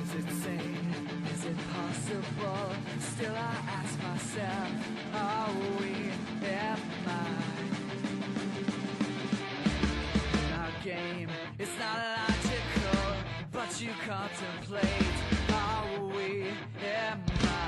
Is it sane? Is it possible? Still I ask myself, are we, am I? In our game, it's not logical, but you contemplate, are we, am I?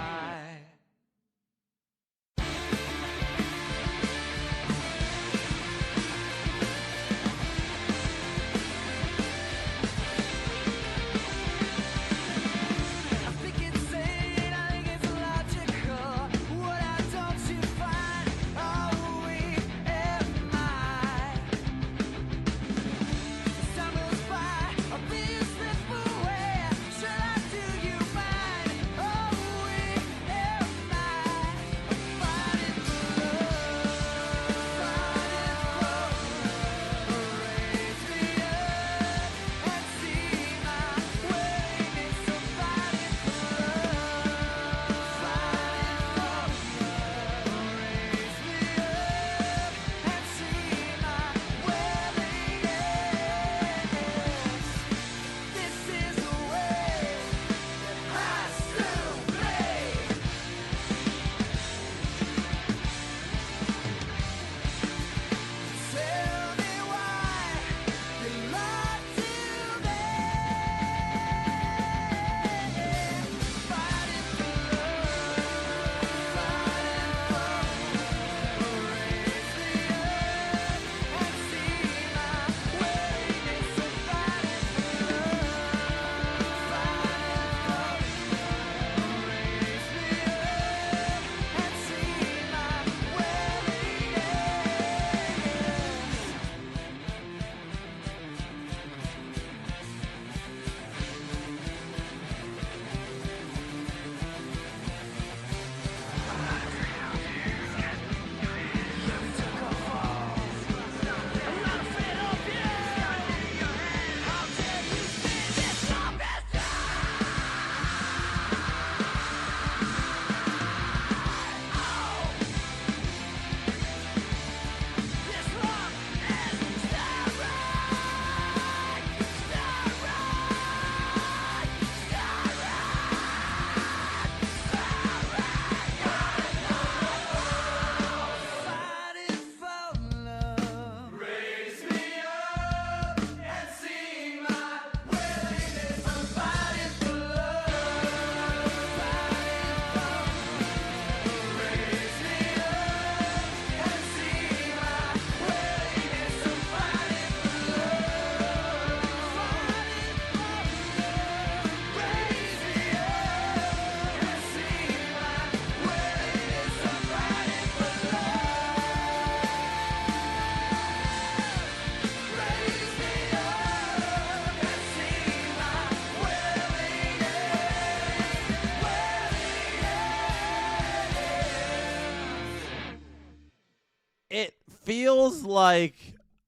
It feels like,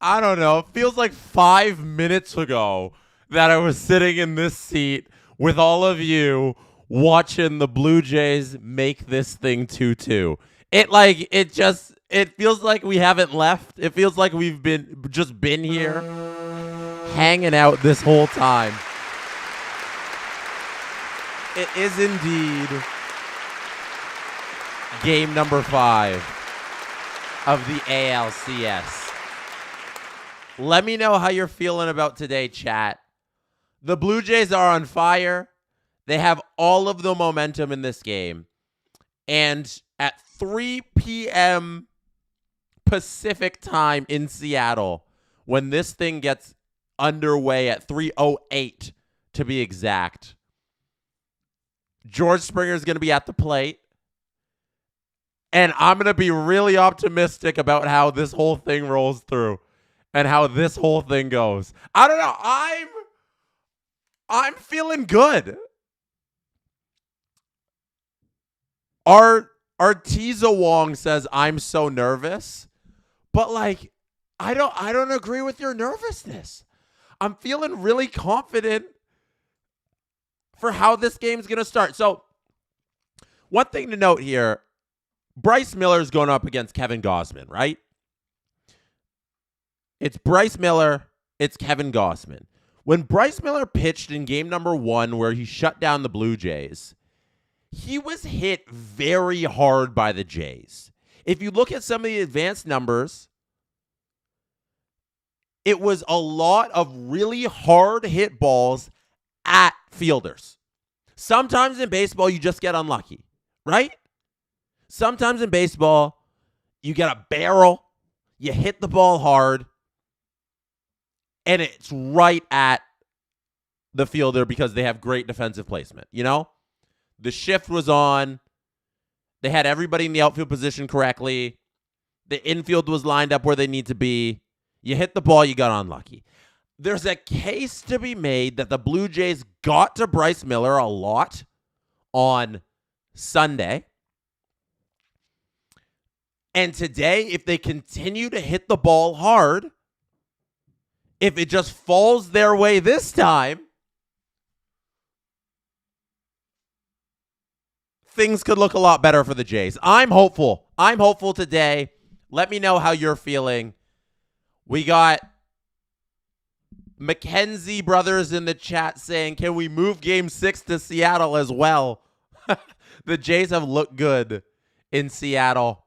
I don't know, it feels like 5 minutes ago that I was sitting in this seat with all of you watching the Blue Jays make this thing 2-2. It feels like we haven't left. It feels like we've been here hanging out this whole time. It is indeed game number 5 of the ALCS. Let me know how you're feeling about today, chat. The Blue Jays are on fire. They have all of the momentum in this game. And at 3 p.m. Pacific time in Seattle, when this thing gets underway at 3:08 to be exact, George Springer is going to be at the plate. And I'm going to be really optimistic about how this whole thing rolls through and how this whole thing goes. I don't know. I'm feeling good. Artiza Wong says I'm so nervous, but like I don't agree with your nervousness. I'm feeling really confident for how this game's going to start. So, one thing to note here, Bryce Miller is going up against Kevin Gausman, right? It's Bryce Miller, it's Kevin Gausman. When Bryce Miller pitched in game number 1 where he shut down the Blue Jays, he was hit very hard by the Jays. If you look at some of the advanced numbers, it was a lot of really hard hit balls at fielders. Sometimes in baseball, you just get unlucky, right? Sometimes in baseball, you get a barrel, you hit the ball hard, and it's right at the fielder because they have great defensive placement, you know? The shift was on. They had everybody in the outfield position correctly. The infield was lined up where they need to be. You hit the ball, you got unlucky. There's a case to be made that the Blue Jays got to Bryce Miller a lot on Sunday. And today, if they continue to hit the ball hard, if it just falls their way this time, things could look a lot better for the Jays. I'm hopeful. I'm hopeful today. Let me know how you're feeling. We got Mackenzie Brothers in the chat saying, can we move Game 6 to Seattle as well? The Jays have looked good in Seattle.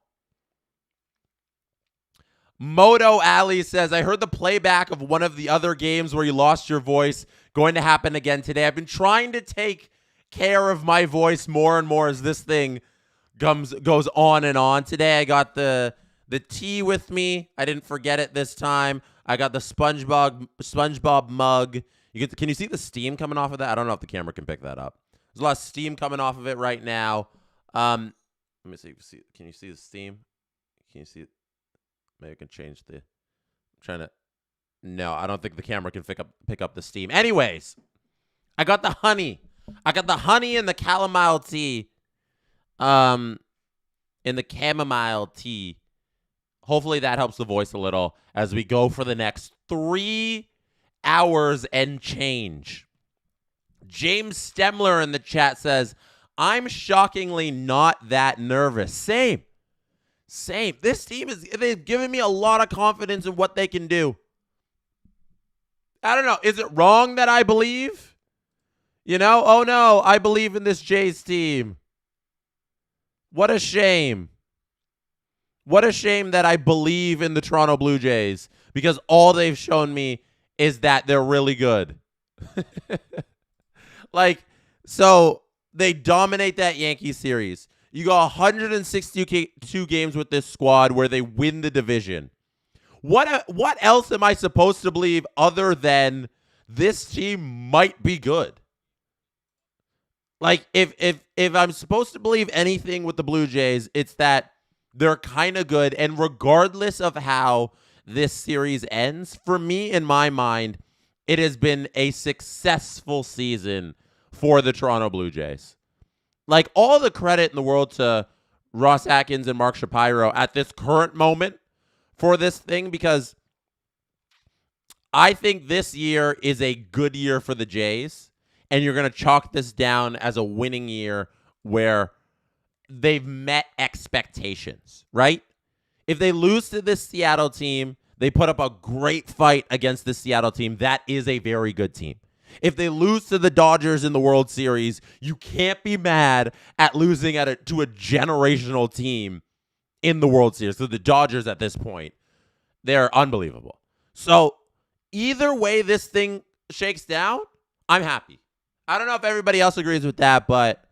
Moto Ali says, I heard the playback of one of the other games where you lost your voice going to happen again today. I've been trying to take care of my voice more and more as this thing goes on and on. Today I got the tea with me. I didn't forget it this time. I got the SpongeBob mug. Can you see the steam coming off of that? I don't know if the camera can pick that up. There's a lot of steam coming off of it right now. Let me see. Can you see the steam? Can you see it? Maybe I can change the. I'm trying to. No, I don't think the camera can pick up the steam. Anyways, I got the honey. I got the honey and the chamomile tea. In the chamomile tea. Hopefully that helps the voice a little as we go for the next 3 hours and change. James Stemler in the chat says, I'm shockingly not that nervous. Same. This team they've given me a lot of confidence in what they can do. I don't know. Is it wrong that I believe? You know? Oh no, I believe in this Jays team. What a shame. What a shame that I believe in the Toronto Blue Jays because all they've shown me is that they're really good. So they dominate that Yankees series. You got 162 games with this squad where they win the division. What else am I supposed to believe other than this team might be good? Like, if I'm supposed to believe anything with the Blue Jays, it's that they're kind of good. And regardless of how this series ends, for me, in my mind, it has been a successful season for the Toronto Blue Jays. Like, all the credit in the world to Ross Atkins and Mark Shapiro at this current moment for this thing, because I think this year is a good year for the Jays, and you're going to chalk this down as a winning year where they've met expectations, right? If they lose to this Seattle team, they put up a great fight against the Seattle team. That is a very good team. If they lose to the Dodgers in the World Series, you can't be mad at losing to a generational team in the World Series. So the Dodgers at this point, they're unbelievable. So either way this thing shakes down, I'm happy. I don't know if everybody else agrees with that, but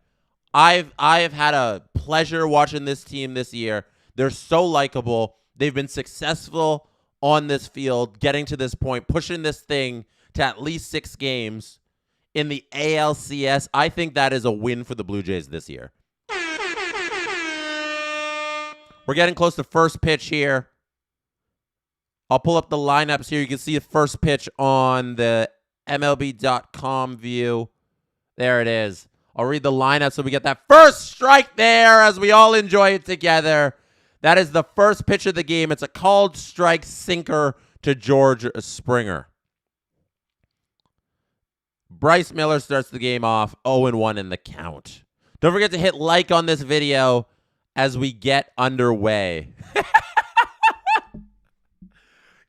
I've had a pleasure watching this team this year. They're so likable. They've been successful on this field, getting to this point, pushing this thing to at least 6 games in the ALCS. I think that is a win for the Blue Jays this year. We're getting close to first pitch here. I'll pull up the lineups here. You can see the first pitch on the MLB.com view. There it is. I'll read the lineup so we get that first strike there as we all enjoy it together. That is the first pitch of the game. It's a called strike sinker to George Springer. Bryce Miller starts the game off 0-1 in the count. Don't forget to hit like on this video as we get underway.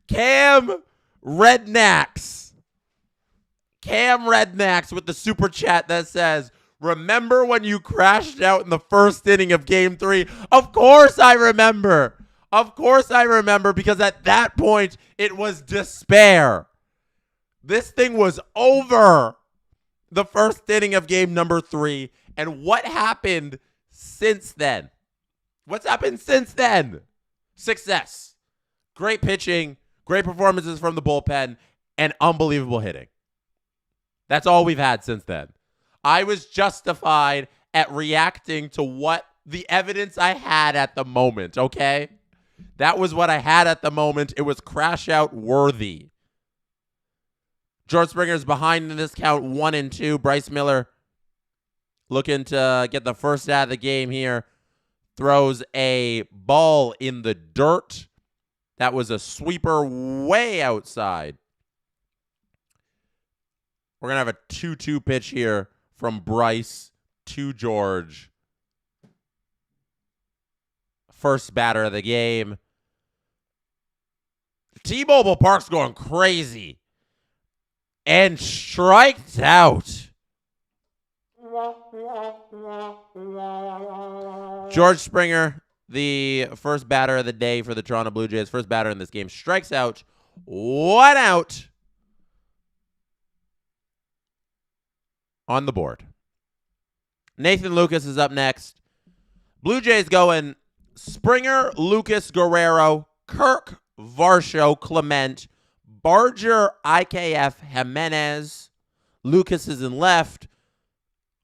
Cam Rednacks Cam Redmax with the super chat that says, remember when you crashed out in the first inning of Game 3? Of course I remember. Of course I remember, because at that point, it was despair. This thing was over. The first inning of game number 3. And what happened since then? What's happened since then? Success. Great pitching, great performances from the bullpen, and unbelievable hitting. That's all we've had since then. I was justified at reacting to what the evidence I had at the moment, okay? That was what I had at the moment. It was crash out worthy. George Springer's behind in this count 1-2. Bryce Miller looking to get the first out of the game here. Throws a ball in the dirt. That was a sweeper way outside. We're going to have a 2-2 pitch here from Bryce to George. First batter of the game. T-Mobile Park's going crazy. And striked out. George Springer, the first batter of the day for the Toronto Blue Jays, first batter in this game, strikes out. 1 out on the board. Nathan Lucas is up next. Blue Jays going Springer, Lucas, Guerrero, Kirk, Varsho, Clement, Barger, IKF, Jimenez. Lucas is in left.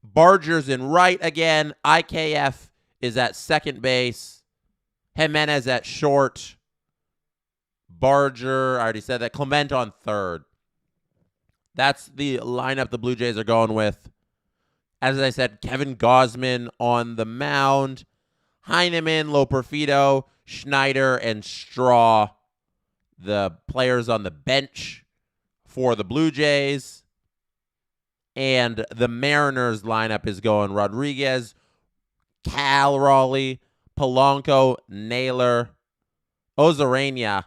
Barger's in right again. IKF is at second base. Jimenez at short. Barger, I already said that. Clement on third. That's the lineup the Blue Jays are going with. As I said, Kevin Gausman on the mound. Heineman, Loperfido, Schneider, and Straw, the players on the bench for the Blue Jays. And the Mariners lineup is going Rodriguez, Cal Raleigh, Polanco, Naylor, Ozarena,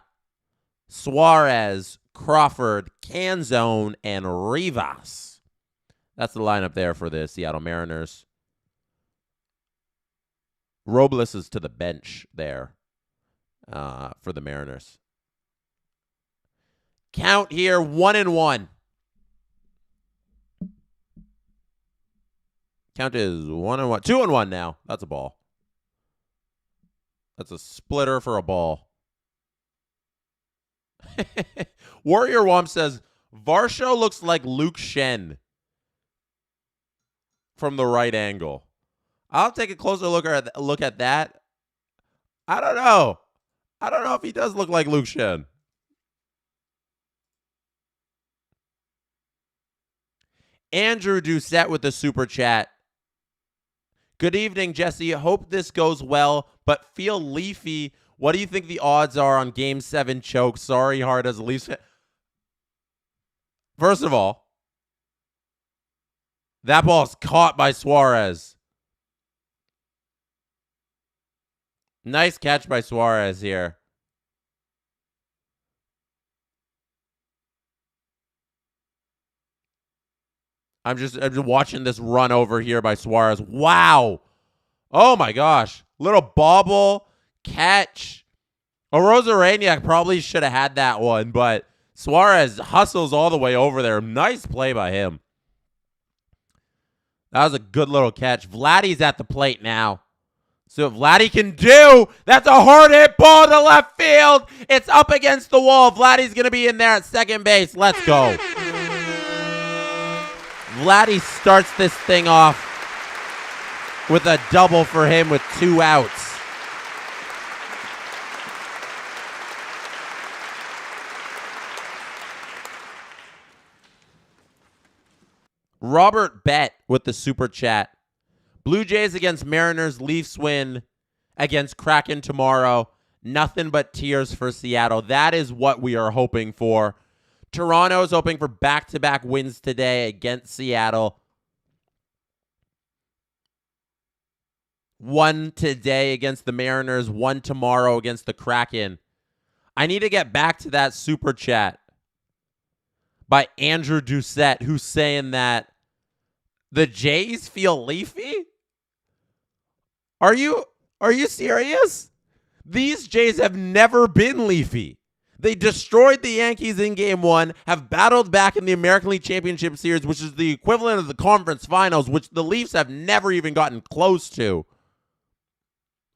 Suarez, Crawford, Canzone, and Rivas. That's the lineup there for the Seattle Mariners. Robles is to the bench there for the Mariners. Count here 1-1. Count is 1-1. 2-1 now. That's a ball. That's a splitter for a ball. Warrior Womp says, Varsho looks like Luke Shen from the right angle. I'll take a closer look at that. I don't know. I don't know if he does look like Luke Shen. Andrew Doucette with the super chat. Good evening, Jesse. Hope this goes well, but feel leafy. What do you think the odds are on Game 7 choke? Sorry, hard as a Leafs fan. First of all, that ball's caught by Suarez. Nice catch by Suarez here. I'm just watching this run over here by Suarez. Wow. Oh, my gosh. Little bobble, catch. Rosaraniak probably should have had that one, but Suarez hustles all the way over there. Nice play by him. That was a good little catch. Vladdy's at the plate now. So if Vladdy can do, that's a hard hit ball to left field. It's up against the wall. Vladdy's going to be in there at second base. Let's go. Vladdy starts this thing off with a double for him with 2 outs. Robert Bet with the super chat. Blue Jays against Mariners. Leafs win against Kraken tomorrow. Nothing but tears for Seattle. That is what we are hoping for. Toronto is hoping for back-to-back wins today against Seattle. 1 today against the Mariners, 1 tomorrow against the Kraken. I need to get back to that super chat. by Andrew Doucette, who's saying that the Jays feel leafy? Are you serious? These Jays have never been leafy. They destroyed the Yankees in Game 1, have battled back in the American League Championship Series, which is the equivalent of the conference finals, which the Leafs have never even gotten close to.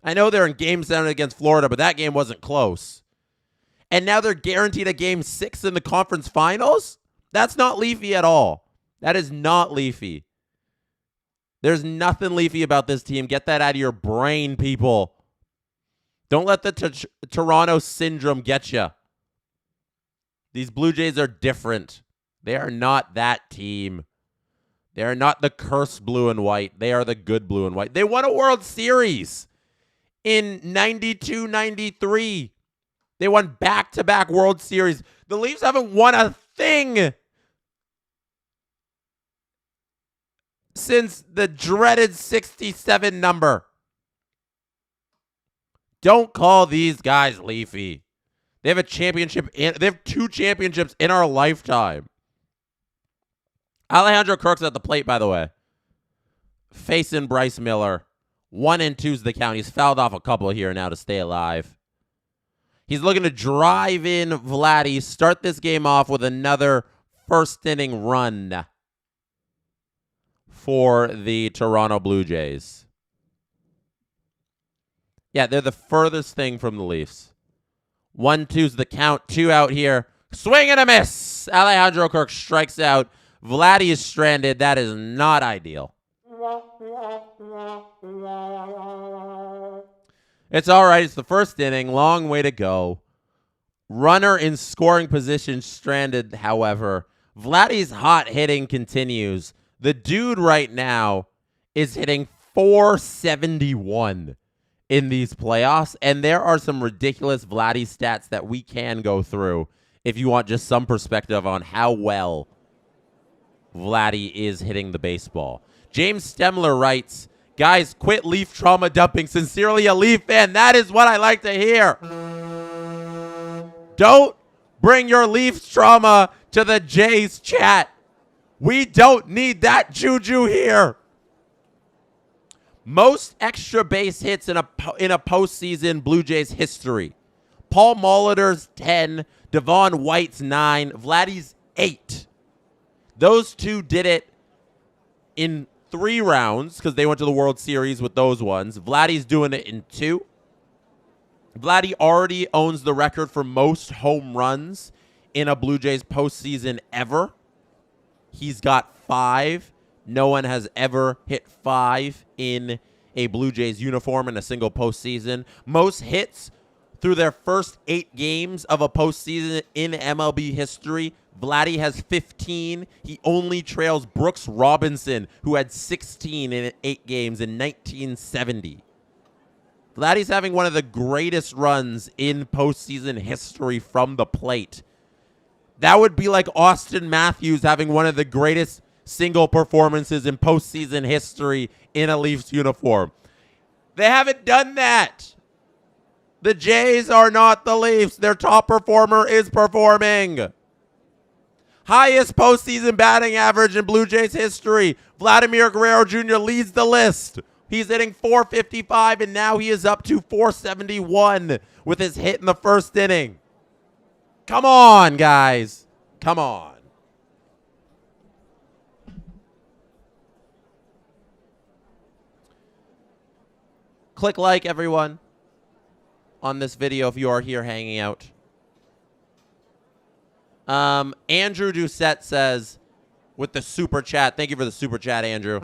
I know they're in Game 7 against Florida, but that game wasn't close. And now they're guaranteed a Game 6 in the conference finals? That's not leafy at all. That is not leafy. There's nothing leafy about this team. Get that out of your brain, people. Don't let the Toronto syndrome get you. These Blue Jays are different. They are not that team. They are not the cursed blue and white. They are the good blue and white. They won a World Series in 92, 93. They won back-to-back World Series. The Leafs haven't won a thing since the dreaded 67 number. Don't call these guys leafy. They have a championship. They have 2 championships in our lifetime. Alejandro Kirk's at the plate, by the way. Facing Bryce Miller. 1-2's the count. He's fouled off a couple here now to stay alive. He's looking to drive in Vladdy. Start this game off with another first inning run for the Toronto Blue Jays. Yeah, they're the furthest thing from the Leafs. 1-2's the count. 2 out here. Swing and a miss. Alejandro Kirk strikes out. Vladdy is stranded. That is not ideal. It's all right. It's the first inning. Long way to go. Runner in scoring position stranded, however. Vladdy's hot hitting continues. The dude right now is hitting .471 in these playoffs, and there are some ridiculous Vladdy stats that we can go through if you want just some perspective on how well Vladdy is hitting the baseball. James Stemler writes, guys, quit Leaf trauma dumping. Sincerely, a Leaf fan. That is what I like to hear. Don't bring your Leafs trauma to the Jays chat. We don't need that juju here. Most extra base hits in a postseason Blue Jays history. Paul Molitor's 10, Devon White's 9, Vladdy's 8. Those two did it in 3 rounds because they went to the World Series with those ones. Vladdy's doing it in 2. Vladdy already owns the record for most home runs in a Blue Jays postseason ever. He's got 5. No one has ever hit 5 in a Blue Jays uniform in a single postseason. Most hits through their first 8 games of a postseason in MLB history. Vladdy has 15. He only trails Brooks Robinson, who had 16 in 8 games in 1970. Vladdy's having one of the greatest runs in postseason history from the plate. That would be like Austin Matthews having one of the greatest single performances in postseason history in a Leafs uniform. They haven't done that. The Jays are not the Leafs. Their top performer is performing. Highest postseason batting average in Blue Jays history. Vladimir Guerrero Jr. leads the list. He's hitting .455, and now he is up to .471 with his hit in the first inning. Come on, guys. Come on. Click like, everyone, on this video if you are here hanging out. Andrew Doucette says, with the super chat, thank you for the super chat, Andrew.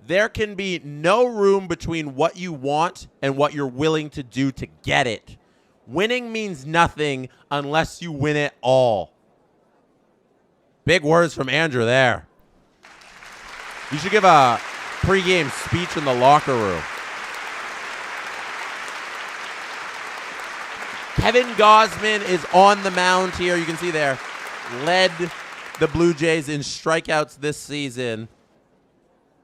There can be no room between what you want and what you're willing to do to get it. Winning means nothing unless you win it all. Big words from Andrew there. You should give a pregame speech in the locker room. Kevin Gausman is on the mound here. You can see there. Led the Blue Jays in strikeouts this season.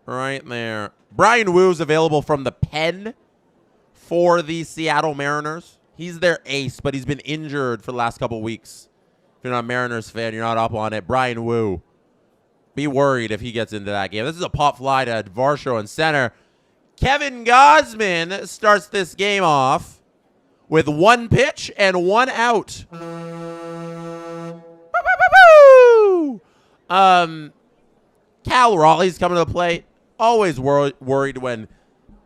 Right there. Brian Woo's available from the pen for the Seattle Mariners. He's their ace, but he's been injured for the last couple weeks. If you're not a Mariners fan, you're not up on it. Brian Wu. Be worried if he gets into that game. This is a pop fly to Varsho in center. Kevin Gausman starts this game off with 1 pitch and 1 out. Cal Raleigh's coming to the plate. Always worried when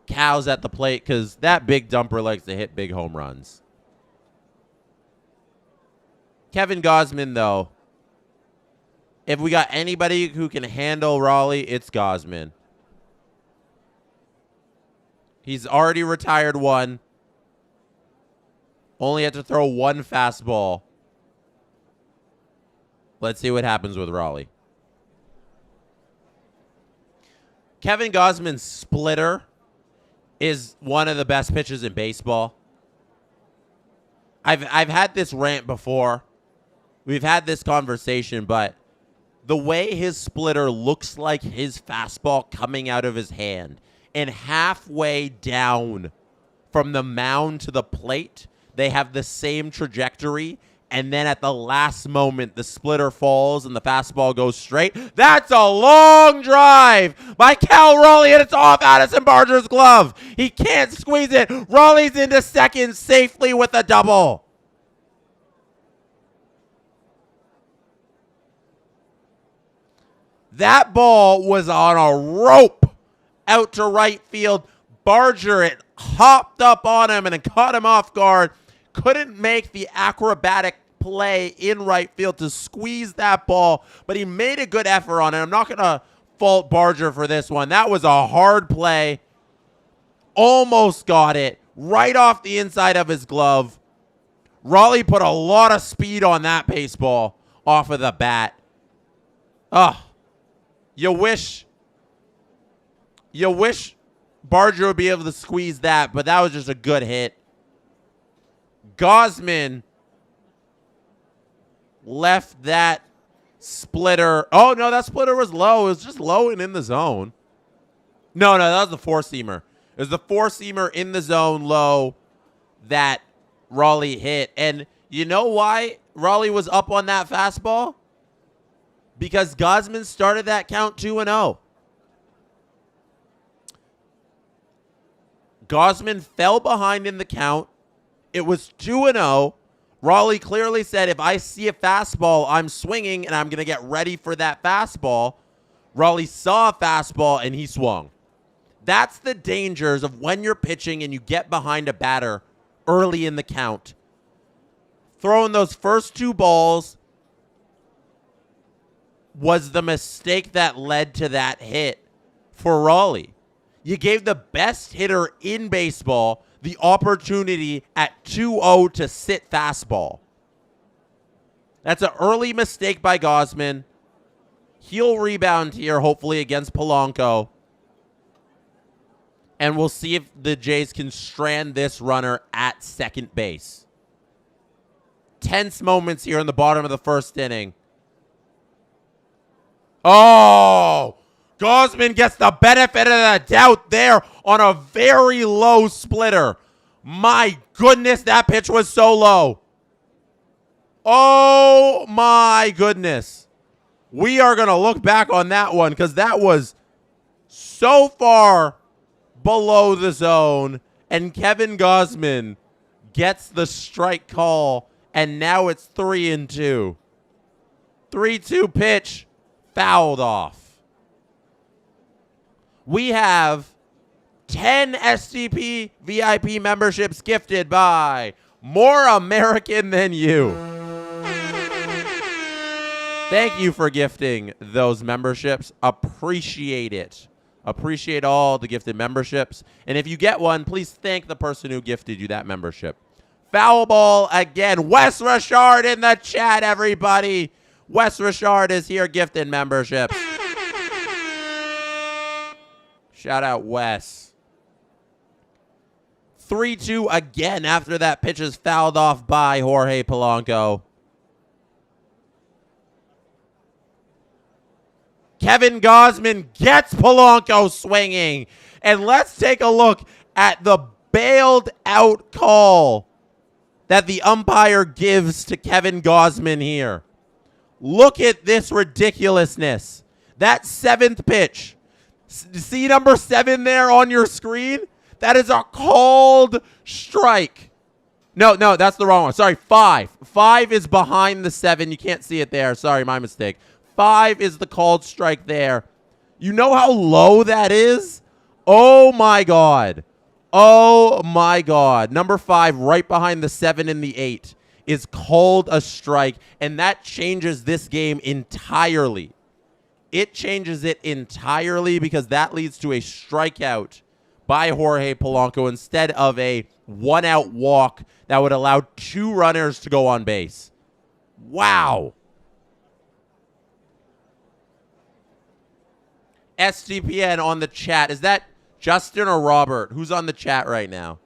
Cal's at the plate because that big dumper likes to hit big home runs. Kevin Gausman, though, if we got anybody who can handle Raleigh, it's Gausman. He's already retired 1. Only had to throw 1 fastball. Let's see what happens with Raleigh. Kevin Gausman's splitter is one of the best pitches in baseball. I've had this rant before. We've had this conversation, but the way his splitter looks like his fastball coming out of his hand and halfway down from the mound to the plate, they have the same trajectory. And then at the last moment, the splitter falls and the fastball goes straight. That's a long drive by Cal Raleigh, and it's off Addison Barger's glove. He can't squeeze it. Raleigh's into second safely with a double. That ball was on a rope out to right field. Barger, it hopped up on him and it caught him off guard. Couldn't make the acrobatic play in right field to squeeze that ball, but he made a good effort on it. I'm not going to fault Barger for this one. That was a hard play. Almost got it right off the inside of his glove. Raleigh put a lot of speed on that baseball off of the bat. Oh, you wish Barger would be able to squeeze that, but that was just a good hit. Gausman left that splitter. Oh, no, that splitter was low. It was just low and in the zone. No, that was the four-seamer. It was the four-seamer in the zone low that Raleigh hit. And you know why Raleigh was up on that fastball? Because Gausman started that count 2-0. Gausman fell behind in the count. It was 2-0. Raleigh clearly said, if I see a fastball, I'm swinging, and I'm going to get ready for that fastball. Raleigh saw a fastball, and he swung. That's the dangers of when you're pitching and you get behind a batter early in the count. Throwing those first 2 balls was the mistake that led to that hit for Raleigh. You gave the best hitter in baseball the opportunity at 2-0 to sit fastball. That's an early mistake by Gausman. He'll rebound here, hopefully, against Polanco. And we'll see if the Jays can strand this runner at second base. Tense moments here in the bottom of the first inning. Oh! Gausman gets the benefit of the doubt there on a very low splitter. My goodness, that pitch was so low. Oh, my goodness. We are going to look back on that one because that was so far below the zone. And Kevin Gausman gets the strike call, and now it's 3-2. 3-2 pitch, fouled off. We have 10 SDP VIP memberships gifted by More American Than You. Thank you for gifting those memberships. Appreciate it. Appreciate all the gifted memberships. And if you get one, please thank the person who gifted you that membership. Foul ball again. Wes Richard in the chat, everybody. Wes Richard is here gifting memberships. Shout out Wes. 3-2 again after that pitch is fouled off by Jorge Polanco. Kevin Gausman gets Polanco swinging. And let's take a look at the bailed out call that the umpire gives to Kevin Gausman here. Look at this ridiculousness. That 7th pitch. See number 7 there on your screen? That is a called strike. No, that's the wrong one. Sorry, 5. 5 is behind the 7. You can't see it there. Sorry, my mistake. 5 is the called strike there. You know how low that is? Oh, my God. Oh, my God. Number 5, right behind the 7 and the 8, is called a strike, and that changes this game entirely. It changes it entirely because that leads to a strikeout by Jorge Polanco instead of a 1-out walk that would allow 2 runners to go on base. Wow. SGPN on the chat. Is that Justin or Robert? Who's on the chat right now?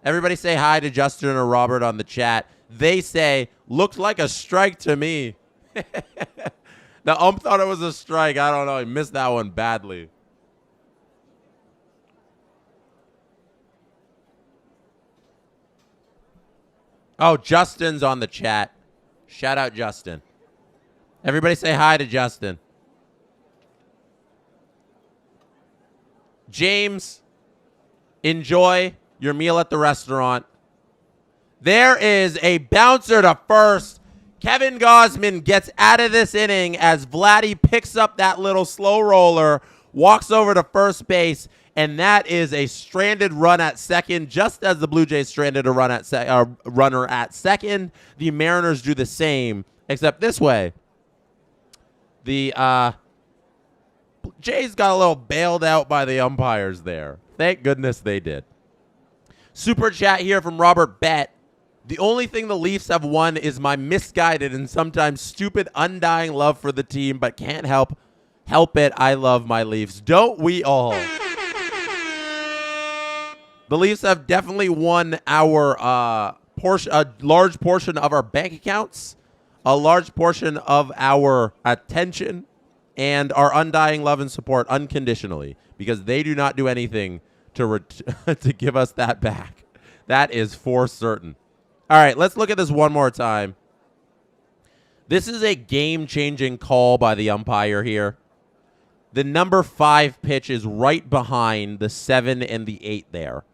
Everybody say hi to Justin or Robert on the chat. They say, looked like a strike to me. The ump thought it was a strike. I don't know. He missed that one badly. Oh, Justin's on the chat. Shout out Justin. Everybody say hi to Justin. James, enjoy your meal at the restaurant. There is a bouncer to first. Kevin Gausman gets out of this inning as Vladdy picks up that little slow roller, walks over to first base, and that is a stranded run at second. Just as the Blue Jays stranded a runner at second, the Mariners do the same, except this way. The Jays got a little bailed out by the umpires there. Thank goodness they did. Super chat here from Robert Bett. The only thing the Leafs have won is my misguided and sometimes stupid undying love for the team, but can't help it. I love my Leafs. Don't we all? The Leafs have definitely won our a large portion of our bank accounts, a large portion of our attention, and our undying love and support unconditionally, because they do not do anything to give us that back. That is for certain. All right, let's look at this one more time. This is a game-changing call by the umpire here. The number 5 pitch is right behind the 7 and the 8 there.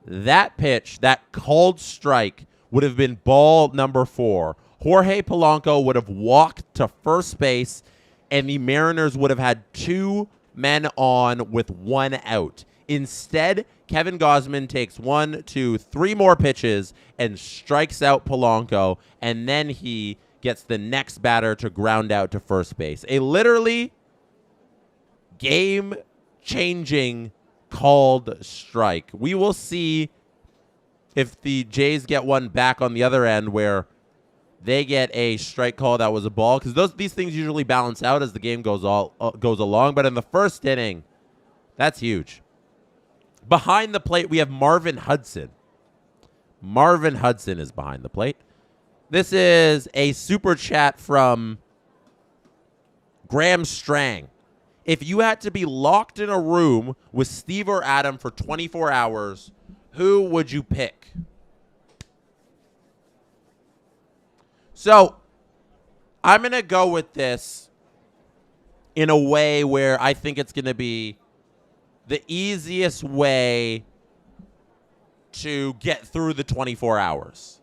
That pitch, that called strike, would have been ball number 4. Jorge Polanco would have walked to first base, and the Mariners would have had 2 men on with 1 out. Instead, Kevin Gausman takes 1, 2, 3 more pitches and strikes out Polanco, and then he gets the next batter to ground out to first base. A literally game-changing called strike. We will see if the Jays get one back on the other end where they get a strike call that was a ball, because these things usually balance out as the game goes along. But in the first inning, that's huge. Behind the plate, we have Marvin Hudson. Marvin Hudson is behind the plate. This is a super chat from Graham Strang. If you had to be locked in a room with Steve or Adam for 24 hours, who would you pick? So, I'm going to go with this in a way where I think it's going to be the easiest way to get through the 24 hours.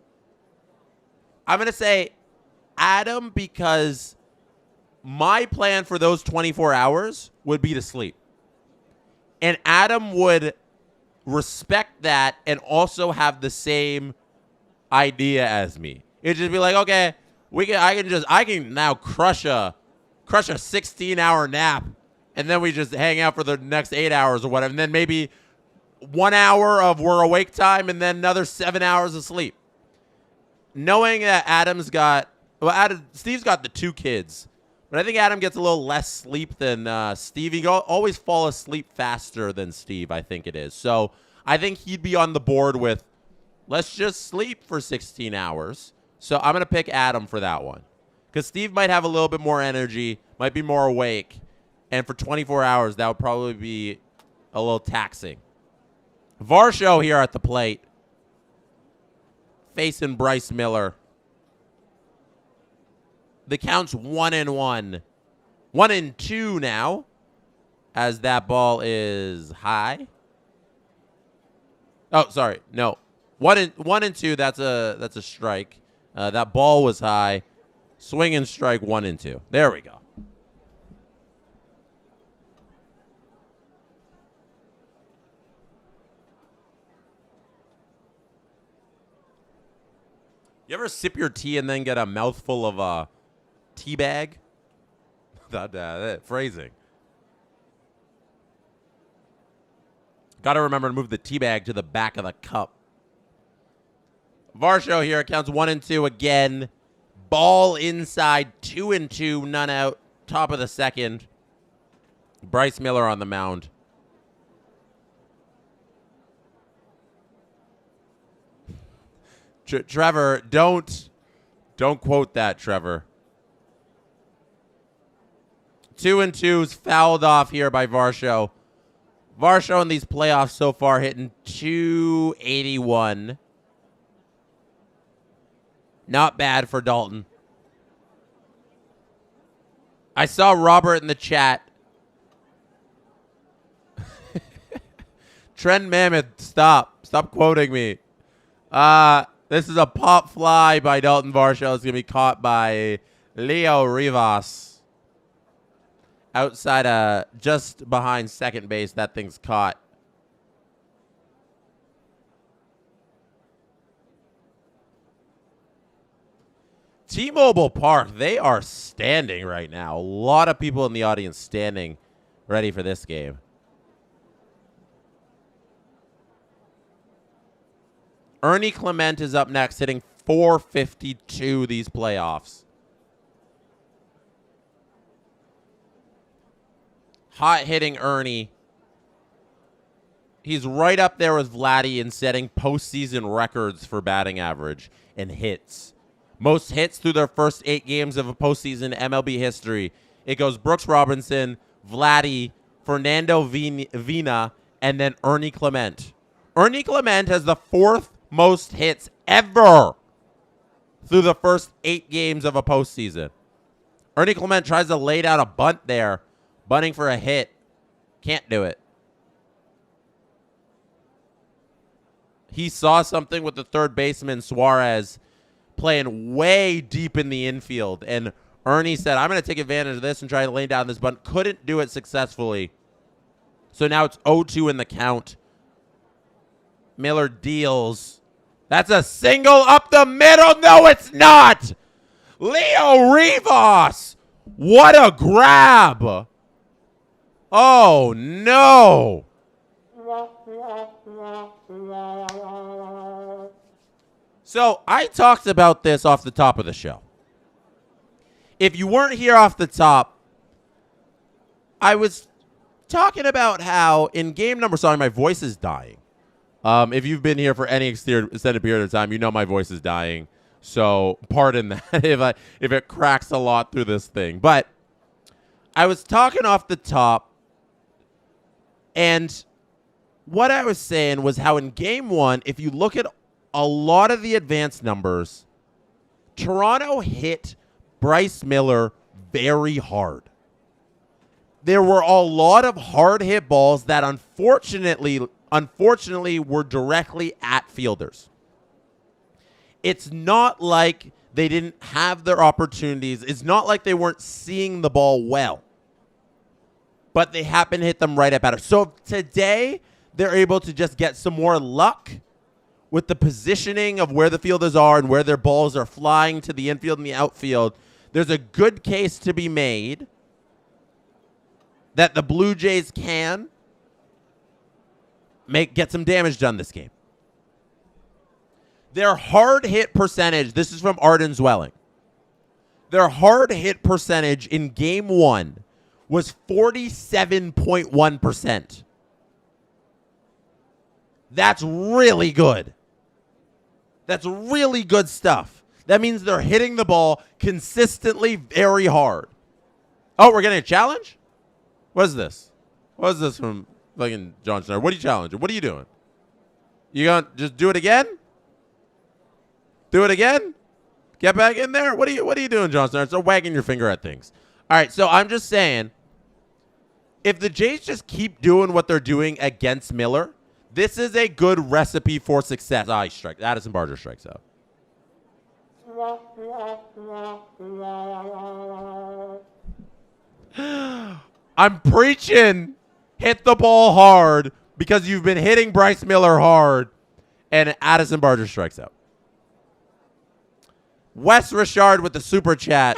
I'm going to say Adam, because my plan for those 24 hours would be to sleep. And Adam would respect that and also have the same idea as me. It'd just be like, okay, I can now crush a 16-hour nap, and then we just hang out for the next 8 hours or whatever, and then maybe 1 hour of we're awake time, and then another 7 hours of sleep. Knowing that Steve's got the 2 kids, but I think Adam gets a little less sleep than Steve. He always fall asleep faster than Steve, I think it is. So I think he'd be on the board with, let's just sleep for 16 hours. So I'm going to pick Adam for that one, because Steve might have a little bit more energy, might be more awake, and for 24 hours, that would probably be a little taxing. Varsho here at the plate. facing Bryce Miller. The count's 1-1. 1-2 now, as that ball is high. Oh, sorry, no. 1-2. That's a strike. That ball was high. Swing and strike 1-2. There we go. You ever sip your tea and then get a mouthful of tea bag? that phrasing. Got to remember to move the tea bag to the back of the cup. Varsho here. It counts 1-2 again. Ball inside. 2-2. None out. Top of the second. Bryce Miller on the mound. Trevor, don't quote that, Trevor. 2-2's fouled off here by Varsho. Varsho in these playoffs so far hitting .281. Not bad for Dalton. I saw Robert in the chat. Trent Mammoth, stop quoting me. This is a pop fly by Dalton Varsho. It's going to be caught by Leo Rivas. Outside, just behind second base, that thing's caught. T-Mobile Park, they are standing right now. A lot of people in the audience standing ready for this game. Ernie Clement is up next, hitting .452 these playoffs. Hot hitting Ernie. He's right up there with Vladdy in setting postseason records for batting average and hits. Most hits through their first 8 games of a postseason MLB history. It goes Brooks Robinson, Vladdy, Fernando Vina, and then Ernie Clement. Ernie Clement has the 4th most hits ever through the first 8 games of a postseason. Ernie Clement tries to lay down a bunt there. Bunting for a hit. Can't do it. He saw something with the third baseman, Suarez, playing way deep in the infield. And Ernie said, I'm going to take advantage of this and try to lay down this bunt. Couldn't do it successfully. So now it's 0-2 in the count. Miller deals. That's a single up the middle. No, it's not. Leo Rivas. What a grab. Oh, no. So I talked about this off the top of the show. If you weren't here off the top, I was talking about how in game number, sorry, my voice is dying. If you've been here for any extended period of time, you know my voice is dying. So pardon that if it cracks a lot through this thing. But I was talking off the top, and what I was saying was how in game 1, if you look at a lot of the advanced numbers, Toronto hit Bryce Miller very hard. There were a lot of hard hit balls that unfortunately were directly at fielders. It's not like they didn't have their opportunities. It's not like they weren't seeing the ball well. But they happen to hit them right at batter. So today, they're able to just get some more luck with the positioning of where the fielders are and where their balls are flying to the infield and the outfield. There's a good case to be made that the Blue Jays can get some damage done this game. Their hard hit percentage, this is from Arden Zwelling. Their hard hit percentage in game 1 was 47.1%. That's really good. That's really good stuff. That means they're hitting the ball consistently very hard. Oh, we're getting a challenge? What is this? What is this from fucking John Schneider? What are you challenging? What are you doing? You going to just do it again? Do it again. Get back in there. What are you doing, Johnson? Start wagging your finger at things. All right, so I'm just saying, if the Jays just keep doing what they're doing against Miller, this is a good recipe for success. He strikes. Addison Barger strikes out. I'm preaching. Hit the ball hard because you've been hitting Bryce Miller hard, and Addison Barger strikes out. Wes Richard with the super chat.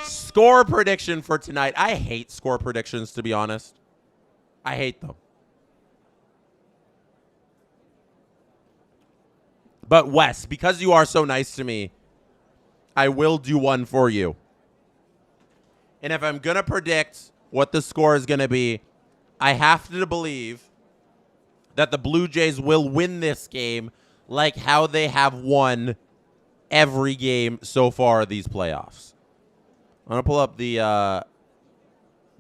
Score prediction for tonight. I hate score predictions, to be honest. I hate them. But Wes, because you are so nice to me, I will do one for you. And if I'm going to predict what the score is going to be, I have to believe that the Blue Jays will win this game like how they have won every game so far these playoffs. I'm going to pull up the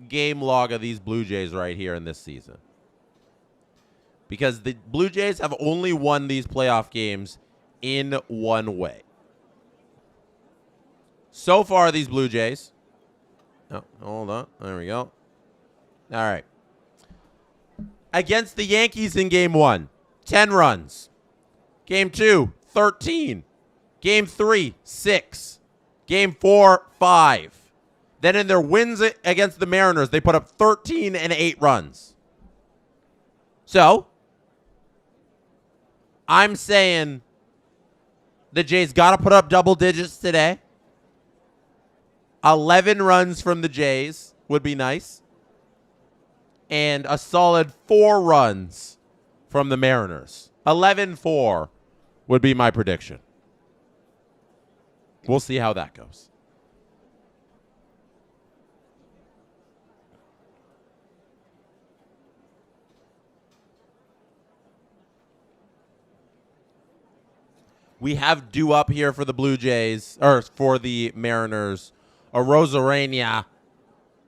game log of these Blue Jays right here in this season. Because the Blue Jays have only won these playoff games in one way. So far, these Blue Jays. Oh, hold on. There we go. All right. Against the Yankees in Game 1, 10 runs. Game 2, 13. Game 3, 6. Game 4, 5. Then in their wins against the Mariners, they put up 13 and 8 runs. So, I'm saying the Jays got to put up double digits today. 11 runs from the Jays would be nice. And a solid 4 runs from the Mariners. 11-4 would be my prediction. We'll see how that goes. We have due up here for the Blue Jays, or for the Mariners, a Rosarena,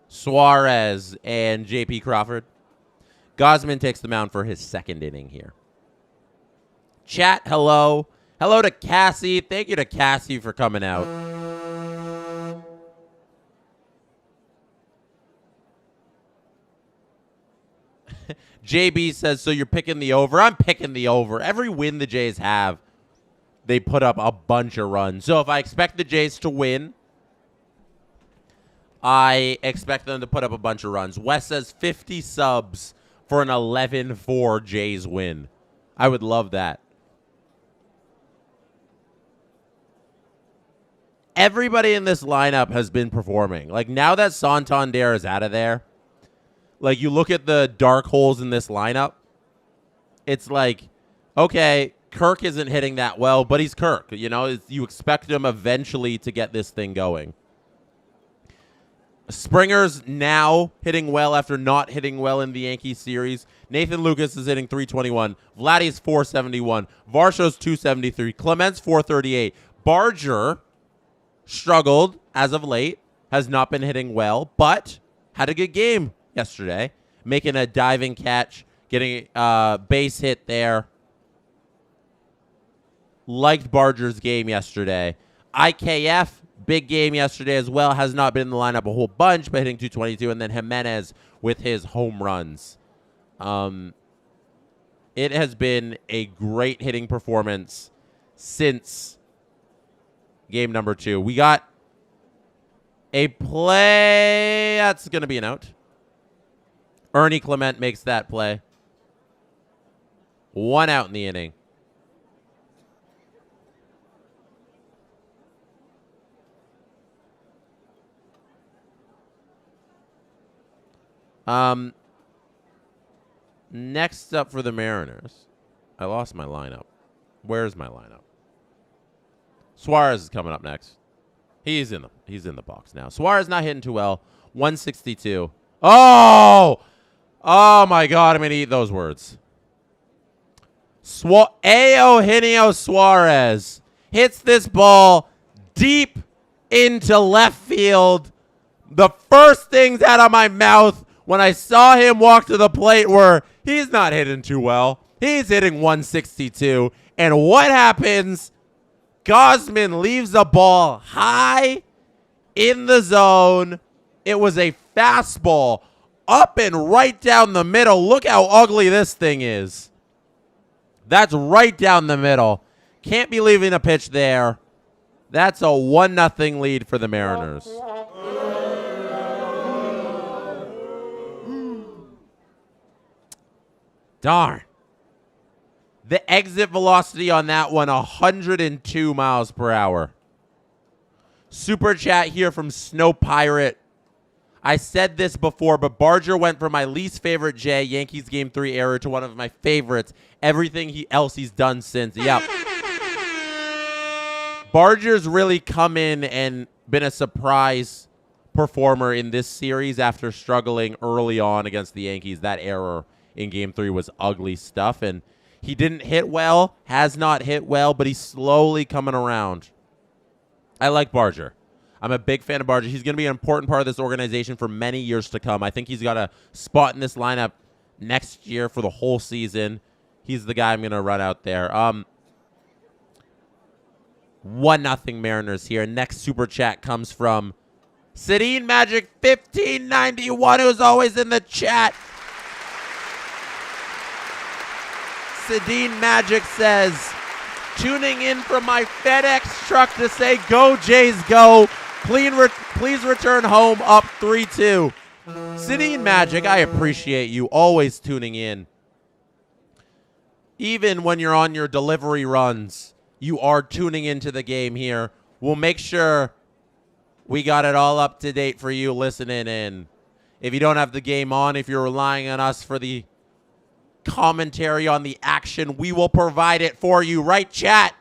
Suarez, and J.P. Crawford. Gosman takes the mound for his second inning here. Chat, hello. Hello to Cassie. Thank you to Cassie for coming out. JB says, so you're picking the over. I'm picking the over. Every win the Jays have, they put up a bunch of runs. So if I expect the Jays to win, I expect them to put up a bunch of runs. Wes says 50 subs for an 11-4 Jays win. I would love that. Everybody in this lineup has been performing. Like, now that Santander is out of there, like, you look at the dark holes in this lineup, it's like, okay, Kirk isn't hitting that well, but he's Kirk. You know, you expect him eventually to get this thing going. Springer's now hitting well after not hitting well in the Yankees series. Nathan Lucas is hitting 321. Vladdy's 471. Varsho's 273. Clement's 438. Barger struggled as of late. Has not been hitting well, but had a good game yesterday. Making a diving catch. Getting a base hit there. Liked Barger's game yesterday. IKF, big game yesterday as well. Has not been in the lineup a whole bunch, but hitting 222. And then Jimenez with his home runs. It has been a great hitting performance since game number 2. We got a play. That's going to be an out. Ernie Clement makes that play. 1 out in the inning. Next up for the Mariners, I lost my lineup. Where's my lineup? Suarez is coming up next. He's in the box now. Suarez not hitting too well. 162. Oh my God! I'm gonna eat those words. Eugenio Suarez hits this ball deep into left field. The first things out of my mouth when I saw him walk to the plate were, he's not hitting too well. He's hitting 162. And what happens? Gausman leaves the ball high in the zone. It was a fastball up and right down the middle. Look how ugly this thing is. That's right down the middle. Can't be leaving a pitch there. That's a 1-0 lead for the Mariners. Darn. The exit velocity on that one, 102 miles per hour. Super chat here from Snow Pirate. I said this before, but Barger went from my least favorite Jay, Yankees Game 3 error, to one of my favorites. Everything else he's done since. Yep. Barger's really come in and been a surprise performer in this series after struggling early on against the Yankees. That error in Game 3 was ugly stuff, and he didn't hit well, has not hit well, but he's slowly coming around. I like Barger. I'm a big fan of Barger. He's going to be an important part of this organization for many years to come. I think he's got a spot in this lineup next year for the whole season. He's the guy I'm going to run out there. 1-0 Mariners here. Next super chat comes from Sedin Magic 1591, who's always in the chat. Sedin Magic says, tuning in from my FedEx truck to say, go Jays, go. Please return home up 3-2. Sedin Magic, I appreciate you always tuning in. Even when you're on your delivery runs, you are tuning into the game here. We'll make sure we got it all up to date for you listening in. If you don't have the game on, if you're relying on us for the commentary on the action, we will provide it for you. Right, chat?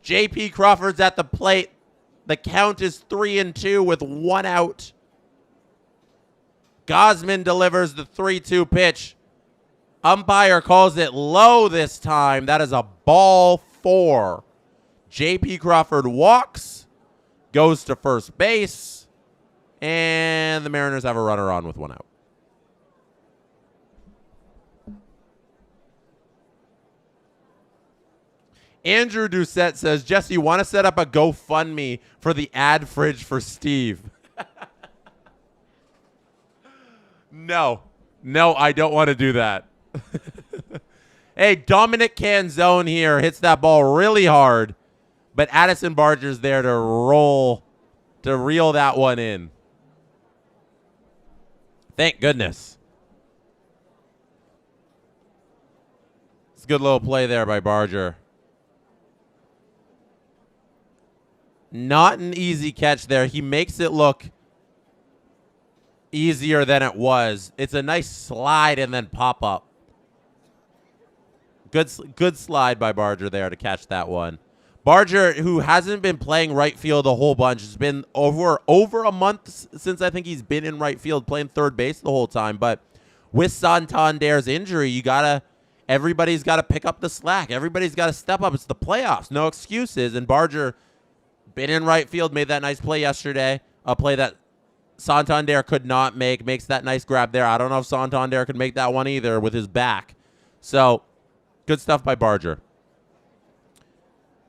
JP Crawford's at the plate. The count is 3-2 with 1 out. Gausman delivers the 3-2 pitch. Umpire calls it low this time. That is a ball 4. JP Crawford walks, goes to first base, and the Mariners have a runner on with 1 out. Andrew Doucette says, Jesse, want to set up a GoFundMe for the ad fridge for Steve? No, I don't want to do that. Hey, Dominic Canzone here hits that ball really hard, but Addison Barger's there to reel that one in. Thank goodness. It's a good little play there by Barger. Not an easy catch there. He makes it look easier than it was. It's a nice slide and then pop up. Good slide by Barger there to catch that one. Barger, who hasn't been playing right field a whole bunch, it's been over a month since I think he's been in right field, playing third base the whole time. But with Santander's injury, everybody's got to pick up the slack. Everybody's got to step up. It's the playoffs, no excuses. And Barger, been in right field, made that nice play yesterday, a play that Santander could not make, makes that nice grab there. I don't know if Santander could make that one either with his back. So, good stuff by Barger.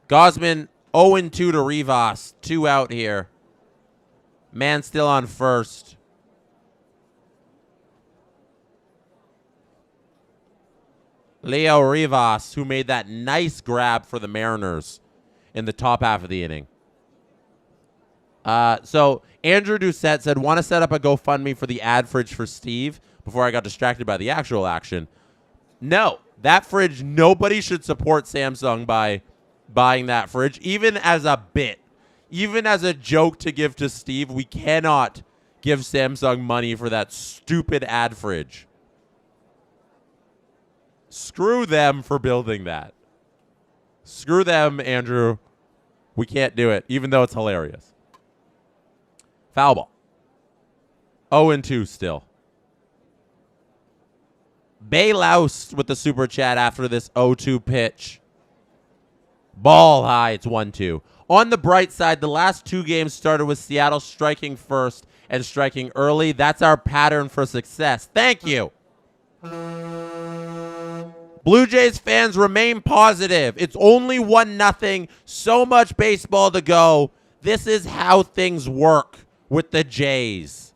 Gausman 0-2 to Rivas, 2 out here. Man still on first. Leo Rivas, who made that nice grab for the Mariners in the top half of the inning. So Andrew Doucette said, want to set up a GoFundMe for the ad fridge for Steve before I got distracted by the actual action. No, that fridge, nobody should support Samsung by buying that fridge, even as a bit, even as a joke to give to Steve. We cannot give Samsung money for that stupid ad fridge. Screw them for building that. Screw them, Andrew. We can't do it, even though it's hilarious. Foul ball. 0-2 still. Bay Loust with the super chat after this 0-2 pitch. Ball high, it's 1-2. On the bright side, the last 2 games started with Seattle striking first and striking early. That's our pattern for success. Thank you. Blue Jays fans, remain positive. It's only 1-0. So much baseball to go. This is how things work with the Jays.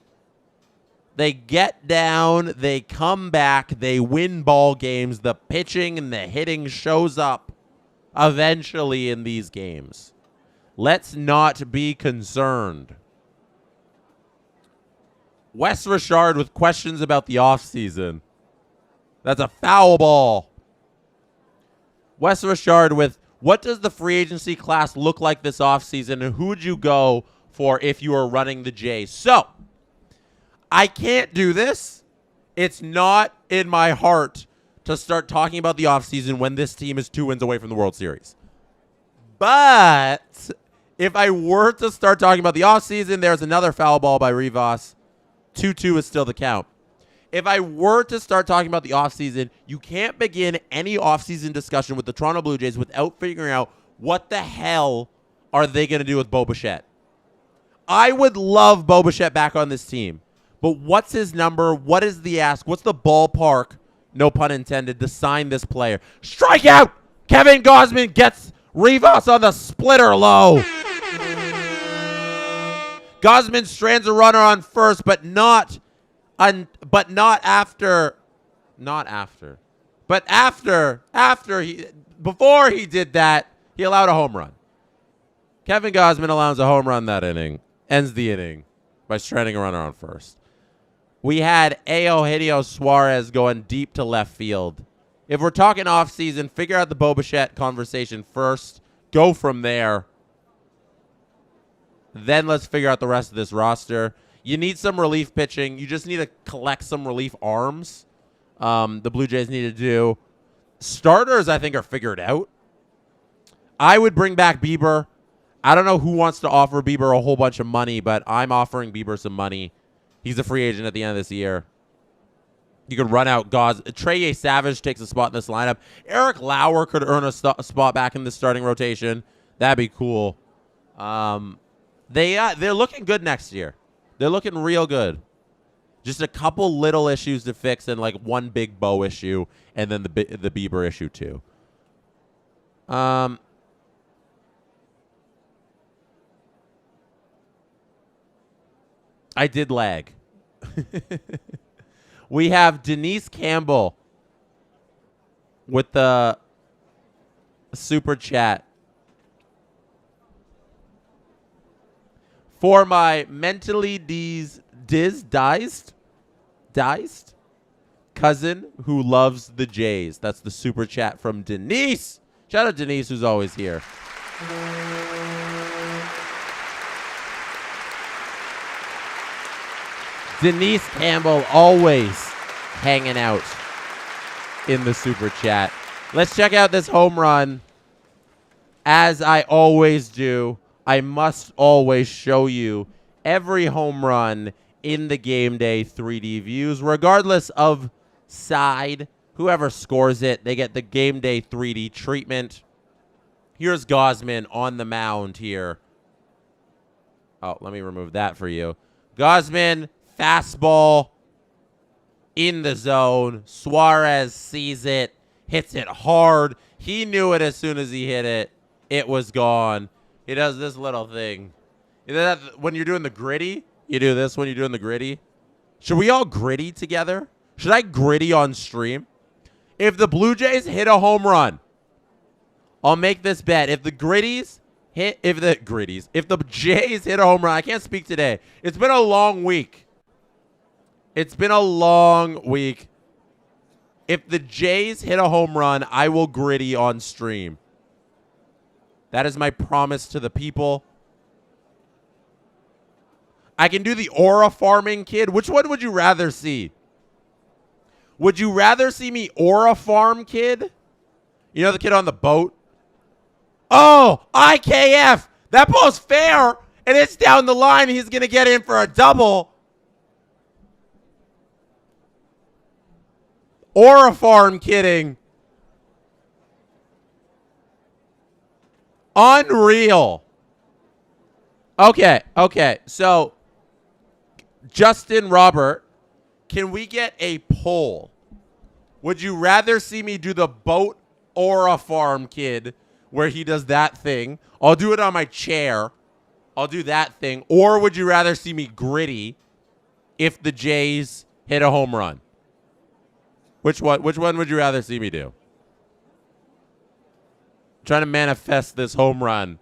They get down, they come back, they win ball games. The pitching and the hitting shows up eventually in these games. Let's not be concerned. Wes Richard with questions about the offseason. That's a foul ball. Wes Richard with, what does the free agency class look like this offseason, and who would you go for if you were running the Jays? So, I can't do this. It's not in my heart to start talking about the offseason when this team is 2 wins away from the World Series. But if I were to start talking about the offseason, there's another foul ball by Rivas. 2-2 is still the count. If I were to start talking about the offseason, you can't begin any offseason discussion with the Toronto Blue Jays without figuring out what the hell are they going to do with Bo Bichette. I would love Bo Bichette back on this team. But what's his number? What is the ask? What's the ballpark, no pun intended, to sign this player? Strikeout! Kevin Gausman gets Rivas on the splitter low. Gausman strands a runner on first, but not after. Before he did that, he allowed a home run. Kevin Gausman allows a home run that inning, ends the inning by stranding a runner on first. We had Eugenio Suarez going deep to left field. If we're talking offseason, figure out the Bo Bichette conversation first. Go from there. Then let's figure out the rest of this roster. You need some relief pitching. You just need to collect some relief arms. The Blue Jays need to do. Starters, I think, are figured out. I would bring back Bieber. I don't know who wants to offer Bieber a whole bunch of money, but I'm offering Bieber some money. He's a free agent at the end of this year. You could run out Trey Savage takes a spot in this lineup. Eric Lauer could earn a spot back in the starting rotation. That'd be cool. They're looking good next year. They're looking real good. Just a couple little issues to fix and like one big Bo issue and then the Bieber issue too. I did lag. We have Denise Campbell with the super chat. For my mentally diced cousin who loves the Jays. That's the super chat from Denise. Shout out Denise, who's always here. Denise Campbell always hanging out in the super chat. Let's check out this home run. As I always do, I must always show you every home run in the game day 3D views, regardless of side. Whoever scores it, they get the game day 3D treatment. Here's Gausman on the mound here. Oh, let me remove that for you. Gausman, fastball in the zone. Suarez sees it, hits it hard. He knew it as soon as he hit it. It was gone. He does this little thing. You know that when you're doing the gritty, you do this when you're doing the gritty. Should we all gritty together? Should I gritty on stream? If the Blue Jays hit a home run, I'll make this bet. If the Jays hit a home run, I can't speak today. It's been a long week. If the Jays hit a home run, I will gritty on stream. That is my promise to the people. I can do the aura farming kid. Which one would you rather see? Would you rather see me aura farm kid? You know the kid on the boat? Oh, IKF. That ball's fair, and it's down the line. He's going to get in for a double. Aura farm kidding. Unreal. Okay. So, Justin Robert, can we get a poll Would you rather see me do the boat or a farm kid where he does that thing? I'll do it on my chair. I'll do that thing. Or would you rather see me gritty if the Jays hit a home run? Which one would you rather see me do? I'm trying to manifest this home run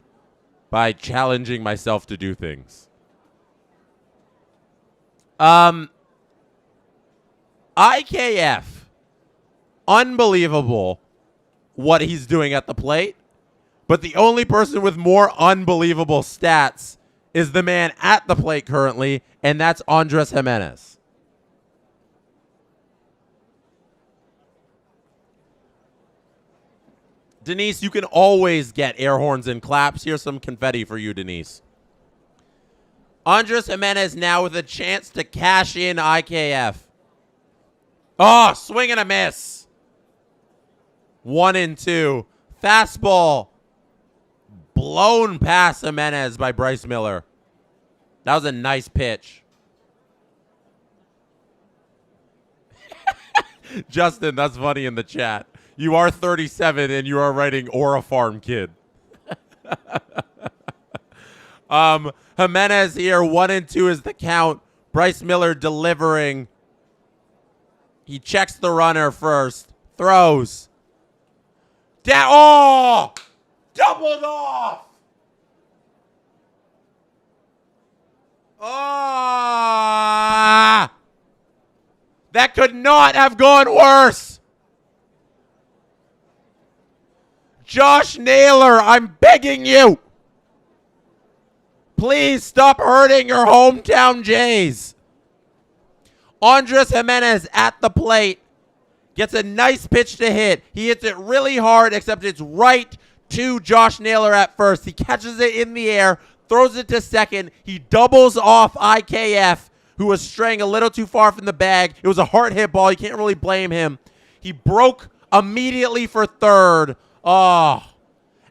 by challenging myself to do things. IKF. Unbelievable what he's doing at the plate. But the only person with more unbelievable stats is the man at the plate currently, and that's Andres Jimenez. Denise, you can always get air horns and claps. Here's some confetti for you, Denise. Andres Jimenez now with a chance to cash in IKF. Oh, swing and a miss. 1-2. Fastball. Blown past Jimenez by Bryce Miller. That was a nice pitch. Justin, that's funny in the chat. You are 37 and you are writing or a farm kid. Jimenez here, 1-2 is the count. Bryce Miller delivering. He checks the runner first. Throws. Down. Oh! Doubled off. Ah! That could not have gone worse. Josh Naylor, I'm begging you. Please stop hurting your hometown Jays. Andres Jimenez at the plate. Gets a nice pitch to hit. He hits it really hard, except it's right to Josh Naylor at first. He catches it in the air, throws it to second. He doubles off IKF, who was straying a little too far from the bag. It was a hard hit ball. You can't really blame him. He broke immediately for third. Oh.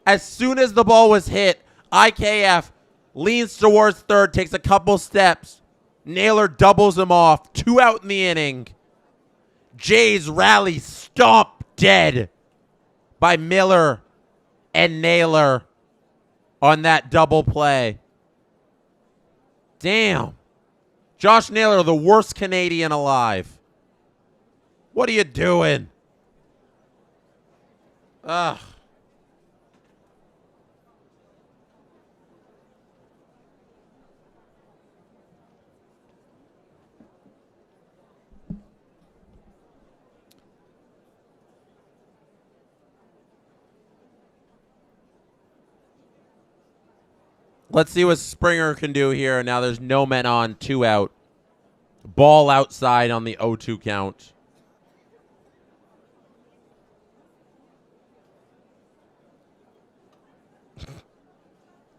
As soon as the ball was hit, IKF leans towards third, takes a couple steps. Naylor doubles him off. 2 out in the inning. Jays rally stomped dead by Miller and Naylor on that double play. Damn. Josh Naylor, the worst Canadian alive. What are you doing? Ugh. Let's see what Springer can do here. Now there's no men on, 2 out. Ball outside on the 0-2 count.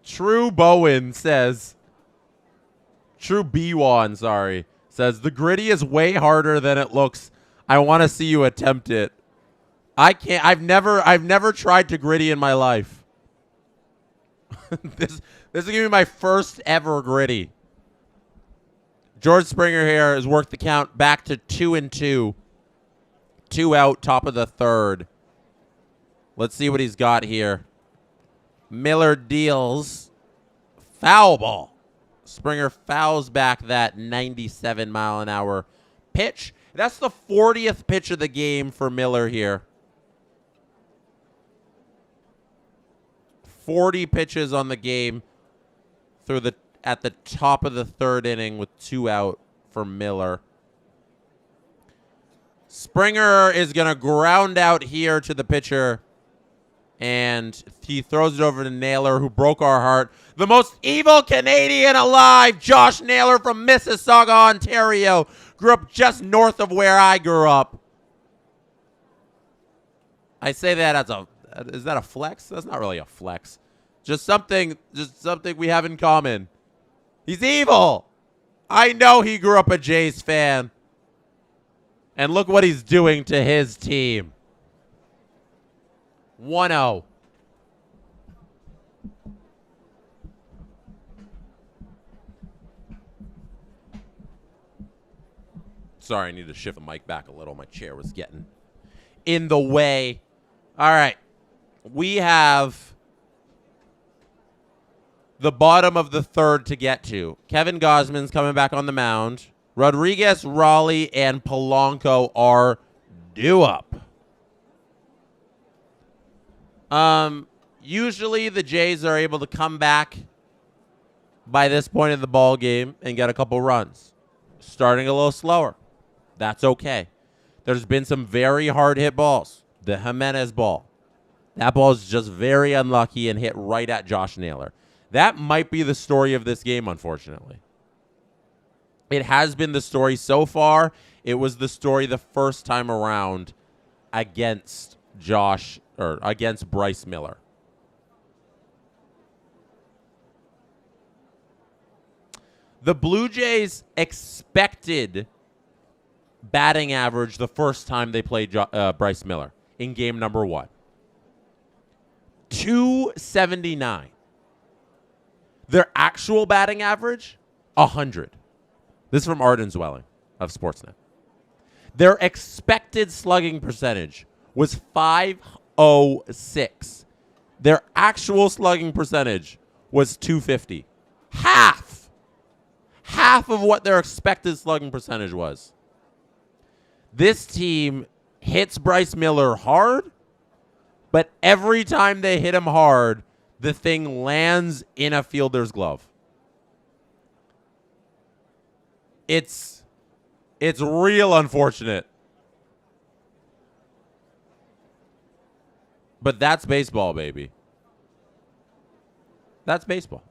True Bowen says, True B1, sorry, says, the gritty is way harder than it looks. I want to see you attempt it. I can't. I've never tried to gritty in my life. This is going to be my first ever gritty. George Springer here has worked the count back to 2-2. 2 out, top of the third. Let's see what he's got here. Miller deals. Foul ball. Springer fouls back that 97-mile-an-hour pitch. That's the 40th pitch of the game for Miller here. 40 pitches on the game at the top of the third inning with 2 out for Miller. Springer is going to ground out here to the pitcher, and he throws it over to Naylor, who broke our heart. The most evil Canadian alive, Josh Naylor from Mississauga, Ontario. Grew up just north of where I grew up. I say that as a... Is that a flex? That's not really a flex. Just something we have in common. He's evil. I know he grew up a Jays fan. And look what he's doing to his team. 1-0. Sorry, I need to shift the mic back a little. My chair was getting in the way. All right. We have the bottom of the third to get to. Kevin Gausman's coming back on the mound. Rodriguez, Raleigh, and Polanco are due up. Usually the Jays are able to come back by this point in the ball game and get a couple runs. Starting a little slower. That's okay. There's been some very hard hit balls. The Jimenez ball. That ball is just very unlucky and hit right at Josh Naylor. That might be the story of this game, unfortunately. It has been the story so far. It was the story the first time around against against Bryce Miller. The Blue Jays expected batting average the first time they played Bryce Miller in game number 1. 279. Their actual batting average, 100. This is from Arden Zwelling of Sportsnet. Their expected slugging percentage was .506. Their actual slugging percentage was .250. Half of what their expected slugging percentage was. This team hits Bryce Miller hard, but every time they hit him hard, the thing lands in a fielder's glove. It's real unfortunate. But that's baseball, baby. That's baseball.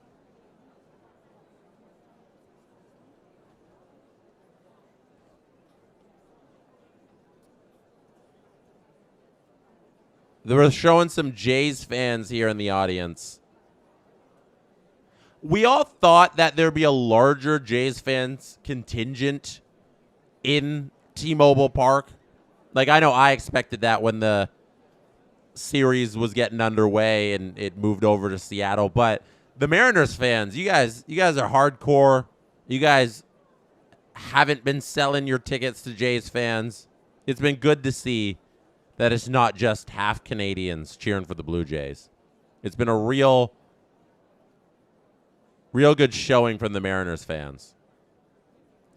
They were showing some Jays fans here in the audience. We all thought that there'd be a larger Jays fans contingent in T-Mobile Park. Like, I know I expected that when the series was getting underway and it moved over to Seattle. But the Mariners fans, you guys are hardcore. You guys haven't been selling your tickets to Jays fans. It's been good to see that it's not just half Canadians cheering for the Blue Jays. It's been a real good showing from the Mariners fans.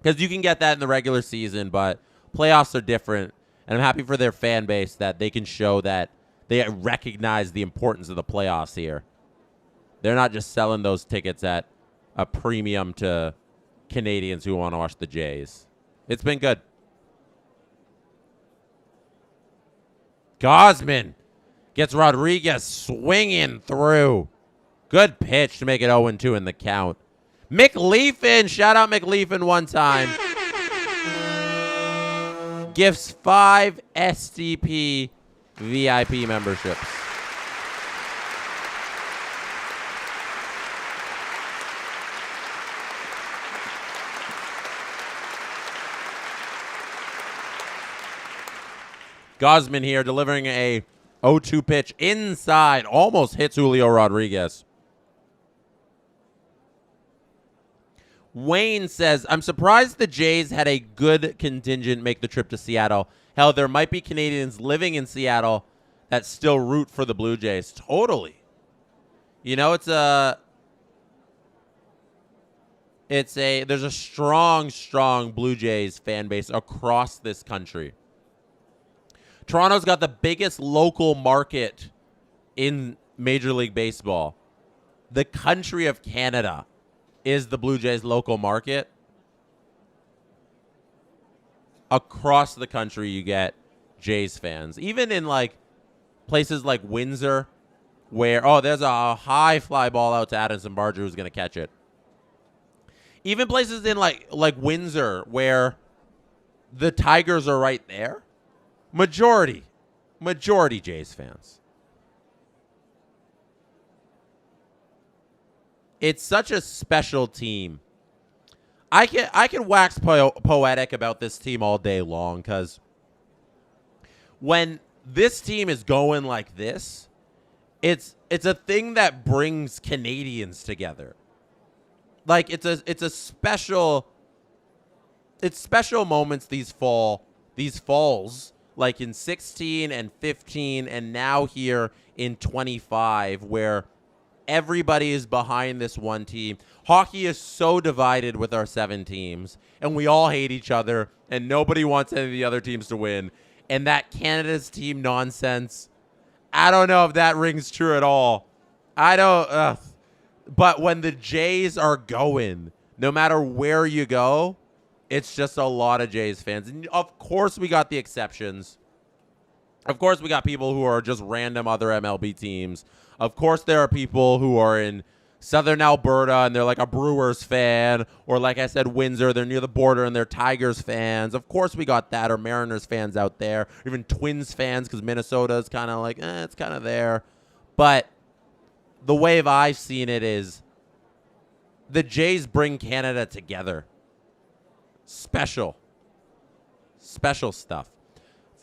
Because you can get that in the regular season, but playoffs are different. And I'm happy for their fan base that they can show that they recognize the importance of the playoffs here. They're not just selling those tickets at a premium to Canadians who want to watch the Jays. It's been good. Gausman gets Rodriguez swinging through. Good pitch to make it 0-2 in the count. McLeafin, shout out McLeafin one time. Gifts 5 SDP VIP memberships. Gausman here delivering a 0-2 pitch inside. Almost hits Julio Rodriguez. Wayne says, I'm surprised the Jays had a good contingent make the trip to Seattle. Hell, there might be Canadians living in Seattle that still root for the Blue Jays. Totally. You know, there's a strong Blue Jays fan base across this country. Toronto's got the biggest local market in Major League Baseball. The country of Canada is the Blue Jays' local market. Across the country, you get Jays fans. Even in, like, places like Windsor, where, there's a high fly ball out to Addison Barger who's going to catch it. Even places in, like Windsor, where the Tigers are right there. Majority Jays fans. It's such a special team. I can wax poetic about this team all day long, because when this team is going like this, it's a thing that brings Canadians together. Like it's special moments these falls like in 16 and 15 and now here in 25 where everybody is behind this one team. Hockey is so divided with our 7 teams, and we all hate each other, and nobody wants any of the other teams to win. And that Canada's team nonsense, I don't know if that rings true at all. I don't. But when the Jays are going, no matter where you go, it's just a lot of Jays fans. And of course we got the exceptions. Of course we got people who are just random other MLB teams. Of course there are people who are in Southern Alberta and they're like a Brewers fan. Or like I said, Windsor, they're near the border and they're Tigers fans. Of course we got that. Or Mariners fans out there. Or even Twins fans because Minnesota is kind of like, it's kind of there. But the way I've seen it is the Jays bring Canada together. Special stuff.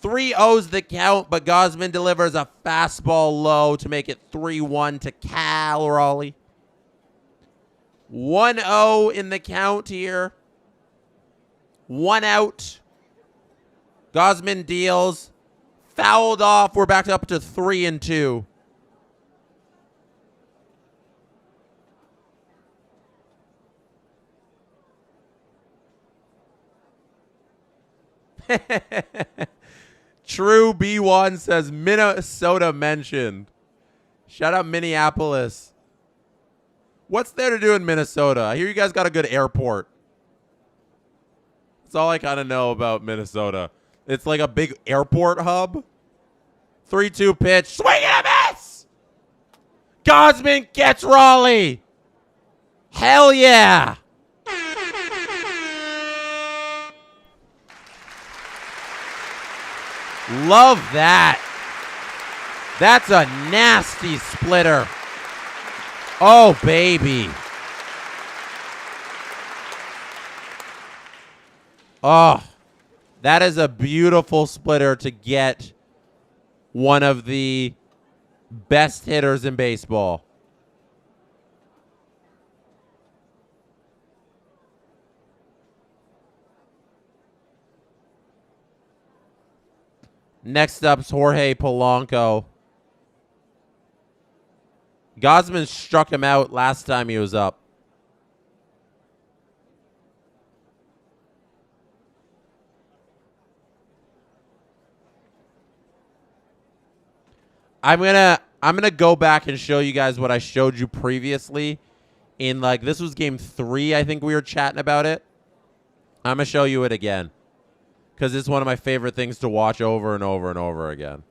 3-0's the count, but Gausman delivers a fastball low to make it 3-1 to Cal Raleigh. 1-0 in the count here. 1 out. Gausman deals. Fouled off. We're back up to 3-2. True B1 says Minnesota mentioned. Shout out Minneapolis. What's there to do in Minnesota? I hear you guys got a good airport. That's all I kind of know about Minnesota. It's like a big airport hub. 3-2 pitch. Swing and a miss! Gausman gets Raleigh. Hell yeah! Love that. That's a nasty splitter. Oh, baby. Oh, that is a beautiful splitter to get one of the best hitters in baseball. Next up's Jorge Polanco. Gausman struck him out last time he was up. I'm gonna go back and show you guys what I showed you previously. In like this was game 3, I think we were chatting about it. I'm gonna show you it again. Because it's one of my favorite things to watch over and over and over again.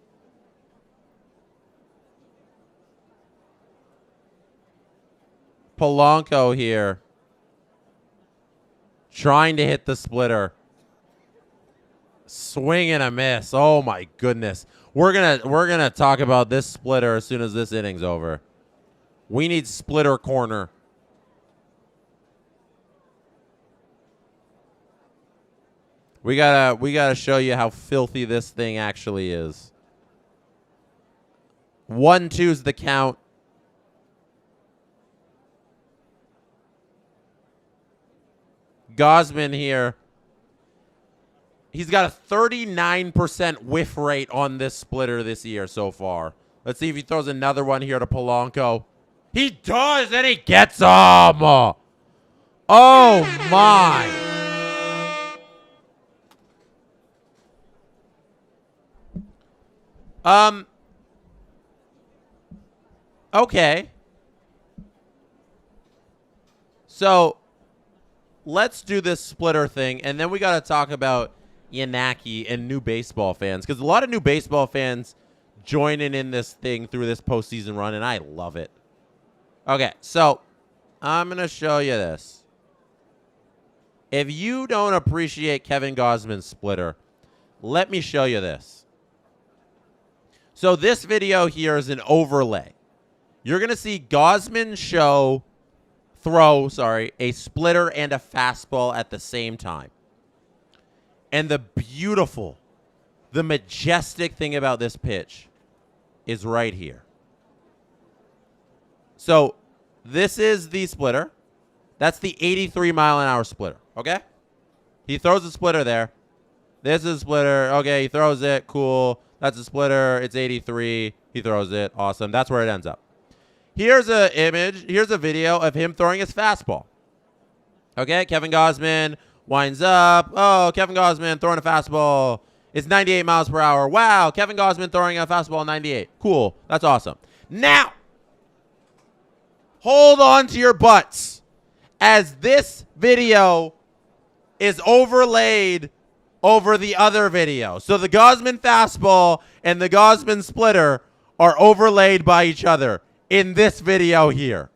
Polanco here. Trying to hit the splitter. Swing and a miss. Oh my goodness. We're gonna talk about this splitter as soon as this inning's over. We need splitter corner. We gotta show you how filthy this thing actually is. 1-2's the count. Gausman here. He's got a 39% whiff rate on this splitter this year so far. Let's see if he throws another one here to Polanco. He does, and he gets him. Oh my. Okay. So, let's do this splitter thing, and then we got to talk about Yanaki and new baseball fans, because a lot of new baseball fans joining in this thing through this postseason run, and I love it. Okay, so I'm going to show you this. If you don't appreciate Kevin Gausman's splitter, let me show you this. So this video here is an overlay. You're going to see Gausman throw a splitter and a fastball at the same time. And the beautiful, the majestic thing about this pitch is right here. So this is the splitter. That's the 83-mile-an-hour splitter, okay? He throws a splitter there. This is a splitter. Okay, he throws it. Cool. That's a splitter. It's 83. He throws it. Awesome. That's where it ends up. Here's an image. Here's a video of him throwing his fastball. Okay, Kevin Gausman winds up. Oh, Kevin Gausman throwing a fastball. It's 98 miles per hour. Wow, Kevin Gausman throwing a fastball 98. Cool. That's awesome. Now, hold on to your butts as this video is overlaid over the other video. So the Gausman fastball and the Gausman splitter are overlaid by each other in this video here.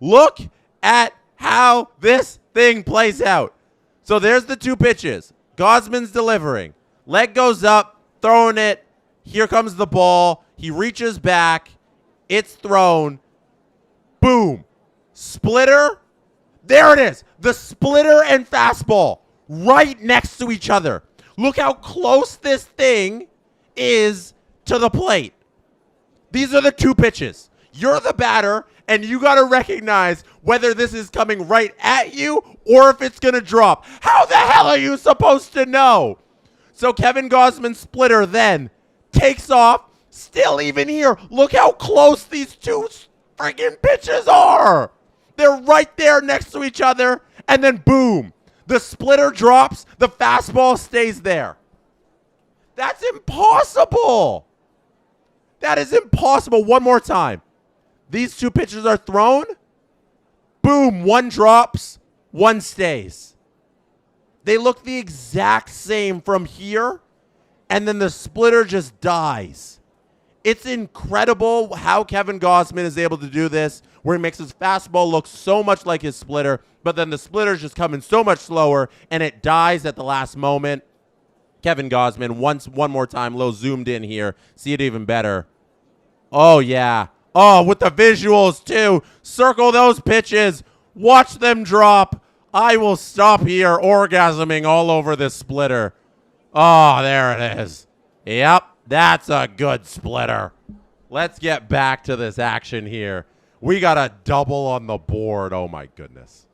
Look at how this thing plays out. So there's the two pitches. Gausman's delivering. Leg goes up, throwing it. Here comes the ball. He reaches back. It's thrown. Boom. Splitter. There it is. The splitter and fastball right next to each other. Look how close this thing is to the plate. These are the two pitches. You're the batter, and you got to recognize whether this is coming right at you or if it's going to drop. How the hell are you supposed to know? So Kevin Gausman's splitter then takes off. Still even here, look how close these two freaking pitches are. They're right there next to each other, and then boom. The splitter drops. The fastball stays there. That's impossible. That is impossible. One more time. These two pitches are thrown. Boom. One drops. One stays. They look the exact same from here, and then the splitter just dies. It's incredible how Kevin Gausman is able to do this, where he makes his fastball look so much like his splitter, but then the splitter's just coming so much slower, and it dies at the last moment. Kevin Gausman, one more time, a little zoomed in here. See it even better. Oh, yeah. Oh, with the visuals, too. Circle those pitches. Watch them drop. I will stop here orgasming all over this splitter. Oh, there it is. Yep, that's a good splitter. Let's get back to this action here. We got a double on the board. Oh, my goodness.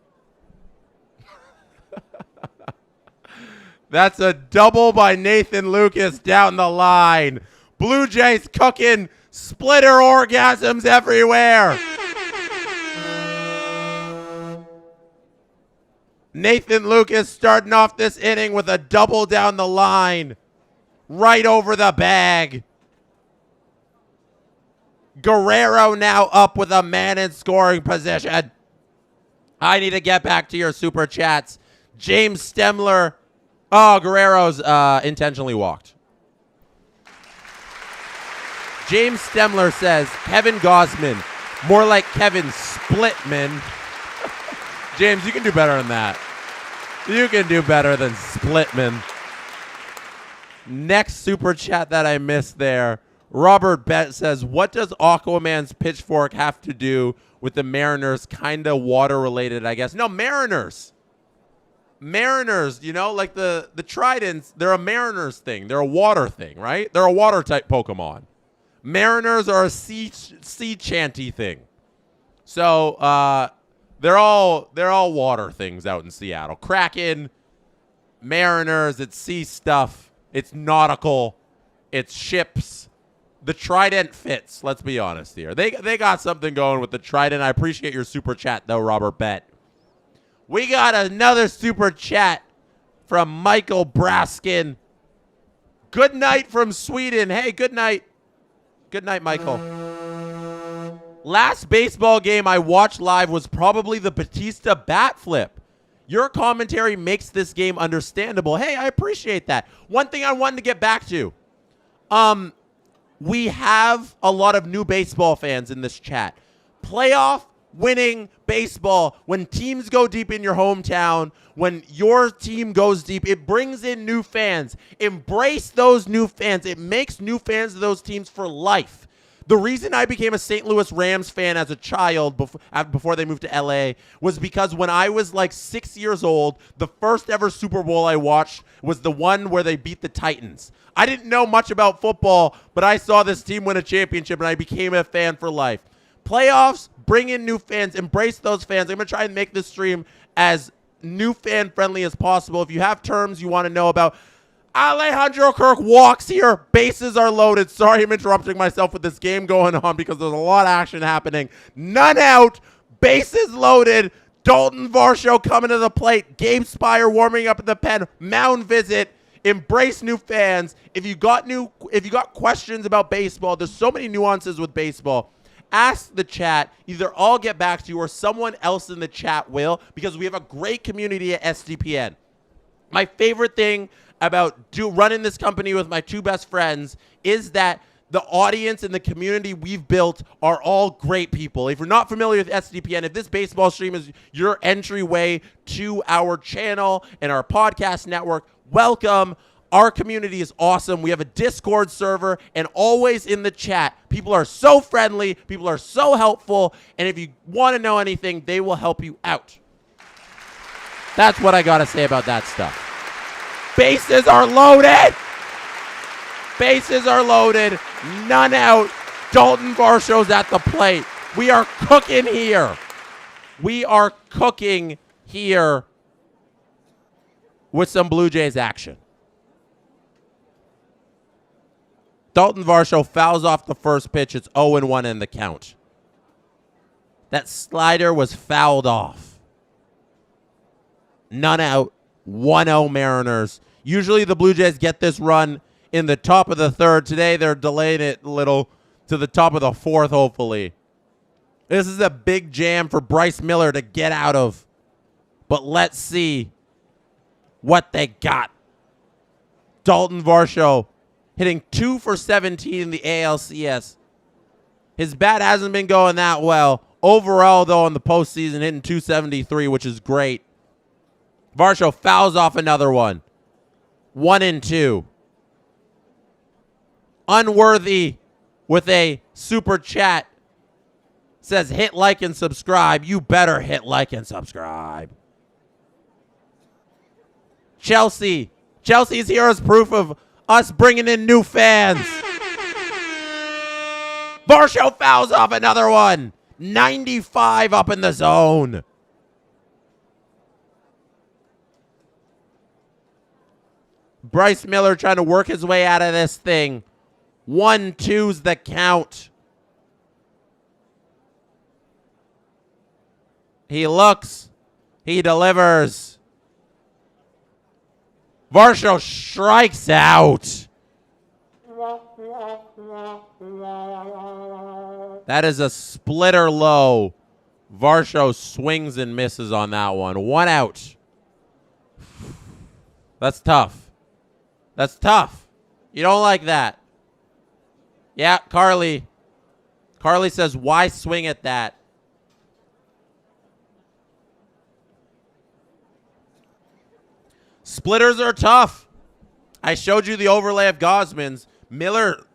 That's a double by Nathan Lucas down the line. Blue Jays cooking. Splitter orgasms everywhere. Nathan Lucas starting off this inning with a double down the line. Right over the bag. Guerrero now up with a man in scoring position. I need to get back to your super chats. James Stemler. Oh, Guerrero's intentionally walked. James Stemler says, Kevin Gausman, more like Kevin Splitman. James, you can do better than that. You can do better than Splitman. Next super chat that I missed there. Robert Bett says, what does Aquaman's pitchfork have to do with the Mariners? Kind of water related, I guess. No, Mariners. Mariners, you know, like the Tridents, they're a Mariners thing. They're a water thing, right? They're a water type Pokemon. Mariners are a sea chanty thing. So they're all water things out in Seattle. Kraken, Mariners, it's sea stuff. It's nautical. It's ships. The Trident fits, let's be honest here. They got something going with the Trident. I appreciate your super chat, though, Robert Bett. We got another super chat from Michael Braskin. Good night from Sweden. Hey, good night. Good night, Michael. Last baseball game I watched live was probably the Batista bat flip. Your commentary makes this game understandable. Hey, I appreciate that. One thing I wanted to get back to. We have a lot of new baseball fans in this chat. Playoff winning baseball, when teams go deep in your hometown, when your team goes deep, it brings in new fans. Embrace those new fans. It makes new fans of those teams for life. The reason I became a St. Louis Rams fan as a child before they moved to LA was because when I was like 6 years old, the first ever Super Bowl I watched was the one where they beat the Titans. I didn't know much about football, but I saw this team win a championship and I became a fan for life. Playoffs, bring in new fans, embrace those fans. I'm going to try and make this stream as new fan friendly as possible. If you have terms you want to know about, Alejandro Kirk walks here. Bases are loaded. Sorry, I'm interrupting myself with this game going on because there's a lot of action happening. None out. Bases loaded. Dalton Varsho coming to the plate. Gabe Spire warming up at the pen. Mound visit. Embrace new fans. If you got questions about baseball, there's so many nuances with baseball. Ask the chat. Either I'll get back to you or someone else in the chat will, because we have a great community at SDPN. My favorite thing about running this company with my two best friends is that the audience and the community we've built are all great people. If you're not familiar with SDPN, if this baseball stream is your entryway to our channel and our podcast network, welcome. Our community is awesome. We have a Discord server, and always in the chat, people are so friendly, people are so helpful, and if you want to know anything, they will help you out. That's what I got to say about that stuff. Bases are loaded. Bases are loaded. None out. Dalton Varsho's at the plate. We are cooking here. We are cooking here with some Blue Jays action. Dalton Varsho fouls off the first pitch. It's 0-1 in the count. That slider was fouled off. None out. 1-0 Mariners. Usually the Blue Jays get this run in the top of the third. Today they're delaying it a little to the top of the fourth, hopefully. This is a big jam for Bryce Miller to get out of. But let's see what they got. Dalton Varsho hitting 2 for 17 in the ALCS. His bat hasn't been going that well. Overall, though, in the postseason, hitting 273, which is great. Varsho fouls off another one. 1-2. Unworthy with a super chat says hit like and subscribe. You better hit like and subscribe. Chelsea. Chelsea's here as proof of us bringing in new fans. Varsho fouls off another one. 95 up in the zone. Bryce Miller trying to work his way out of this thing. 1-2's the count. He looks. He delivers. Varsho strikes out. That is a splitter low. Varsho swings and misses on that one. 1 out. That's tough. That's tough. You don't like that. Yeah, Carly. Carly says, why swing at that? Splitters are tough. I showed you the overlay of Gosman's. Miller,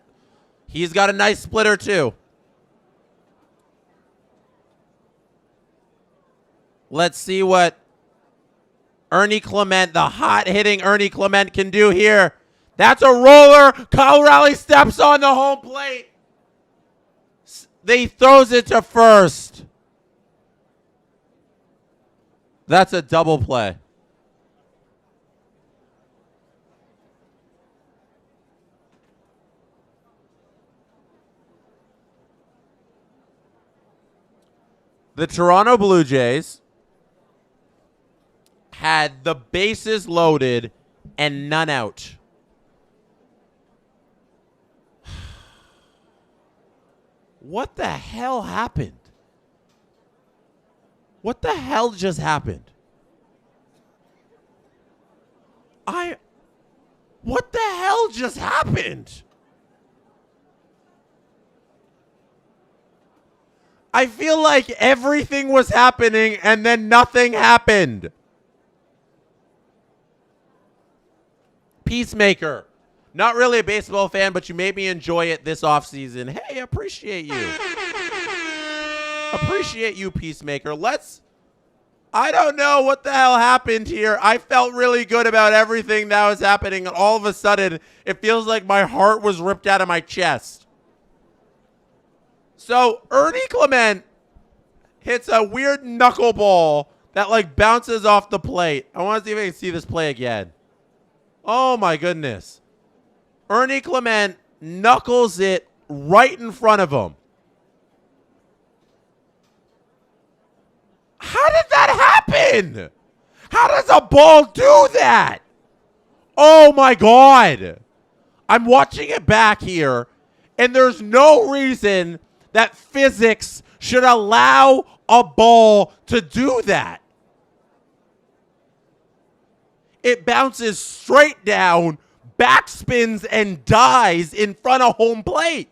he's got a nice splitter too. Let's see what Ernie Clement, the hot-hitting Ernie Clement, can do here. That's a roller. Kyle Raleigh steps on the home plate. He throws it to first. That's a double play. The Toronto Blue Jays had the bases loaded and none out. What the hell happened? What the hell just happened? What the hell just happened? I feel like everything was happening and then nothing happened. Peacemaker. Not really a baseball fan, but you made me enjoy it this offseason. Hey, appreciate you. Appreciate you, Peacemaker. I don't know what the hell happened here. I felt really good about everything that was happening, and all of a sudden, it feels like my heart was ripped out of my chest. So, Ernie Clement hits a weird knuckleball that, bounces off the plate. I want to see if I can see this play again. Oh, my goodness. Ernie Clement knuckles it right in front of him. How did that happen? How does a ball do that? Oh, my God. I'm watching it back here, and there's no reason that physics should allow a ball to do that. It bounces straight down, backspins, and dies in front of home plate.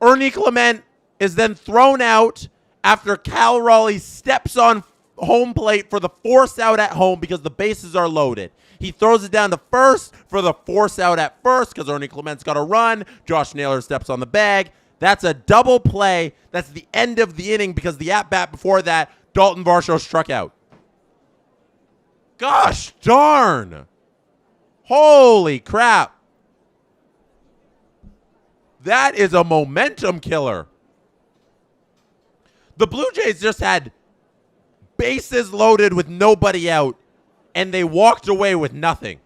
Ernie Clement is then thrown out after Cal Raleigh steps on home plate for the force out at home because the bases are loaded. He throws it down to first for the force out at first because Ernie Clement's got to run. Josh Naylor steps on the bag. That's a double play. That's the end of the inning because the at-bat before that, Dalton Varsho struck out. Gosh darn. Holy crap. That is a momentum killer. The Blue Jays just had bases loaded with nobody out, and they walked away with nothing.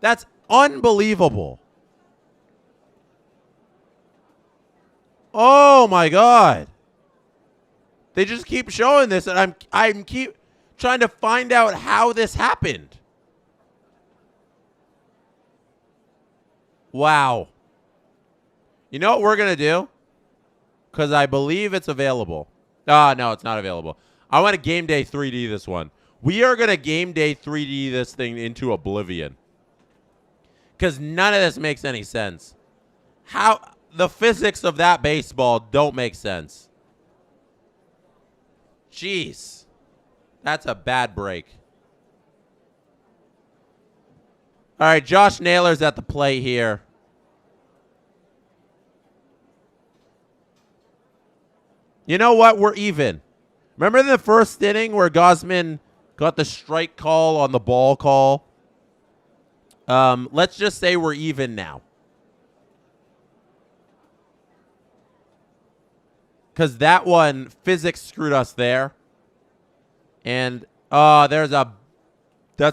That's unbelievable. Oh my God. They just keep showing this, and I'm keep trying to find out how this happened. Wow. You know what we're going to do? Because I believe it's available. No, it's not available. I want to game day 3D this one. We are going to game day 3D this thing into oblivion. Because none of this makes any sense. How the physics of that baseball don't make sense. Jeez. That's a bad break. All right, Josh Naylor's at the plate here. You know what? We're even. Remember in the first inning where Gausman got the strike call on the ball call? Let's just say we're even now. Because that one, physics screwed us there. And that's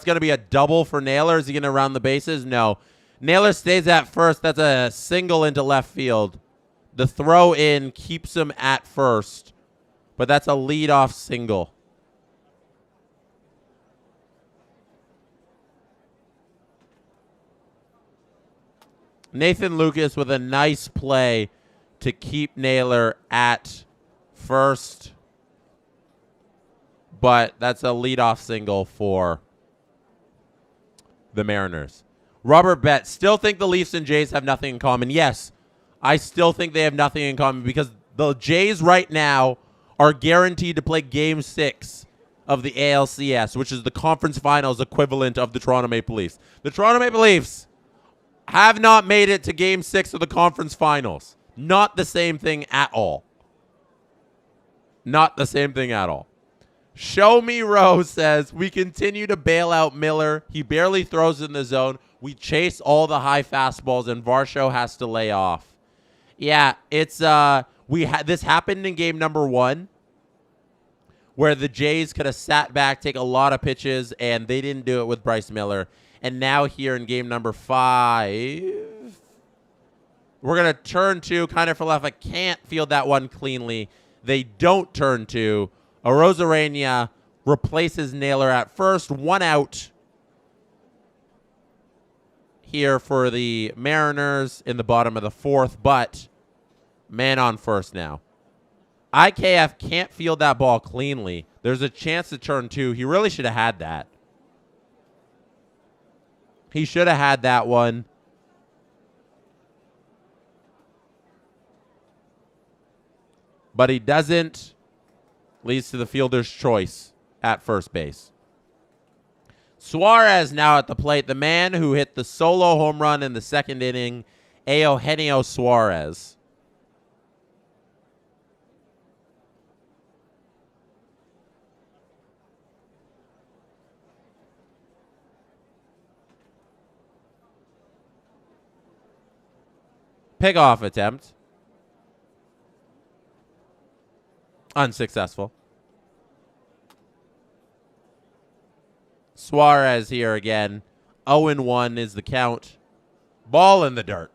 going to be a double for Naylor. Is he going to round the bases? No. Naylor stays at first. That's a single into left field. The throw in keeps him at first, but that's a leadoff single. Nathan Lucas with a nice play to keep Naylor at first, but that's a leadoff single for the Mariners. Robert Betts, still think the Leafs and Jays have nothing in common. Yes, I still think they have nothing in common because the Jays right now are guaranteed to play Game 6 of the ALCS, which is the conference finals equivalent of the Toronto Maple Leafs. The Toronto Maple Leafs have not made it to Game 6 of the conference finals. Not the same thing at all. Not the same thing at all. Show Me Rose says, we continue to bail out Miller. He barely throws in the zone. We chase all the high fastballs, and Varsho has to lay off. Yeah, it's this happened in game number 1 where the Jays could have sat back, take a lot of pitches, and they didn't do it with Bryce Miller. And now here in game number 5, we're going to turn to Kiner Falefa can't field that one cleanly. They don't turn to. Arozarena replaces Naylor at first. 1 out here for the Mariners in the bottom of the 4th, but man on first now. IKF can't field that ball cleanly. There's a chance to turn 2. He really should have had that. He should have had that one. But he doesn't. Leads to the fielder's choice at first base. Suarez now at the plate. The man who hit the solo home run in the 2nd inning, Eugenio Suarez. Pickoff attempt. Unsuccessful. Suarez here again. 0-1 is the count. Ball in the dirt.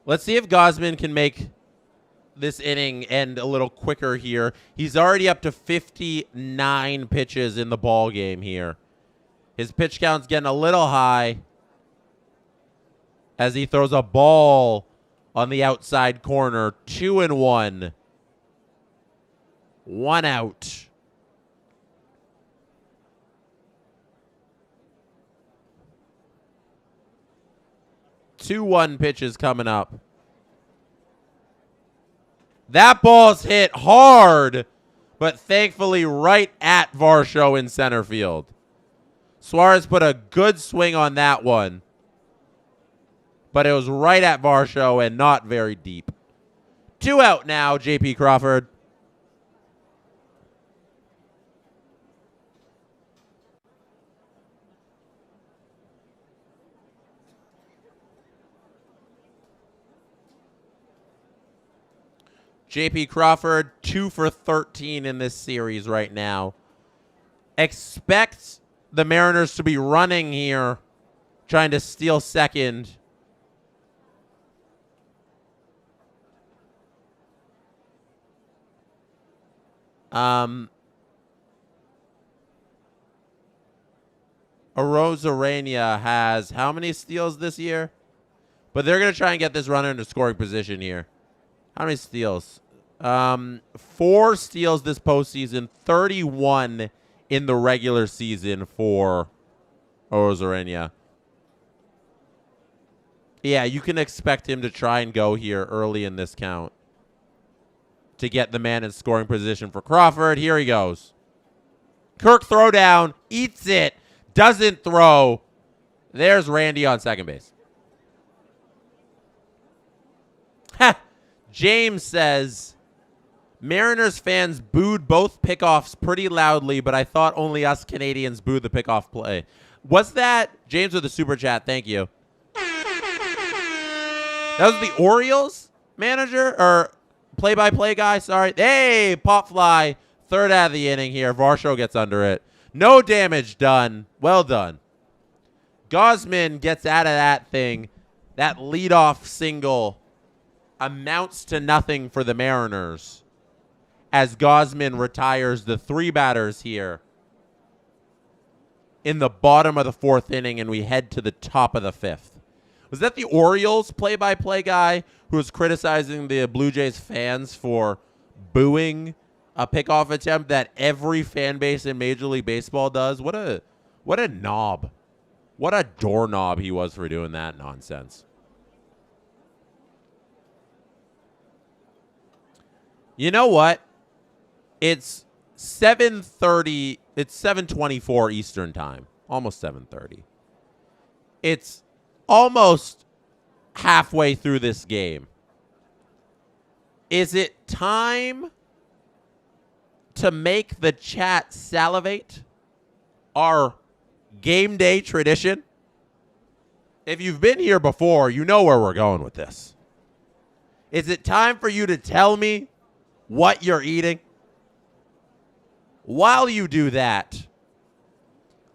Let's see if Gausman can make this inning end a little quicker here. He's already up to 59 pitches in the ball game here. His pitch count's getting a little high as he throws a ball on the outside corner. 2-1. 1 out. Two 1 pitches coming up. That ball's hit hard, but thankfully right at Varsho in center field. Suarez put a good swing on that one, but it was right at Varsho and not very deep. 2 out now, J.P. Crawford. J.P. Crawford, 2 for 13 in this series right now. Expect the Mariners to be running here, trying to steal second. Arozarena has how many steals this year? But they're going to try and get this runner into scoring position here. How many steals? 4 steals this postseason, 31 in the regular season for Arozarena. Yeah, you can expect him to try and go here early in this count to get the man in scoring position for Crawford. Here he goes. Kirk throw down, eats it, doesn't throw. There's Randy on second base. Ha! James says, Mariners fans booed both pickoffs pretty loudly, but I thought only us Canadians booed the pickoff play. Was that James with the super chat? Thank you. That was the Orioles manager or play-by-play guy. Sorry. Hey, pop fly. Third out of the inning here. Varsho gets under it. No damage done. Well done. Gausman gets out of that thing. That leadoff single amounts to nothing for the Mariners as Gausman retires the 3 batters here in the bottom of the 4th inning, and we head to the top of the 5th. Was that the Orioles play-by-play guy who was criticizing the Blue Jays fans for booing a pickoff attempt that every fan base in Major League Baseball does? What a knob. What a doorknob he was for doing that nonsense. You know what? It's 7:30. It's 7:24 Eastern time. Almost 7:30. It's almost halfway through this game. Is it time to make the chat salivate? Our game day tradition? If you've been here before, you know where we're going with this. Is it time for you to tell me what you're eating? While you do that,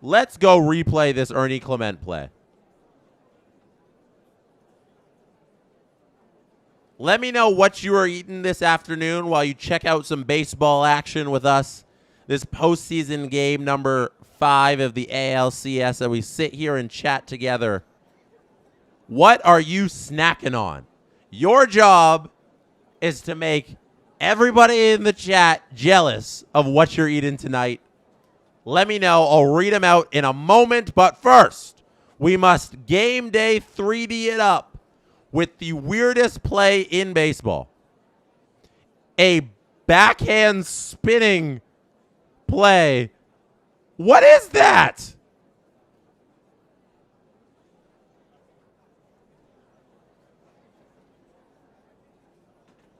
let's go replay this Ernie Clement play. Let me know what you are eating this afternoon while you check out some baseball action with us. This postseason game number 5 of the ALCS, that we sit here and chat together. What are you snacking on? Your job is to make everybody in the chat jealous of what you're eating tonight. Let me know. I'll read them out in a moment. But first, we must game day 3D it up with the weirdest play in baseball. A backhand spinning play. What is that?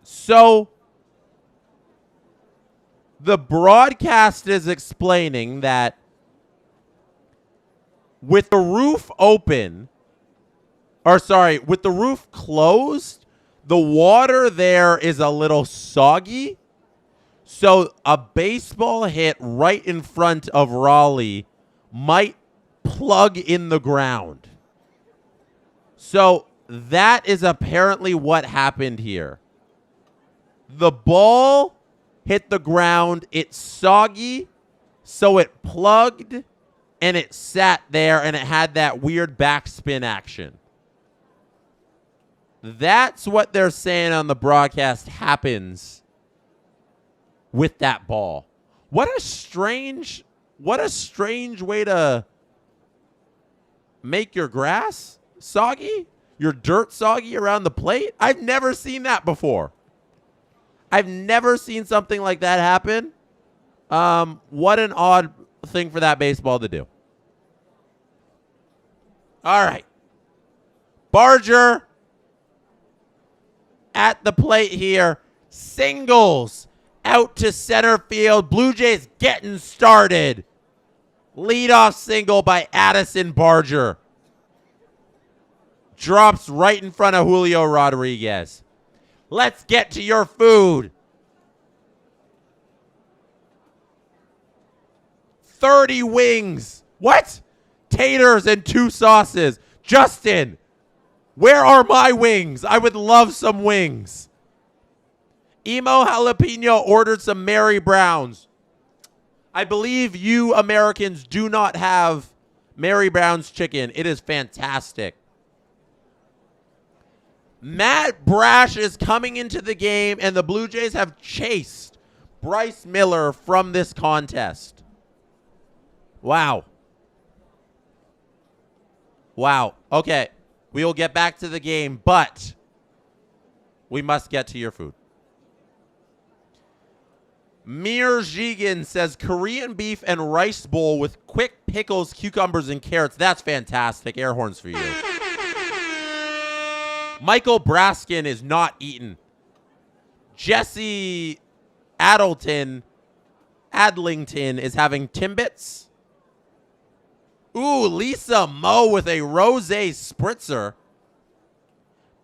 So the broadcast is explaining that with the roof open, or sorry, with the roof closed, The water there is a little soggy. So a baseball hit right in front of Raleigh might plug in the ground. So that is apparently what happened here. The ball hit the ground. It's soggy, so it plugged, and it sat there, and it had that weird backspin action. That's what they're saying on the broadcast happens with that ball. What a strange way to make your grass soggy, your dirt soggy around the plate. I've never seen that before. I've never seen something like that happen. What an odd thing for that baseball to do. All right. Barger at the plate here. Singles out to center field. Blue Jays getting started. Leadoff single by Addison Barger. Drops right in front of Julio Rodriguez. Let's get to your food. 30 wings. What? Taters and 2 sauces. Justin, where are my wings? I would love some wings. Emo Jalapeno ordered some Mary Browns. I believe you Americans do not have Mary Brown's chicken. It is fantastic. Matt Brash is coming into the game, and the Blue Jays have chased Bryce Miller from this contest. Wow. Wow. Okay. We will get back to the game, but we must get to your food. Mir Jigan says Korean beef and rice bowl with quick pickles, cucumbers, and carrots. That's fantastic. Air horns for you. Michael Braskin is not eaten. Jesse Adlington is having Timbits. Ooh, Lisa Moe with a rosé spritzer.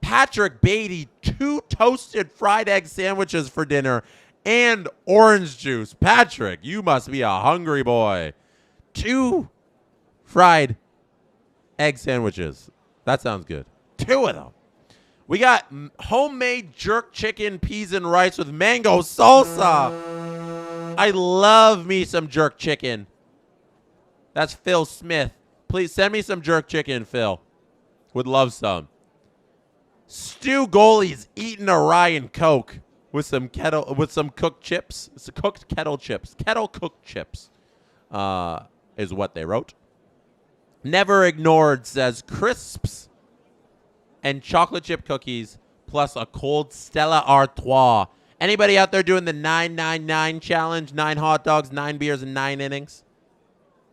Patrick Beatty, 2 toasted fried egg sandwiches for dinner and orange juice. Patrick, you must be a hungry boy. 2 fried egg sandwiches. That sounds good. 2 of them. We got homemade jerk chicken, peas, and rice with mango salsa. I love me some jerk chicken. That's Phil Smith. Please send me some jerk chicken, Phil. Would love some. Stu Goalie's eating a rye and Coke with some cooked chips. It's cooked kettle chips. Kettle cooked chips is what they wrote. Never Ignored says crisps and chocolate chip cookies plus a cold Stella Artois. Anybody out there doing the 999 challenge? 9 hot dogs, 9 beers, and 9 innings?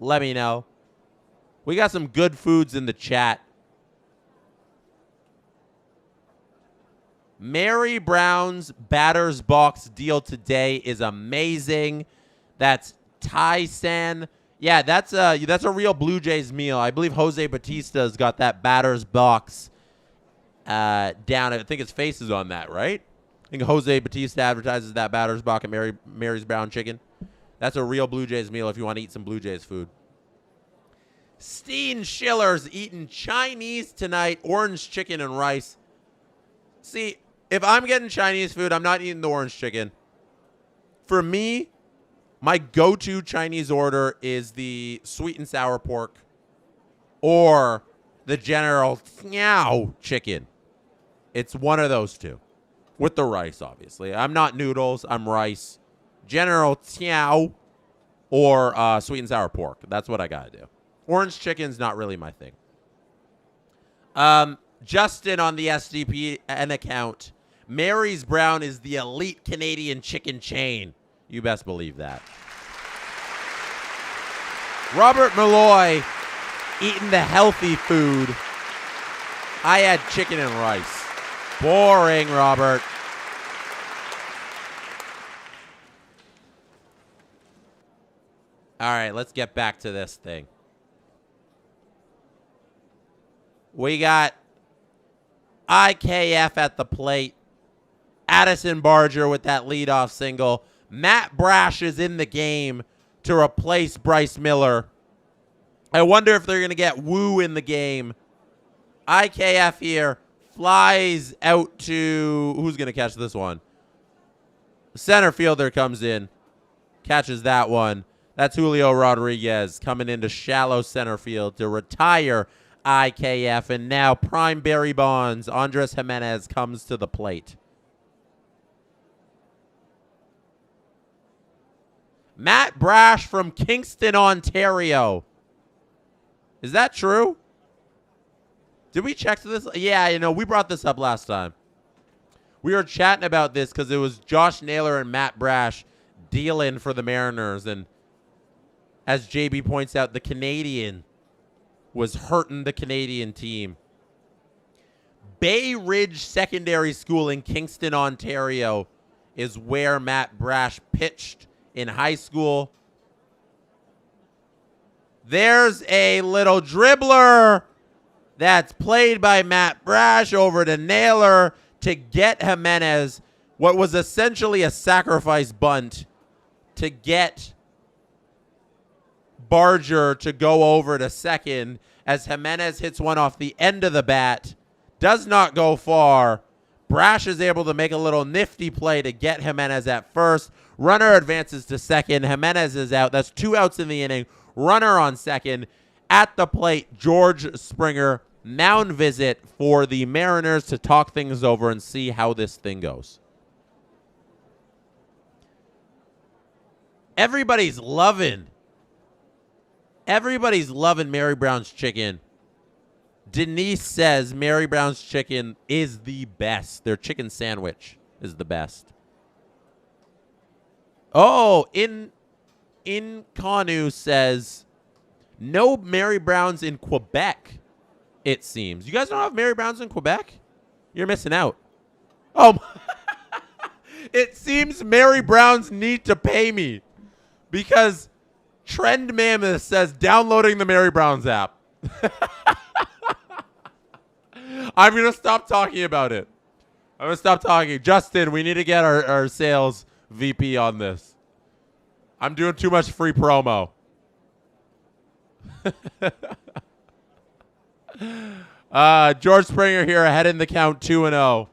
Let me know. We got some good foods in the chat. Mary Brown's Batter's Box deal today is amazing. That's Thai-san. Yeah, that's a real Blue Jays meal. I believe Jose Batista's got that Batter's Box down. I think his face is on that, right? I think Jose Batista advertises that Batter's Box at Mary's Brown Chicken. That's a real Blue Jays meal if you want to eat some Blue Jays food. Steen Schiller's eating Chinese tonight, orange chicken and rice. See, if I'm getting Chinese food, I'm not eating the orange chicken. For me, my go-to Chinese order is the sweet and sour pork or the General Tso chicken. It's one of those two with the rice, obviously. I'm not noodles. I'm rice. General Tso or sweet and sour pork. That's what I got to do. Orange chicken's not really my thing. Justin on the SDPN account. Mary's Brown is the elite Canadian chicken chain. You best believe that. Robert Malloy eating the healthy food. I had chicken and rice. Boring, Robert. All right, let's get back to this thing. We got IKF at the plate. Addison Barger with that leadoff single. Matt Brash is in the game to replace Bryce Miller. I wonder if they're going to get Woo in the game. IKF here flies out to... Who's going to catch this one? Center fielder comes in. Catches that one. That's Julio Rodriguez coming into shallow center field to retire IKF. And now prime Barry Bonds, Andres Jimenez, comes to the plate. Matt Brash from Kingston, Ontario. Is that true? Did we check this? Yeah, you know, we brought this up last time. We were chatting about this because it was Josh Naylor and Matt Brash dealing for the Mariners. And as JB points out, the Canadian was hurting the Canadian team. Bay Ridge Secondary School in Kingston, Ontario is where Matt Brash pitched in high school. There's a little dribbler that's played by Matt Brash over to Naylor to get Jimenez, what was essentially a sacrifice bunt, to get Barger to go over to second as Jimenez hits one off the end of the bat. Does not go far. Brash is able to make a little nifty play to get Jimenez at first. Runner advances to second. Jimenez is out. That's 2 outs in the inning. Runner on second. At the plate, George Springer. Mound visit for the Mariners to talk things over and see how this thing goes. Everybody's loving Mary Brown's chicken. Denise says Mary Brown's chicken is the best. Their chicken sandwich is the best. Oh, in Kanu says no Mary Browns in Quebec, it seems. You guys don't have Mary Browns in Quebec? You're missing out. Oh, it seems Mary Browns need to pay me because Trend Mammoth says downloading the Mary Browns app. I'm going to stop talking about it. I'm going to stop talking. Justin, we need to get our sales VP on this. I'm doing too much free promo. George Springer here ahead in the count 2-0.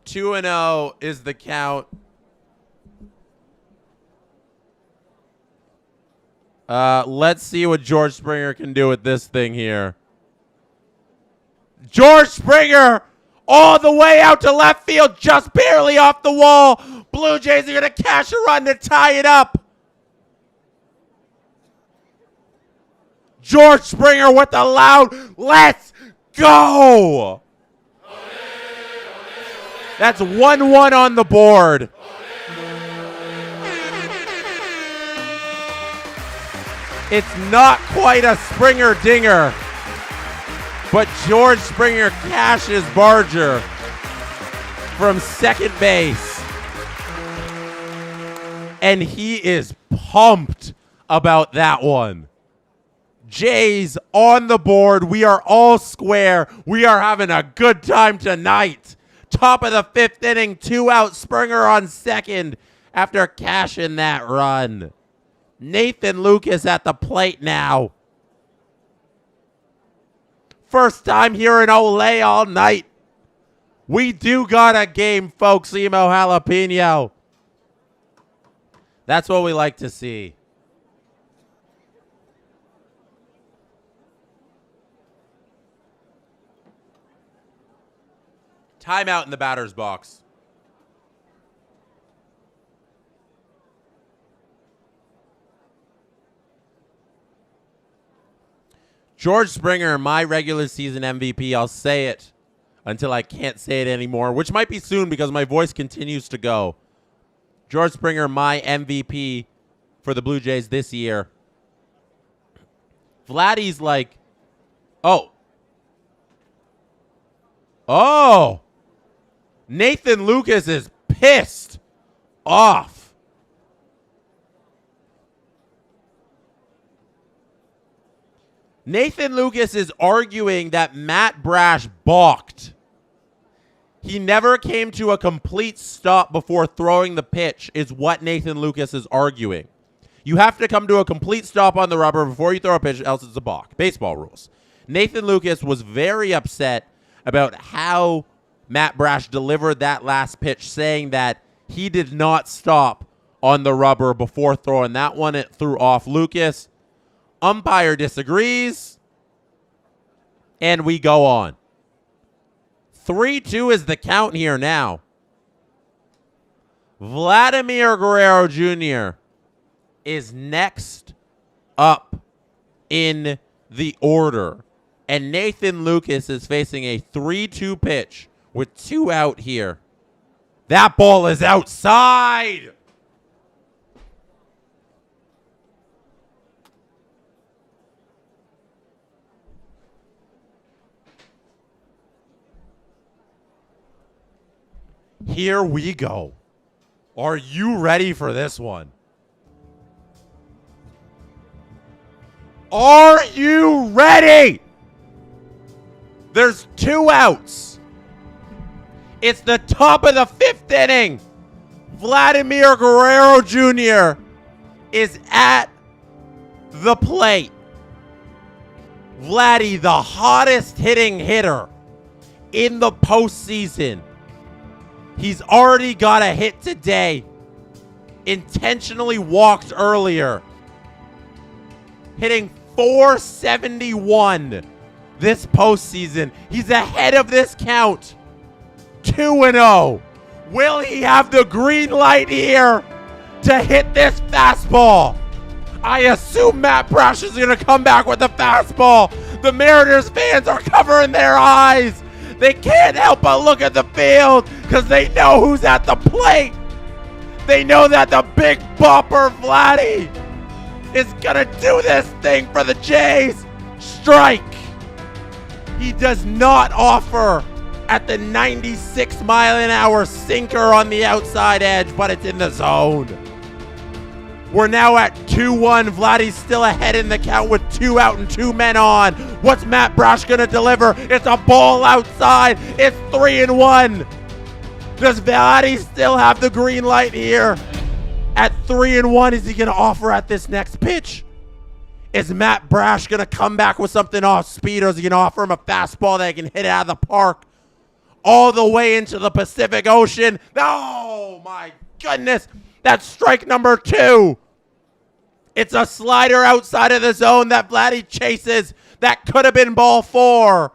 2-0 is the count. Let's see what George Springer can do with this thing here. George Springer all the way out to left field, just barely off the wall. Blue Jays are going to cash a run to tie it up. George Springer with the loud, let's go. That's 1-1 on the board. It's not quite a Springer dinger, but George Springer cashes Barger from second base. And he is pumped about that one. Jays on the board. We are all square. We are having a good time tonight. Top of the 5th inning, 2 out. Springer on second after cashing that run. Nathan Lucas at the plate now. First time hearing Olay all night. We do got a game, folks. Emo Jalapeno. That's what we like to see. Timeout in the batter's box. George Springer, my regular season MVP. I'll say it until I can't say it anymore, which might be soon because my voice continues to go. George Springer, my MVP for the Blue Jays this year. Vladdy's like, oh. Nathan Lucas is pissed off. Nathan Lucas is arguing that Matt Brash balked. He never came to a complete stop before throwing the pitch, is what Nathan Lucas is arguing. You have to come to a complete stop on the rubber before you throw a pitch, else it's a balk. Baseball rules. Nathan Lucas was very upset about how Matt Brash delivered that last pitch, saying that he did not stop on the rubber before throwing that one. It threw off Lucas. Umpire disagrees, and we go on. 3-2 is the count here now. Vladimir Guerrero Jr. is next up in the order. And Nathan Lucas is facing a 3-2 pitch with 2 out here. That ball is outside. Here we go. Are you ready for this one? Are you ready? There's 2 outs. It's the top of the 5th inning. Vladimir Guerrero Jr. is at the plate. Vladdy, the hottest hitting hitter in the postseason. He's already got a hit today. Intentionally walked earlier. Hitting .471 this postseason. He's ahead of this count. 2-0. Will he have the green light here to hit this fastball? I assume Matt Brash is going to come back with a fastball. The Mariners fans are covering their eyes. They can't help but look at the field because they know who's at the plate. They know that the big bopper Vladdy is going to do this thing for the Jays. Strike. He does not offer at the 96-mile-an-hour sinker on the outside edge, but it's in the zone. We're now at 2-1. Vladdy's still ahead in the count with 2 out and 2 men on. What's Matt Brash going to deliver? It's a ball outside. It's 3-1. Does Vladdy still have the green light here? At 3-1, is he going to offer at this next pitch? Is Matt Brash going to come back with something off speed, or is he going to offer him a fastball that he can hit out of the park all the way into the Pacific Ocean? Oh, my goodness. That's strike number 2. It's a slider outside of the zone that Vladdy chases. That could have been ball 4.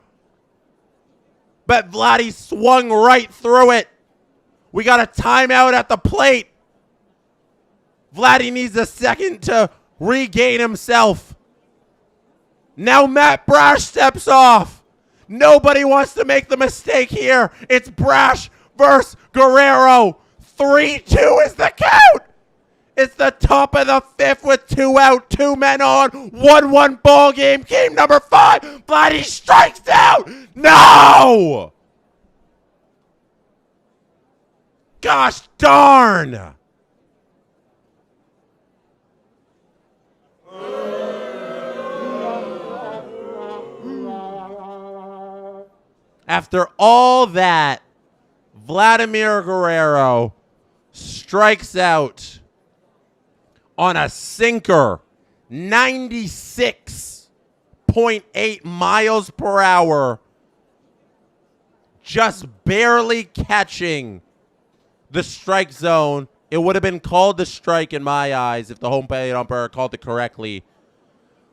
But Vladdy swung right through it. We got a timeout at the plate. Vladdy needs a second to regain himself. Now Matt Brash steps off. Nobody wants to make the mistake here. It's Brash versus Guerrero. 3-2 is the count. It's the top of the 5th with 2 out, 2 men on. 1-1 ball game. Game number 5. Vladdy strikes out. No! Gosh darn. After all that, Vladimir Guerrero strikes out on a sinker, 96.8 miles per hour, just barely catching the strike zone. It would have been called the strike in my eyes if the home plate umpire called it correctly.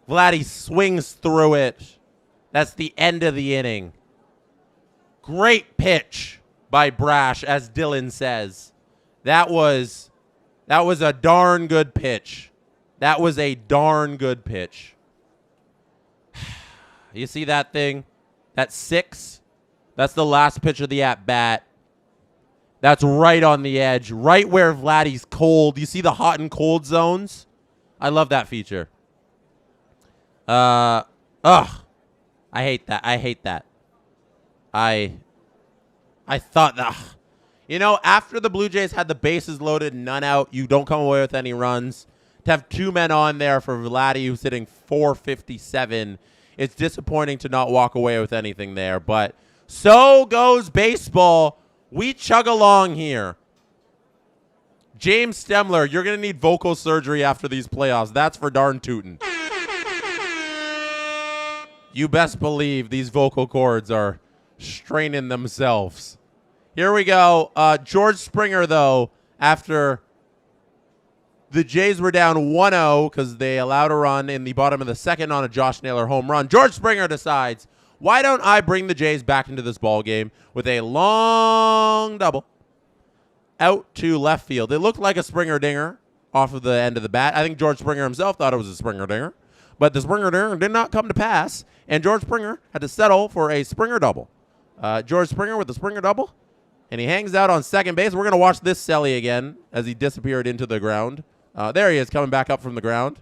Vladdy swings through it. That's the end of the inning. Great pitch by Brash, as Dylan says. That was a darn good pitch. That was a darn good pitch. You see that thing? That's 6. That's the last pitch of the at-bat. That's right on the edge, right where Vladdy's cold. You see the hot and cold zones? I love that feature. I hate that. I hate that. I thought that, you know, after the Blue Jays had the bases loaded, none out, you don't come away with any runs. To have 2 men on there for Vladdy, who's hitting .457 It's disappointing to not walk away with anything there, but so goes baseball. We chug along here. James Stemler, you're going to need vocal surgery after these playoffs. That's for darn tootin'. You best believe these vocal cords are straining themselves. Here we go. George Springer, though, after the Jays were down 1-0 because they allowed a run in the bottom of the second on a Josh Naylor home run, George Springer decides, why don't I bring the Jays back into this ball game with a long double out to left field. It looked like a Springer dinger off of the end of the bat. I think George Springer himself thought it was a Springer dinger, but the Springer dinger did not come to pass, and George Springer had to settle for a Springer double. George Springer with the Springer double, and he hangs out on second base. We're going to watch this Selly again as he disappeared into the ground. There he is coming back up from the ground.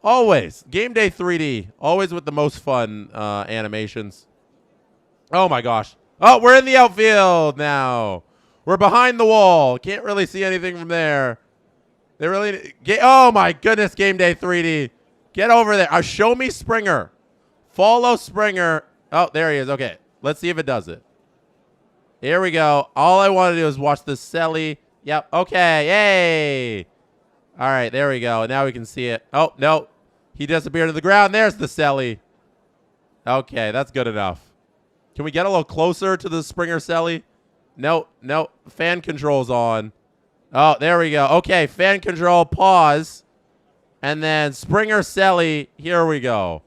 Always. Game Day 3D. Always with the most fun animations. Oh, my gosh. Oh, we're in the outfield now. We're behind the wall. Can't really see anything from there. They really oh, my goodness, Game Day 3D. Get over there. Show me Springer. Follow Springer. Oh, there he is. Okay. Let's see if it does it. Here we go. All I want to do is watch the Selly. Yep. Okay. Yay. All right. There we go. Now we can see it. Oh, no. He disappeared to the ground. There's the Selly. Okay. That's good enough. Can we get a little closer to the Springer Selly? No. No. Fan control's on. Oh, there we go. Okay. Fan control. Pause. And then Springer Selly. Here we go.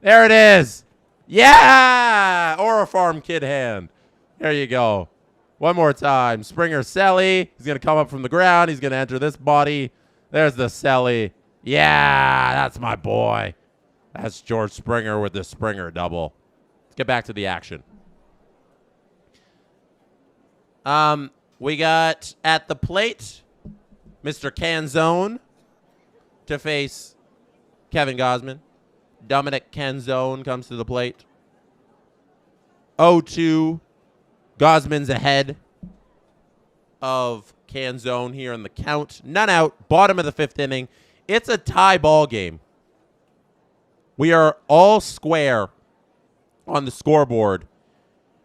There it is. Yeah. Or a farm kid hand. There you go. One more time. Springer Selly. He's going to come up from the ground. He's going to enter this body. There's the Selly. Yeah, that's my boy. That's George Springer with the Springer double. Let's get back to the action. We got at the plate Mr. Canzone to face Kevin Gausman. Dominic Canzone comes to the plate. 0-2. Gausman's ahead of Canzone here in the count. None out. Bottom of the fifth inning. It's a tie ball game. We are all square on the scoreboard.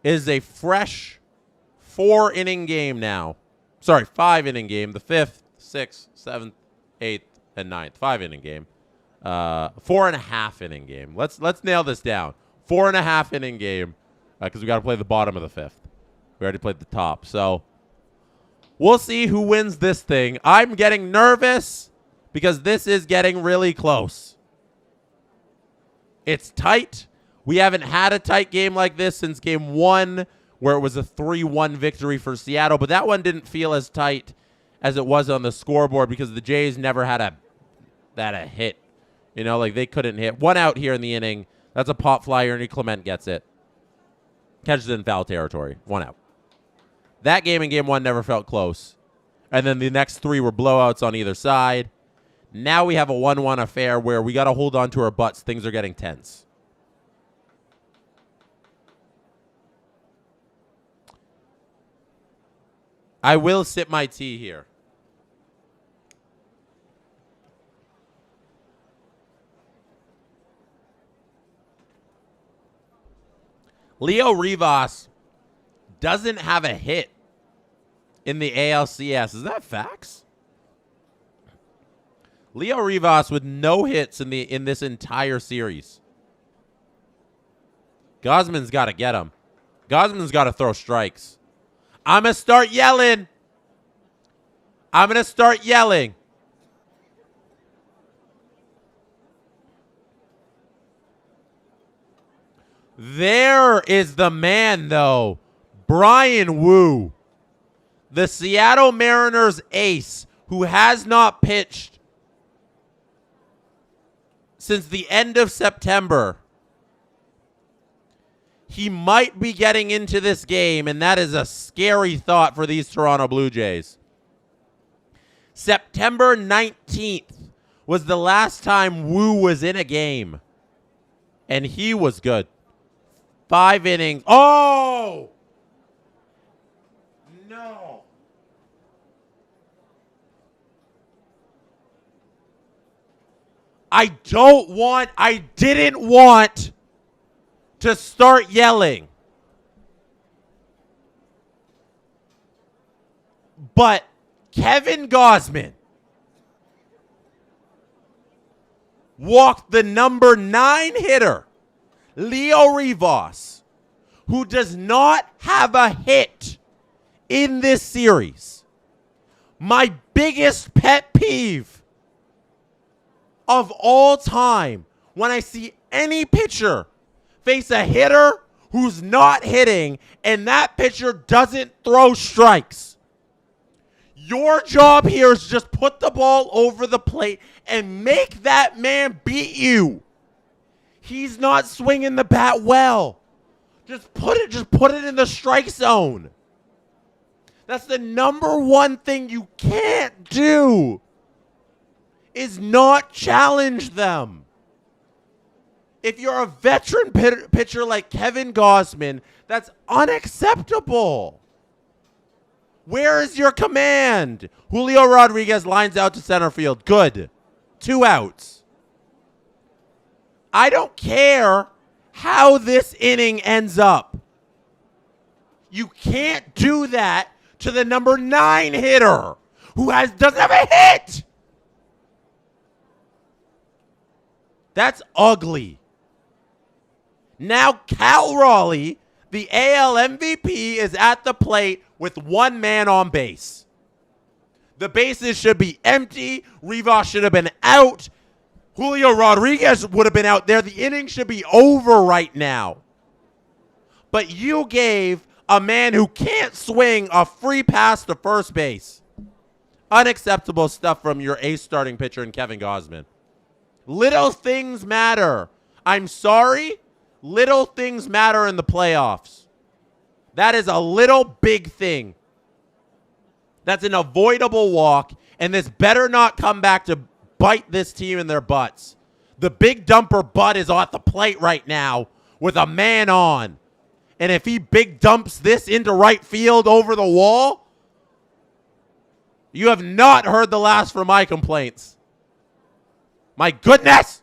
It is a fresh 4-inning game now. Sorry, 5-inning game. The 5th, 6th, 7th, 8th, and 9th. 5-inning game. 4.5-inning game. Let's nail this down. 4.5-inning game because we got to play the bottom of the 5th. We already played the top. So we'll see who wins this thing. I'm getting nervous because this is getting really close. It's tight. We haven't had a tight game like this since game 1 where it was a 3-1 victory for Seattle. But that one didn't feel as tight as it was on the scoreboard because the Jays never had a hit. You know, like they couldn't hit. One out here in the inning. That's a pop fly. Ernie Clement gets it. Catches it in foul territory. 1 out. That game in game 1 never felt close. And then the next 3 were blowouts on either side. Now we have a 1-1 affair where we got to hold on to our butts. Things are getting tense. I will sip my tea here. Leo Rivas doesn't have a hit in the ALCS. Is that facts? Leo Rivas with no hits in this entire series. Gausman's got to get him. Gausman's got to throw strikes. I'm going to start yelling. I'm going to start yelling. There is the man, though. Brian Wu, the Seattle Mariners ace, who has not pitched since the end of September. He might be getting into this game, and that is a scary thought for these Toronto Blue Jays. September 19th was the last time Wu was in a game, and he was good. 5 innings. Oh! No. I didn't want to start yelling. But Kevin Gausman walked the number 9 hitter, Leo Rivas, who does not have a hit in this series. My biggest pet peeve of all time when I see any pitcher face a hitter who's not hitting and that pitcher doesn't throw strikes. Your job here is just put the ball over the plate and make that man beat you. He's not swinging the bat well. Just put it in the strike zone. That's the number one thing you can't do, is not challenge them. If you're a veteran pitcher like Kevin Gausman, that's unacceptable. Where is your command? Julio Rodriguez lines out to center field. Good. 2 outs. I don't care how this inning ends up. You can't do that to the number 9 hitter who doesn't have a hit. That's ugly. Now Cal Raleigh, the AL MVP, is at the plate with 1 man on base. The bases should be empty. Rivas should have been out. Julio Rodriguez would have been out there. The inning should be over right now. But you gave a man who can't swing a free pass to first base. Unacceptable stuff from your ace starting pitcher in Kevin Gausman. Little things matter. I'm sorry. Little things matter in the playoffs. That is a little big thing. That's an avoidable walk, and this better not come back to bite this team in their butts. The big dumper butt is at the plate right now with a man on. And if he big dumps this into right field over the wall, you have not heard the last for my complaints. My goodness!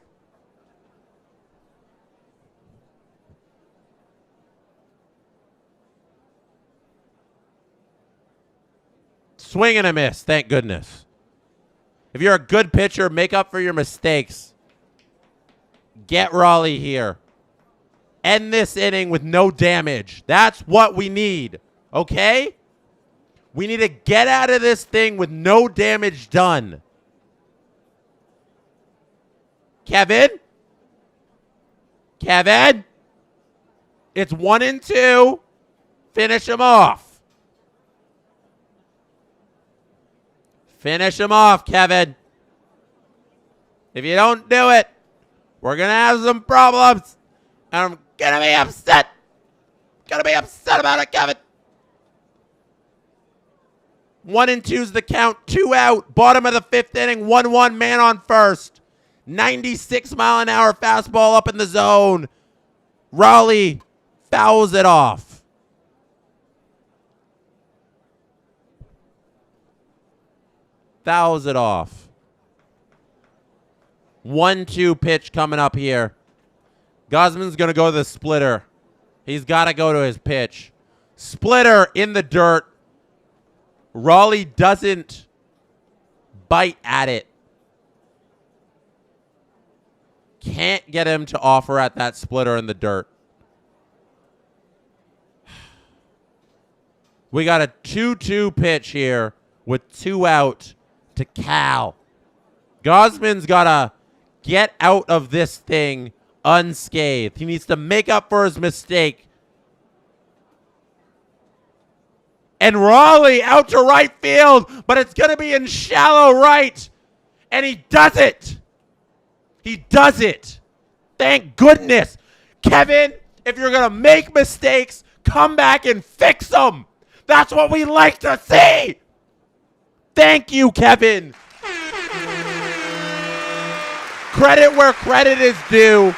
Swing and a miss, thank goodness. If you're a good pitcher, make up for your mistakes. Get Raleigh here. End this inning with no damage. That's what we need, okay? We need to get out of this thing with no damage done. Kevin? Kevin? It's 1-2. Finish him off. Finish him off, Kevin. If you don't do it, we're going to have some problems. And I'm going to be upset. Going to be upset about it, Kevin. 1-2's the count. 2 out. Bottom of the 5th inning. 1-1, man on first. 96-mile-an-hour fastball up in the zone. Raleigh fouls it off. Fouls it off. 1-2 pitch coming up here. Gausman's going to go to the splitter. He's got to go to his pitch. Splitter in the dirt. Raleigh doesn't bite at it. Can't get him to offer at that splitter in the dirt. We got a 2-2 pitch here with 2 out to Cal. Gausman's got to get out of this thing unscathed. He needs to make up for his mistake. And Raleigh out to right field, but it's going to be in shallow right. And he does it. He does it. Thank goodness. Kevin, if you're going to make mistakes, come back and fix them. That's what we like to see. Thank you, Kevin. Credit where credit is due.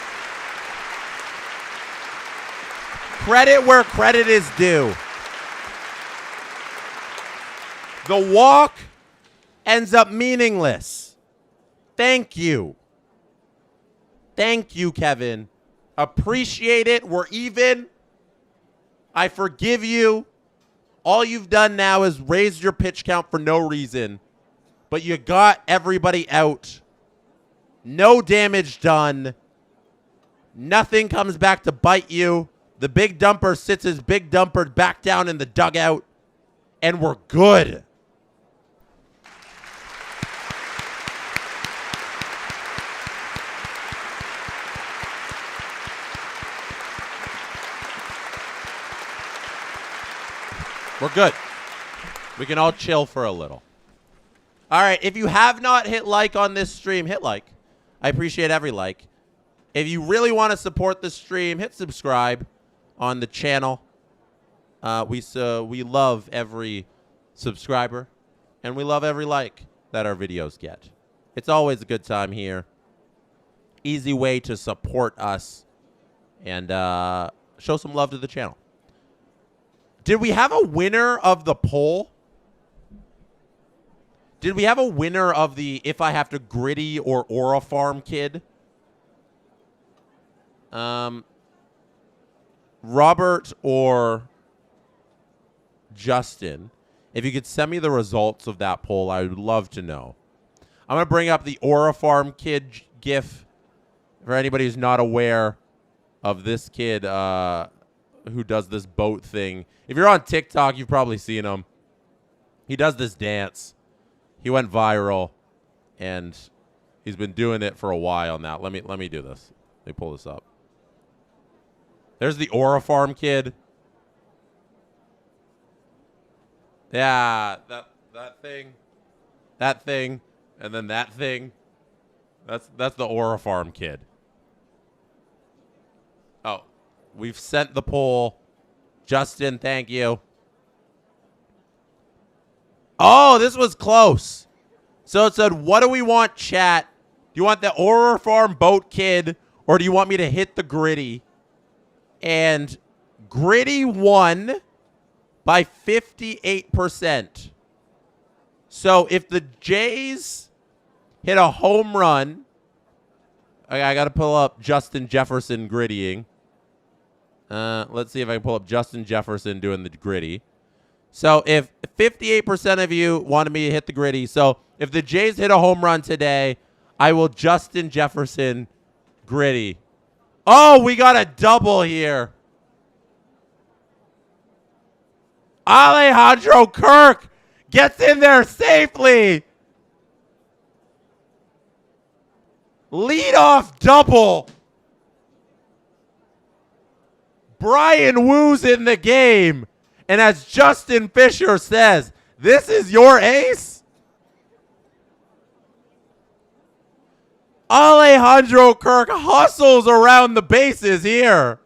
Credit where credit is due. The walk ends up meaningless. Thank you. Thank you, Kevin. Appreciate it. We're even. I forgive you. All you've done now is raise your pitch count for no reason. But you got everybody out. No damage done. Nothing comes back to bite you. The big dumper sits his big dumper back down in the dugout. And we're good. We're good. We can all chill for a little. All right, if you have not hit like on this stream, hit like. I appreciate every like. If you really want to support the stream, hit subscribe on the channel. We love every subscriber, and we love every like that our videos get. It's always a good time here. Easy way to support us and show some love to the channel. Did we have a winner of the poll? Did we have a winner of the If I Have to Gritty or Aura Farm kid? Robert or Justin, if you could send me the results of that poll, I would love to know. I'm going to bring up the Aura Farm kid GIF for anybody who's not aware of this kid who does this boat thing. If you're on TikTok, you've probably seen him. He does this dance. He went viral, and he's been doing it for a while now. Let me do this. Let me pull this up. There's the Aura Farm kid. Yeah, that thing, and then that thing. That's the Aura Farm kid. Oh, we've sent the poll. Justin, thank you. Oh, this was close. So it said, what do we want, chat? Do you want the Aura Farm boat kid, or do you want me to hit the Gritty? And Gritty won by 58%. So if the Jays hit a home run, I got to pull up Justin Jefferson grittying. Let's see if I can pull up Justin Jefferson doing the Gritty. So if 58% of you wanted me to hit the Gritty, so if the Jays hit a home run today, I will Justin Jefferson Gritty. Oh, we got a double here. Alejandro Kirk gets in there safely. Leadoff double. Brian Woo's in the game. And as Justin Fisher says, this is your ace? Alejandro Kirk hustles around the bases here.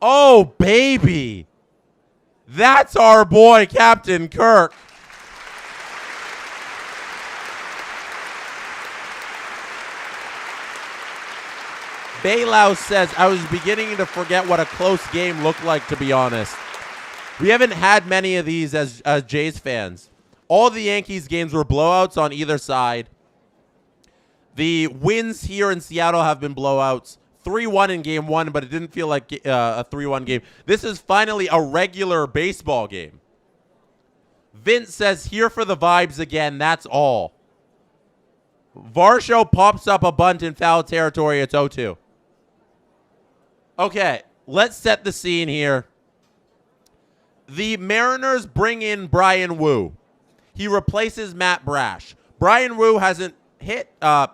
Oh, baby. That's our boy, Captain Kirk. Baylau says, I was beginning to forget what a close game looked like, to be honest. We haven't had many of these as Jays fans. All the Yankees games were blowouts on either side. The wins here in Seattle have been blowouts. 3-1 in game one, but it didn't feel like a 3-1 game. This is finally a regular baseball game. Vince says, here for the vibes again, that's all. Varsho pops up a bunt in foul territory. It's 0-2. Okay, let's set the scene here. The Mariners bring in Brian Woo. He replaces Matt Brash. Brian Woo hasn't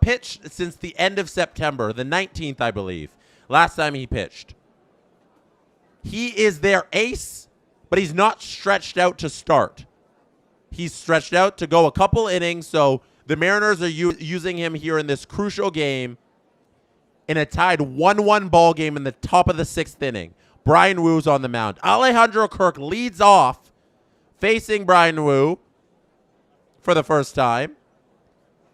pitched since the end of September, the 19th, I believe. Last time he pitched. He is their ace, but he's not stretched out to start. He's stretched out to go a couple innings, so the Mariners are using him here in this crucial game in a tied 1-1 ball game in the top of the sixth inning. Brian Woo's on the mound. Alejandro Kirk leads off facing Brian Woo for the first time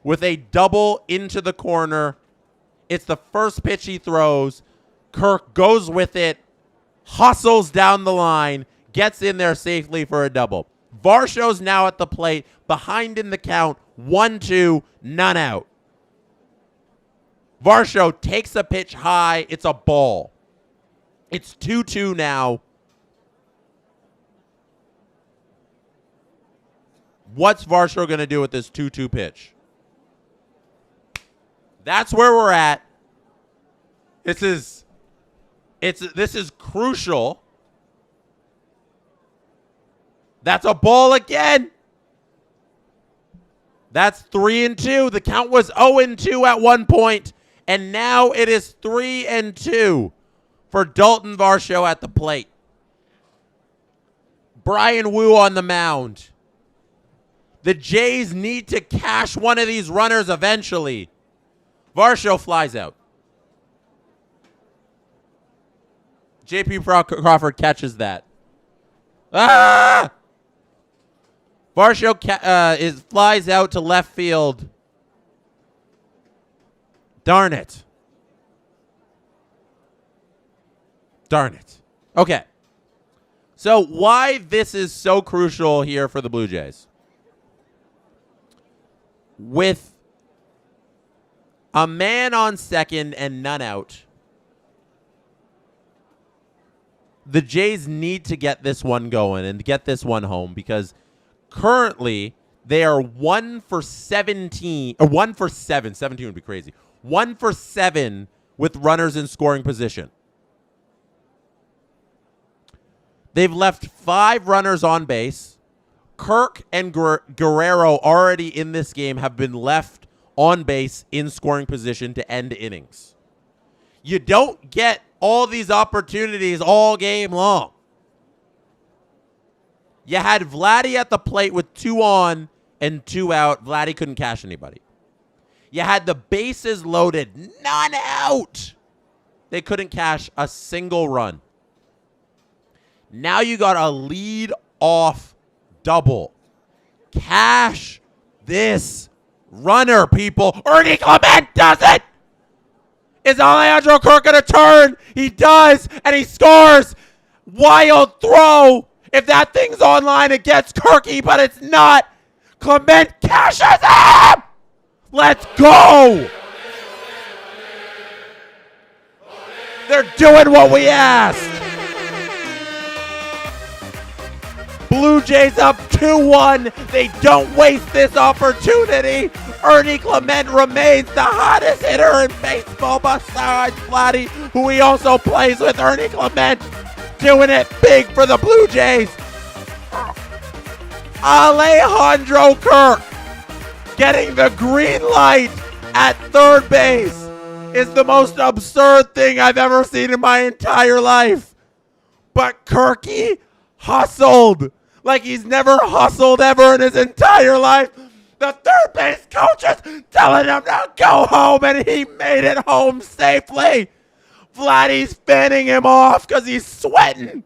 with a double into the corner. It's the first pitch he throws. Kirk goes with it, hustles down the line, gets in there safely for a double. Varsho's now at the plate, behind in the count, 1-2, none out. Varsho takes a pitch high. It's a ball. It's 2-2 now. What's Varsho going to do with this 2-2 pitch? That's where we're at. This is crucial. That's a ball again. That's 3-2. The count was 0-2 at one point, and now it is 3-2 for Dalton Varsho at the plate. Brian Wu on the mound. The Jays need to cash one of these runners eventually. Varsho flies out. J.P. Crawford catches that. Ah! Varsho flies out to left field. Darn it. Darn it. Okay. So why this is so crucial here for the Blue Jays. With a man on second and none out, the Jays need to get this one going and get this one home because currently they are 1 for 17, or 1 for 7. 17 would be crazy. 1 for 7 with runners in scoring position. They've left 5 runners on base. Kirk and Guerrero already in this game have been left on base in scoring position to end innings. You don't get all these opportunities all game long. You had Vladdy at the plate with 2 on and 2 out. Vladdy couldn't cash anybody. You had the bases loaded, none out. They couldn't cash a single run. Now you got a lead off double. Cash this runner, people. Ernie Clement does it. Is Alejandro Kirk going to turn? He does, and he scores. Wild throw. If that thing's online, it gets Kirky, but it's not. Clement cashes him. Let's go. They're doing what we asked. Blue Jays up 2-1. They don't waste this opportunity. Ernie Clement remains the hottest hitter in baseball besides Vladdy, who he also plays with. Ernie Clement doing it big for the Blue Jays. Alejandro Kirk getting the green light at third base is the most absurd thing I've ever seen in my entire life. But Kirky hustled like he's never hustled ever in his entire life. The third base coach is telling him to go home, and he made it home safely. Vladdy's fanning him off because he's sweating.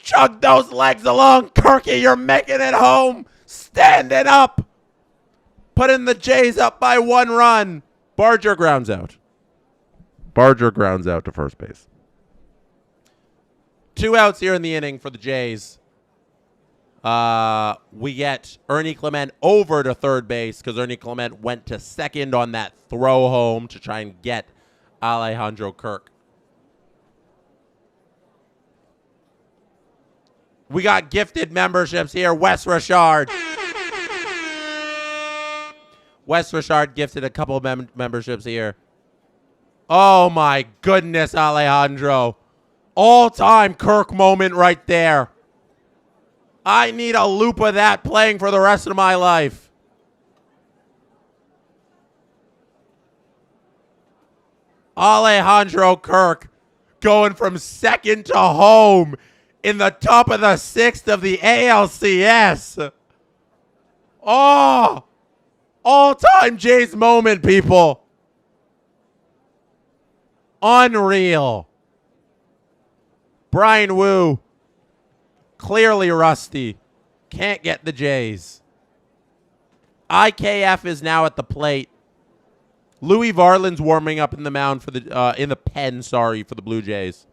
Chug those legs along, Kirky. You're making it home. Standing up. Putting the Jays up by 1 run. Barger grounds out. Barger grounds out to first base. 2 outs here in the inning for the Jays. We get Ernie Clement over to third base because Ernie Clement went to second on that throw home to try and get Alejandro Kirk. We got gifted memberships here. Wes Richard. Wes Richard gifted a couple of memberships here. Oh, my goodness, Alejandro. All-time Kirk moment right there. I need a loop of that playing for the rest of my life. Alejandro Kirk going from second to home in the top of the 6th of the ALCS. Oh, all-time Jays moment, people. Unreal. Brian Wu, clearly rusty. Can't get the Jays. IKF is now at the plate. Louis Varland's warming up in the mound for the pen, for the Blue Jays.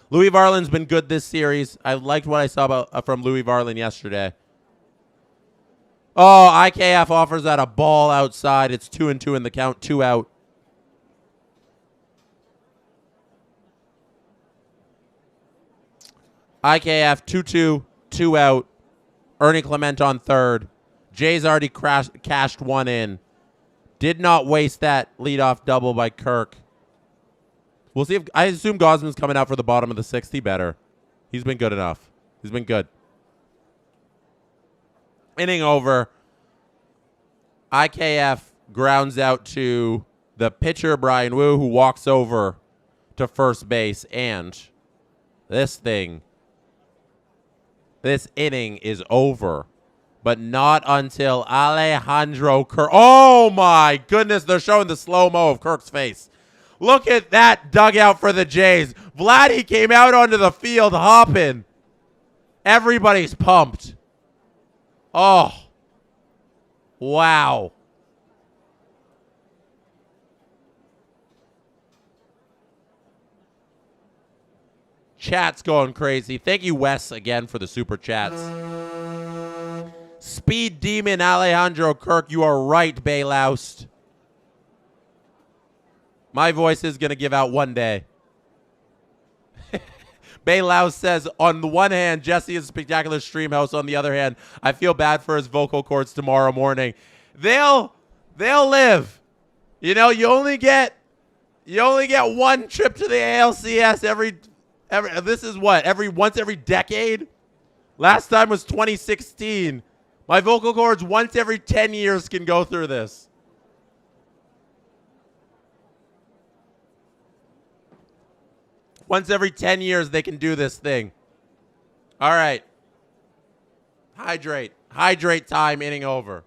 Louis Varland's been good this series. I liked what I saw from Louis Varland yesterday. Oh, IKF offers that a ball outside. It's 2-2 in the count, 2 out. IKF 2-2, 2 out. Ernie Clement on third. Jay's already cashed one in. Did not waste that leadoff double by Kirk. We'll see if I assume Gosman's coming out for the bottom of the sixth. He better. He's been good enough. He's been good. Inning over. IKF grounds out to the pitcher, Brian Wu, who walks over to first base. And this inning is over. But not until Alejandro Kirk. Oh, my goodness. They're showing the slow-mo of Kirk's face. Look at that dugout for the Jays. Vladdy came out onto the field hopping. Everybody's pumped. Oh. Wow. Chat's going crazy. Thank you, Wes, again for the super chats. Speed Demon Alejandro Kirk, you are right, Bayloust. My voice is going to give out one day. Bayloust says, on the one hand, Jesse is a spectacular stream host. On the other hand, I feel bad for his vocal cords tomorrow morning. They'll live. You know, you only get one trip to the ALCS every this is what? Once every decade? Last time was 2016. My vocal cords once every 10 years can go through this. Once every 10 years they can do this thing. All right. Hydrate. Hydrate time, inning over.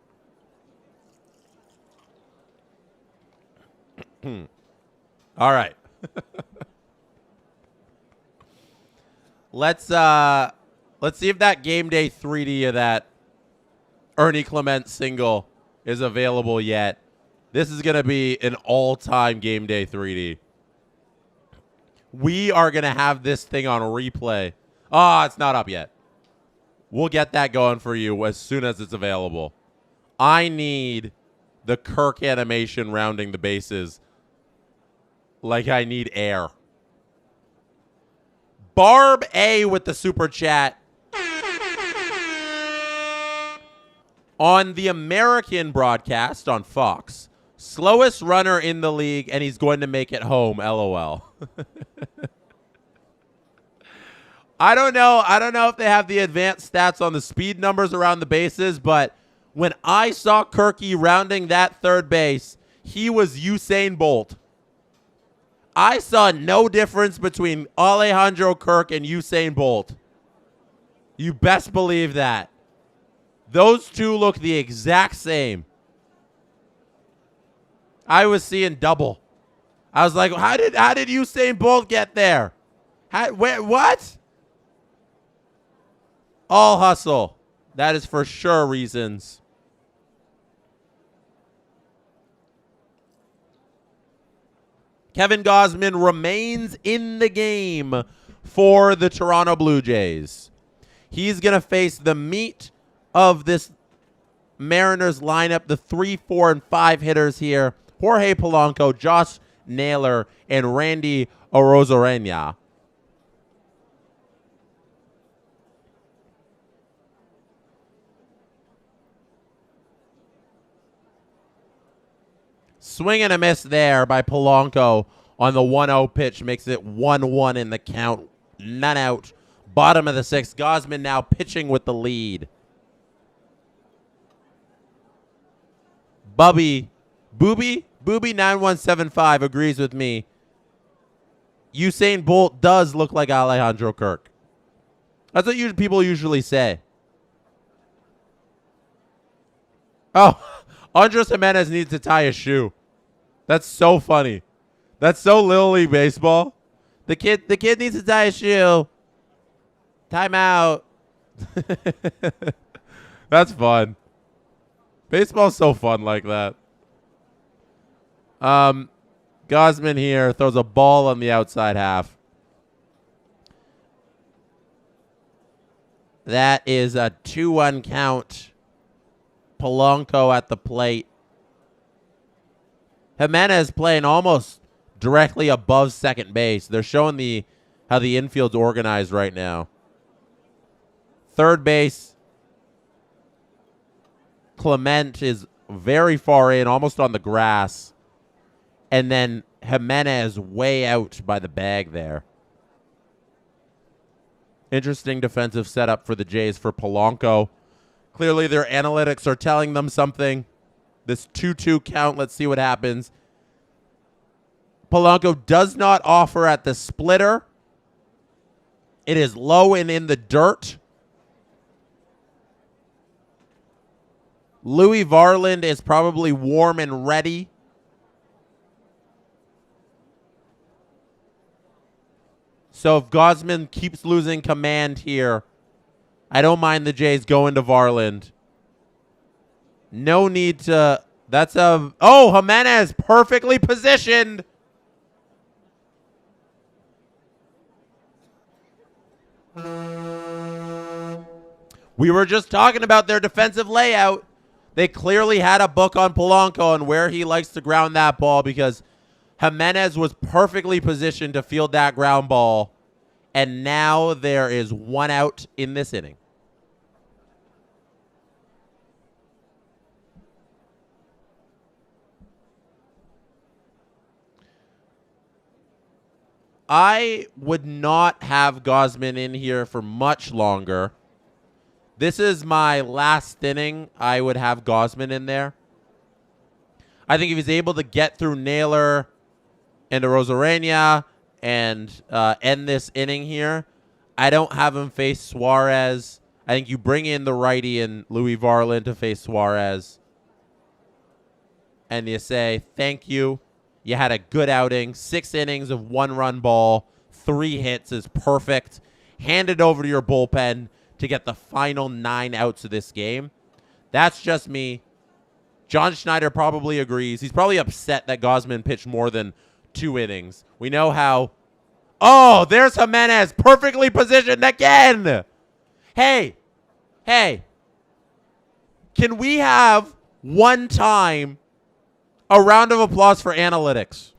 All right. Let's see if that game day 3D of that Ernie Clement single is available yet. This is going to be an all-time game day 3D. We are going to have this thing on replay. Oh, it's not up yet. We'll get that going for you as soon as it's available. I need the Kirk animation rounding the bases like I need air. Barb A with the super chat. On the American broadcast on Fox, slowest runner in the league, and he's going to make it home, LOL. I don't know if they have the advanced stats on the speed numbers around the bases, but when I saw Kirky rounding that third base, he was Usain Bolt. I saw no difference between Alejandro Kirk and Usain Bolt. You best believe that. Those two look the exact same. I was seeing double. I was like, how did Usain Bolt get there? What? All hustle. That is for sure reasons. Kevin Gausman remains in the game for the Toronto Blue Jays. He's going to face the meat of this Mariners lineup, the 3, 4, and 5 hitters here. Jorge Polanco, Josh Naylor, and Randy Arozarena. Swing and a miss there by Polanco on the 1-0 pitch. Makes it 1-1 in the count. None out. Bottom of the sixth. Gausman now pitching with the lead. Booby 9175 agrees with me. Usain Bolt does look like Alejandro Kirk. That's what people usually say. Oh, Andres Jimenez needs to tie a shoe. That's so funny. That's so Little League baseball. The kid needs to tie a shoe. Timeout. That's fun. Baseball's so fun like that. Gausman here throws a ball on the outside half. That is a 2-1 count. Polanco at the plate. Jimenez playing almost directly above second base. They're showing how the infield's organized right now. Third base, Clement is very far in, almost on the grass. And then Jimenez way out by the bag there. Interesting defensive setup for the Jays for Polanco. Clearly their analytics are telling them something. This 2-2 count, let's see what happens. Polanco does not offer at the splitter. It is low and in the dirt. Louis Varland is probably warm and ready. So if Gausman keeps losing command here, I don't mind the Jays going to Varland. No need to. That's a. Oh, Jimenez perfectly positioned. We were just talking about their defensive layout. They clearly had a book on Polanco and where he likes to ground that ball because Jimenez was perfectly positioned to field that ground ball. And now there is one out in this inning. I would not have Gausman in here for much longer. This is my last inning. I would have Gausman in there. I think if he's able to get through Naylor and Rosarena and end this inning here, I don't have him face Suarez. I think you bring in the righty and Louis Varland to face Suarez. And you say, thank you. You had a good outing. 6 innings of 1-run ball. 3 hits is perfect. Hand it over to your bullpen to get the final 9 outs of this game. That's just me. John Schneider probably agrees. He's probably upset that Gausman pitched more than 2 innings. We know how. Oh, there's Jimenez perfectly positioned again. Hey. Can we have one time a round of applause for analytics?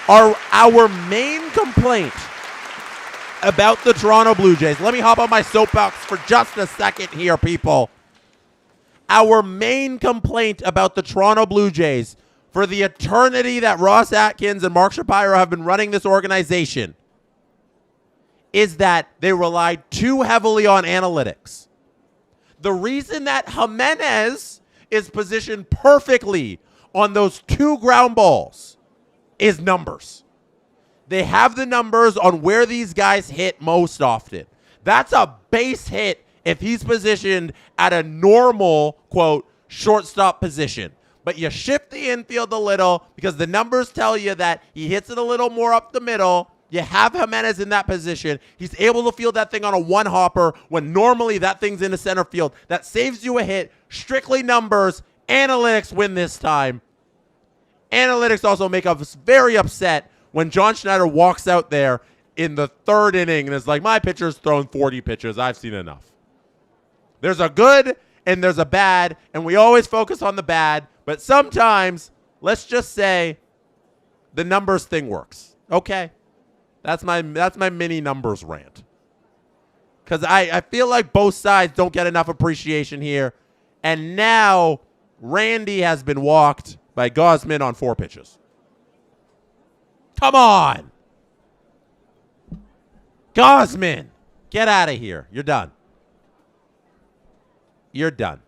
Our main complaint about the Toronto Blue Jays. Let me hop on my soapbox for just a second here, people. Our main complaint about the Toronto Blue Jays for the eternity that Ross Atkins and Mark Shapiro have been running this organization is that they relied too heavily on analytics. The reason that Jimenez is positioned perfectly on those 2 ground balls is numbers. They have the numbers on where these guys hit most often. That's a base hit if he's positioned at a normal, quote, shortstop position. But you shift the infield a little because the numbers tell you that he hits it a little more up the middle. You have Jimenez in that position. He's able to field that thing on a 1-hopper when normally that thing's in the center field. That saves you a hit. Strictly numbers. Analytics win this time. Analytics also make us very upset when John Schneider walks out there in the 3rd inning and is like, my pitcher's thrown 40 pitches. I've seen enough. There's a good and there's a bad, and we always focus on the bad, but sometimes, let's just say, the numbers thing works. Okay? That's my mini numbers rant. Because I feel like both sides don't get enough appreciation here, and now Randy has been walked by Gausman on 4 pitches. Come on! Gausman! Get out of here. You're done. You're done.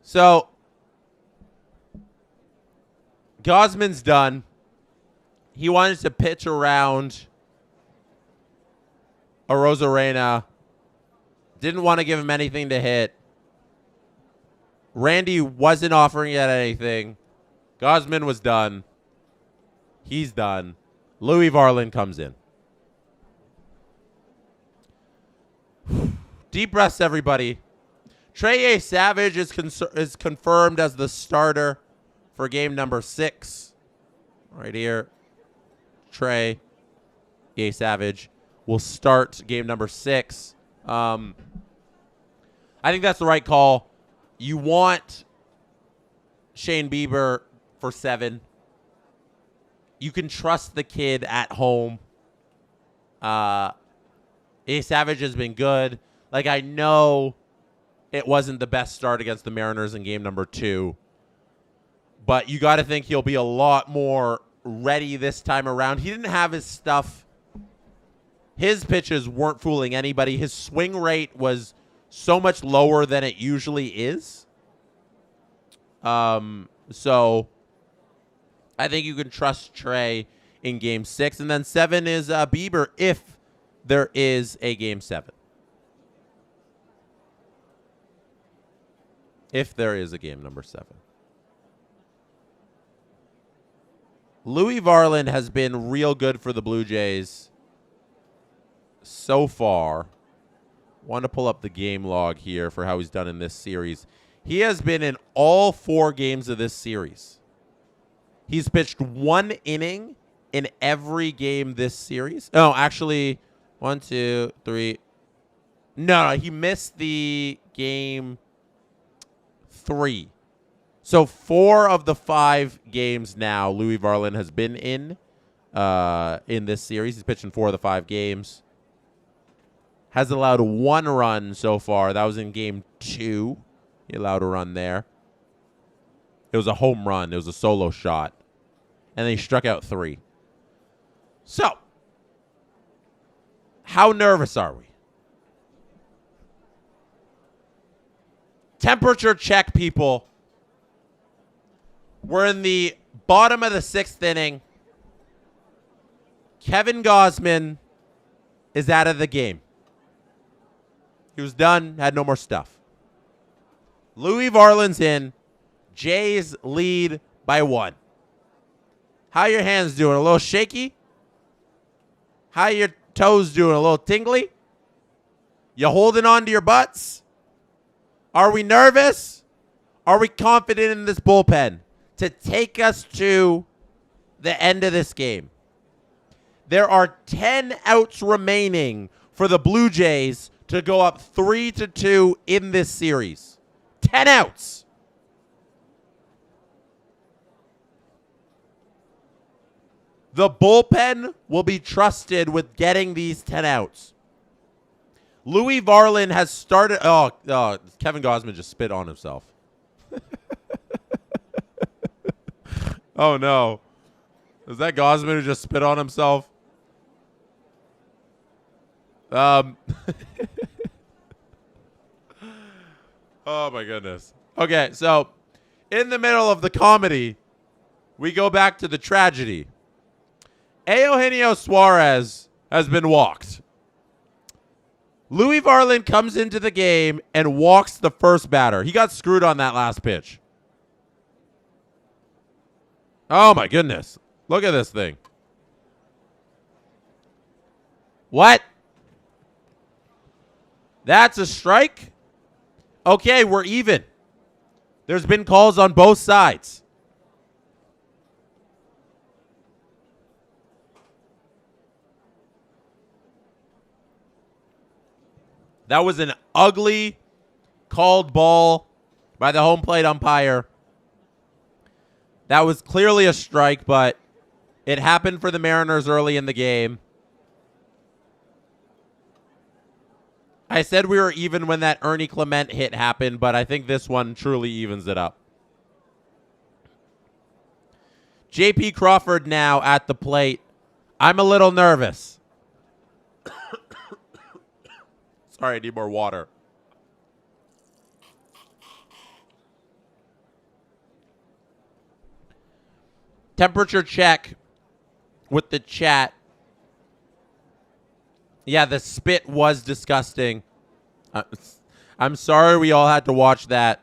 So, Gausman's done. He wanted to pitch around a Rosarena. Didn't want to give him anything to hit. Randy wasn't offering yet anything. Gausman was done. He's done. Louis Varland comes in. Deep breaths, everybody. Trey A. Savage is confirmed as the starter for game number 6. Right here. Trey A. Savage will start game number 6. I think that's the right call. You want Shane Bieber for 7. You can trust the kid at home. A. Savage has been good. Like, I know it wasn't the best start against the Mariners in game number 2. But you got to think he'll be a lot more ready this time around. He didn't have his stuff. His pitches weren't fooling anybody. His swing rate was so much lower than it usually is. So I think you can trust Trey in game 6. And then 7 is Bieber if there is a game 7. If there is a game number 7. Louis Varland has been real good for the Blue Jays so far. Want to pull up the game log here for how he's done in this series. He has been in all 4 games of this series. He's pitched 1 inning in every game this series. Oh, actually, 1, 2, 3. No, he missed the game 3. So 4 of the 5 games now Louis Varland has been in this series. He's pitched in 4 of the 5 games. Has allowed 1 run so far. That was in game 2. He allowed a run there. It was a home run. It was a solo shot. And then he struck out 3. So, how nervous are we? Temperature check, people. We're in the bottom of the 6th inning. Kevin Gausman is out of the game. He was done, had no more stuff. Louis Varland's in. Jays lead by 1. How your hands doing? A little shaky? How your toes doing? A little tingly? You holding on to your butts? Are we nervous? Are we confident in this bullpen to take us to the end of this game? There are 10 outs remaining for the Blue Jays to go up 3-2 in this series. 10 outs. The bullpen will be trusted with getting these 10 outs. Louis Varland has started. Oh, Kevin Gausman just spit on himself. Oh, no. Is that Gausman who just spit on himself? Oh, my goodness. Okay, so in the middle of the comedy, we go back to the tragedy. Eugenio Suarez has been walked. Louis Varland comes into the game and walks the first batter. He got screwed on that last pitch. Oh, my goodness. Look at this thing. What? That's a strike? Okay, we're even. There's been calls on both sides. That was an ugly called ball by the home plate umpire. That was clearly a strike, but it happened for the Mariners early in the game. I said we were even when that Ernie Clement hit happened, but I think this one truly evens it up. J.P. Crawford now at the plate. I'm a little nervous. Sorry, I need more water. Temperature check with the chat. Yeah, the spit was disgusting. I'm sorry we all had to watch that.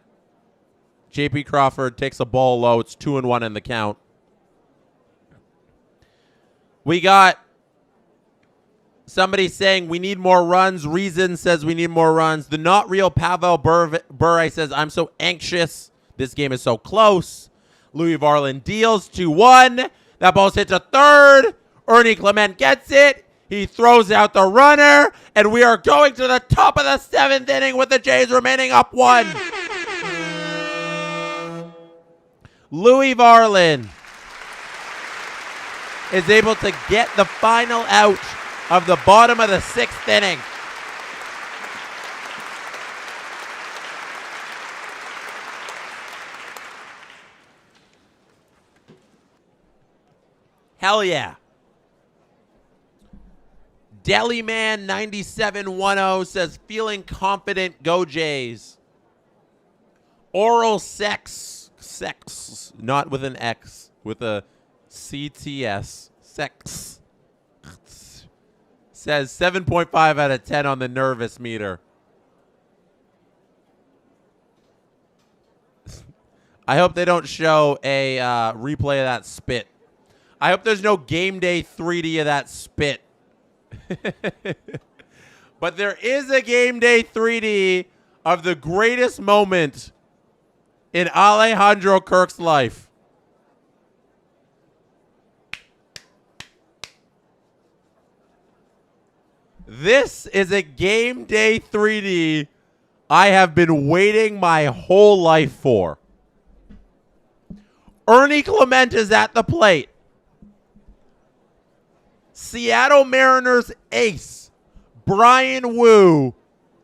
J.P. Crawford takes a ball low. It's 2-1 in the count. We got Somebody saying we need more runs. Reason says we need more runs. The not real Pavel Bure says, I'm so anxious. This game is so close. Louis Varland deals 2-1. That ball's hit to third. Ernie Clement gets it. He throws out the runner. And we are going to the top of the 7th inning with the Jays remaining up 1. Louis Varland is able to get the final out of the bottom of the 6th inning. Hell yeah. Deliman 9710 says, feeling confident, go Jays. Oral sex, not with an X, with a CTS, sex. Says 7.5 out of 10 on the nervous meter. I hope they don't show a replay of that spit. I hope there's no game day 3D of that spit. But there is a game day 3D of the greatest moment in Alejandro Kirk's life. This is a game day 3D I have been waiting my whole life for. Ernie Clement is at the plate. Seattle Mariners ace Brian Wu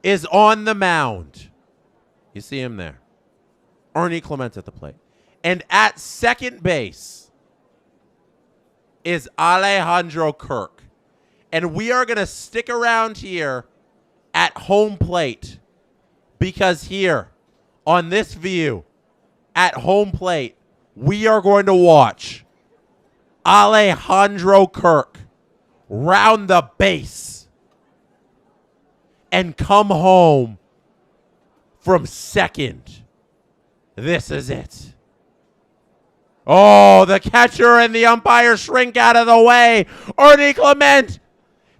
is on the mound. You see him there. Ernie Clement at the plate. And at second base is Alejandro Kirk. And we are going to stick around here at home plate because here on this view at home plate, we are going to watch Alejandro Kirk round the base and come home from second. This is it. Oh, the catcher and the umpire shrink out of the way. Ernie Clement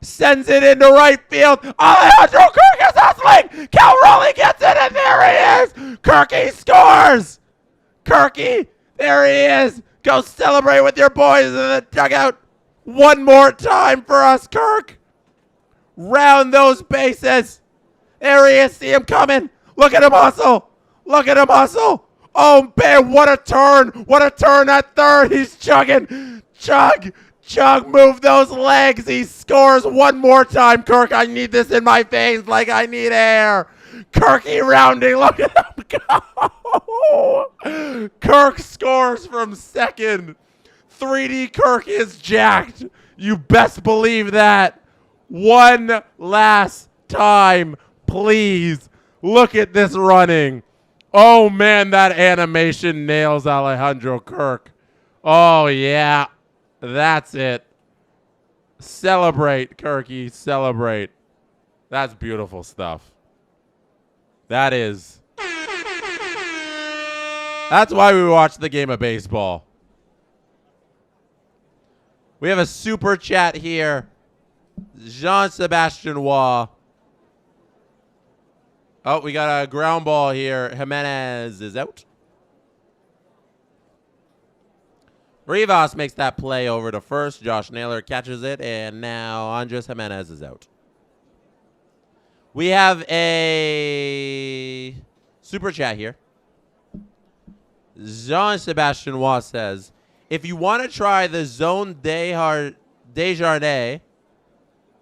sends it into right field. Alejandro Kirk is hustling. Cal Raleigh gets it, and there he is. Kirky scores. Kirky, there he is. Go celebrate with your boys in the dugout. One more time for us, Kirk. Round those bases. There he is. See him coming. Look at him hustle. Look at him hustle. Oh, man, what a turn. What a turn at third. He's chugging. Chug, move those legs. He scores one more time. Kirk, I need this in my veins like I need air. Kirky rounding. Look at him go. Kirk scores from second. 3D Kirk is jacked. You best believe that. One last time, please. Look at this running. Oh, man, that animation nails Alejandro Kirk. Oh, yeah. That's it. Celebrate, Kirky. Celebrate. That's beautiful stuff. That is. That's why we watch the game of baseball. We have a super chat here. Jean-Sebastien Waugh. Oh, we got a ground ball here. Jimenez is out. Rivas makes that play over to first. Josh Naylor catches it, and now Andres Jimenez is out. We have a super chat here. Jean-Sebastien Waugh says, if you want to try the Zone Desjardins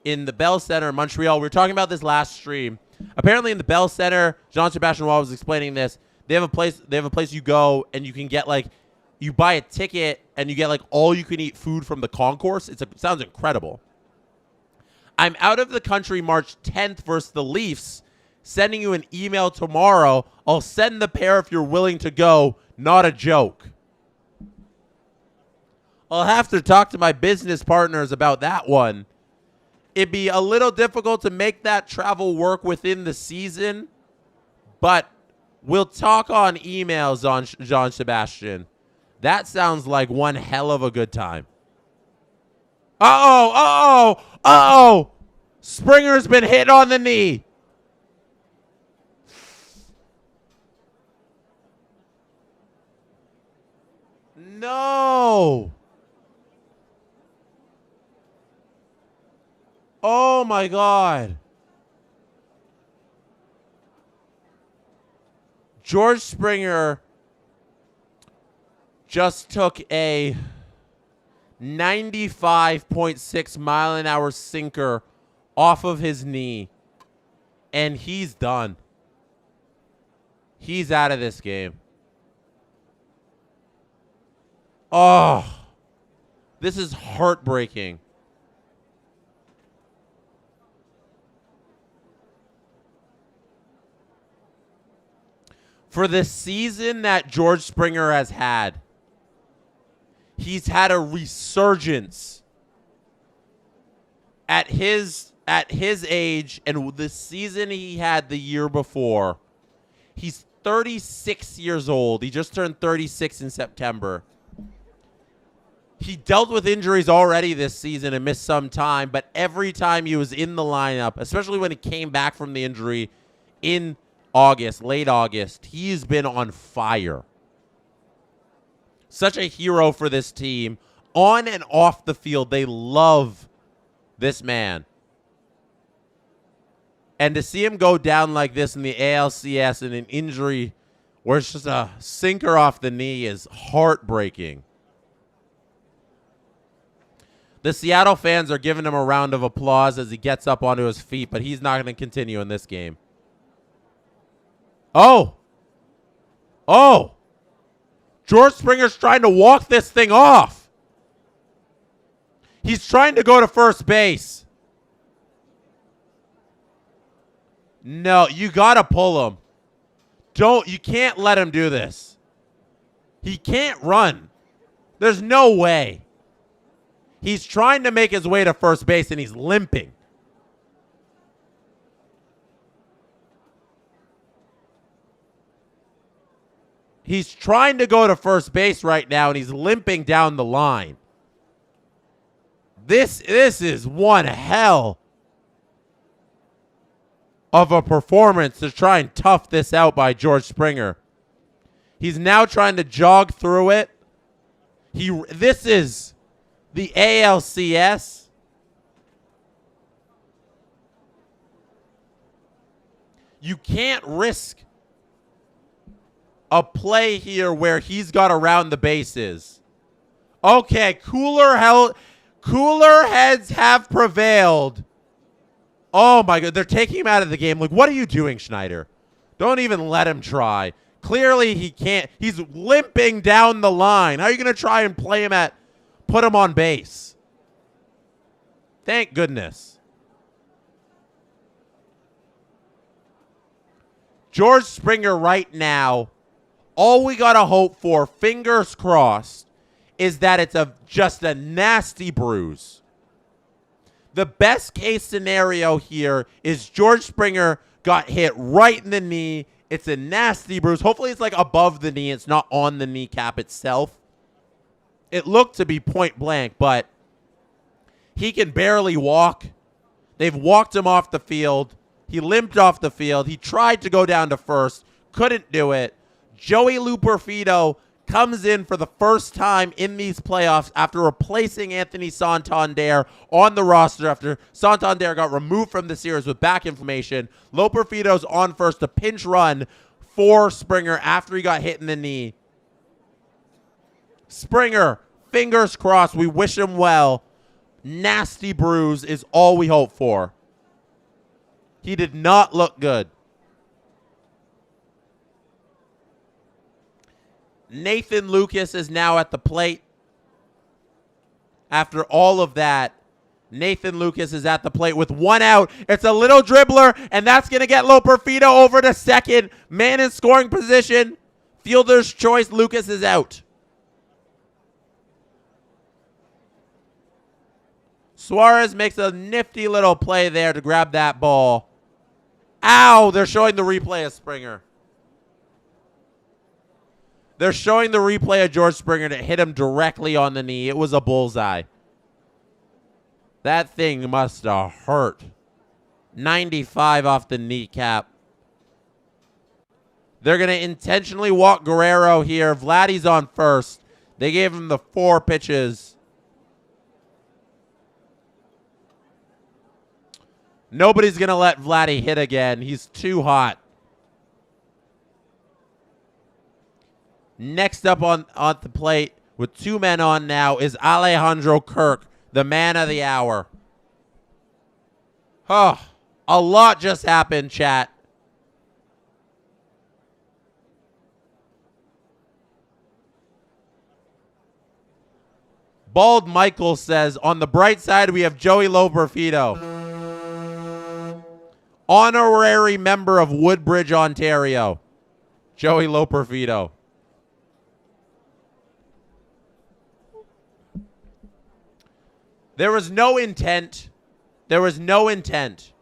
in the Bell Center in Montreal, we were talking about this last stream. Apparently in the Bell Center, Jean-Sebastien Waugh was explaining this. They have a place you go and you can get you buy a ticket and you get all you can eat food from the concourse. It sounds incredible. I'm out of the country March 10th versus the Leafs. Sending you an email tomorrow. I'll send the pair if you're willing to go. Not a joke. I'll have to talk to my business partners about that one. It'd be a little difficult to make that travel work within the season, but we'll talk on emails on Jean-Sebastien. That sounds like one hell of a good time. Uh-oh. Springer's been hit on the knee. No. Oh, my God. George Springer just took a 95.6 mile an hour sinker off of his knee, and he's done. He's out of this game. Oh, this is heartbreaking. For the season that George Springer has had, he's had a resurgence at his age, and the season he had the year before. He's 36 years old. He just turned 36 in September. He dealt with injuries already this season and missed some time, but every time he was in the lineup, especially when he came back from the injury in August, late August, he's been on fire. Such a hero for this team. On and off the field, they love this man. And to see him go down like this in the ALCS in an injury where it's just a sinker off the knee is heartbreaking. The Seattle fans are giving him a round of applause as he gets up onto his feet, but he's not going to continue in this game. Oh. Oh. George Springer's trying to walk this thing off. He's trying to go to first base. No, you got to pull him. You can't let him do this. He can't run. There's no way. He's trying to make his way to first base and he's limping. He's trying to go to first base right now, and he's limping down the line. This is one hell of a performance to try and tough this out by George Springer. He's now trying to jog through it. This is the ALCS. You can't risk a play here where he's got around the bases. Okay, cooler heads have prevailed. Oh my God, they're taking him out of the game. Like, what are you doing, Schneider? Don't even let him try. Clearly he can't. He's limping down the line. How are you going to try and put him on base? Thank goodness. George Springer right now, all we got to hope for, fingers crossed, is that it's just a nasty bruise. The best case scenario here is George Springer got hit right in the knee. It's a nasty bruise. Hopefully it's like above the knee. It's not on the kneecap itself. It looked to be point blank, but he can barely walk. They've walked him off the field. He limped off the field. He tried to go down to first. Couldn't do it. Joey Luperfido comes in for the first time in these playoffs after replacing Anthony Santander on the roster after Santander got removed from the series with back inflammation. Luperfido's on first, a pinch run for Springer after he got hit in the knee. Springer, fingers crossed, we wish him well. Nasty bruise is all we hope for. He did not look good. Nathan Lucas is now at the plate. After all of that, Nathan Lucas is at the plate with one out. It's a little dribbler, and that's going to get Luperfido over to second. Man in scoring position. Fielder's choice, Lucas is out. Suarez makes a nifty little play there to grab that ball. Ow, they're showing the replay of Springer. They're showing the replay of George Springer that hit him directly on the knee. It was a bullseye. That thing must have hurt. 95 off the kneecap. They're going to intentionally walk Guerrero here. Vladdy's on first. They gave him the 4 pitches. Nobody's going to let Vladdy hit again. He's too hot. Next up on the plate with 2 men on now is Alejandro Kirk, the man of the hour. Oh, a lot just happened, chat. Bald Michael says, on the bright side, we have Joey Loperfido, honorary member of Woodbridge, Ontario. Joey Loperfido. There was no intent. There was no intent.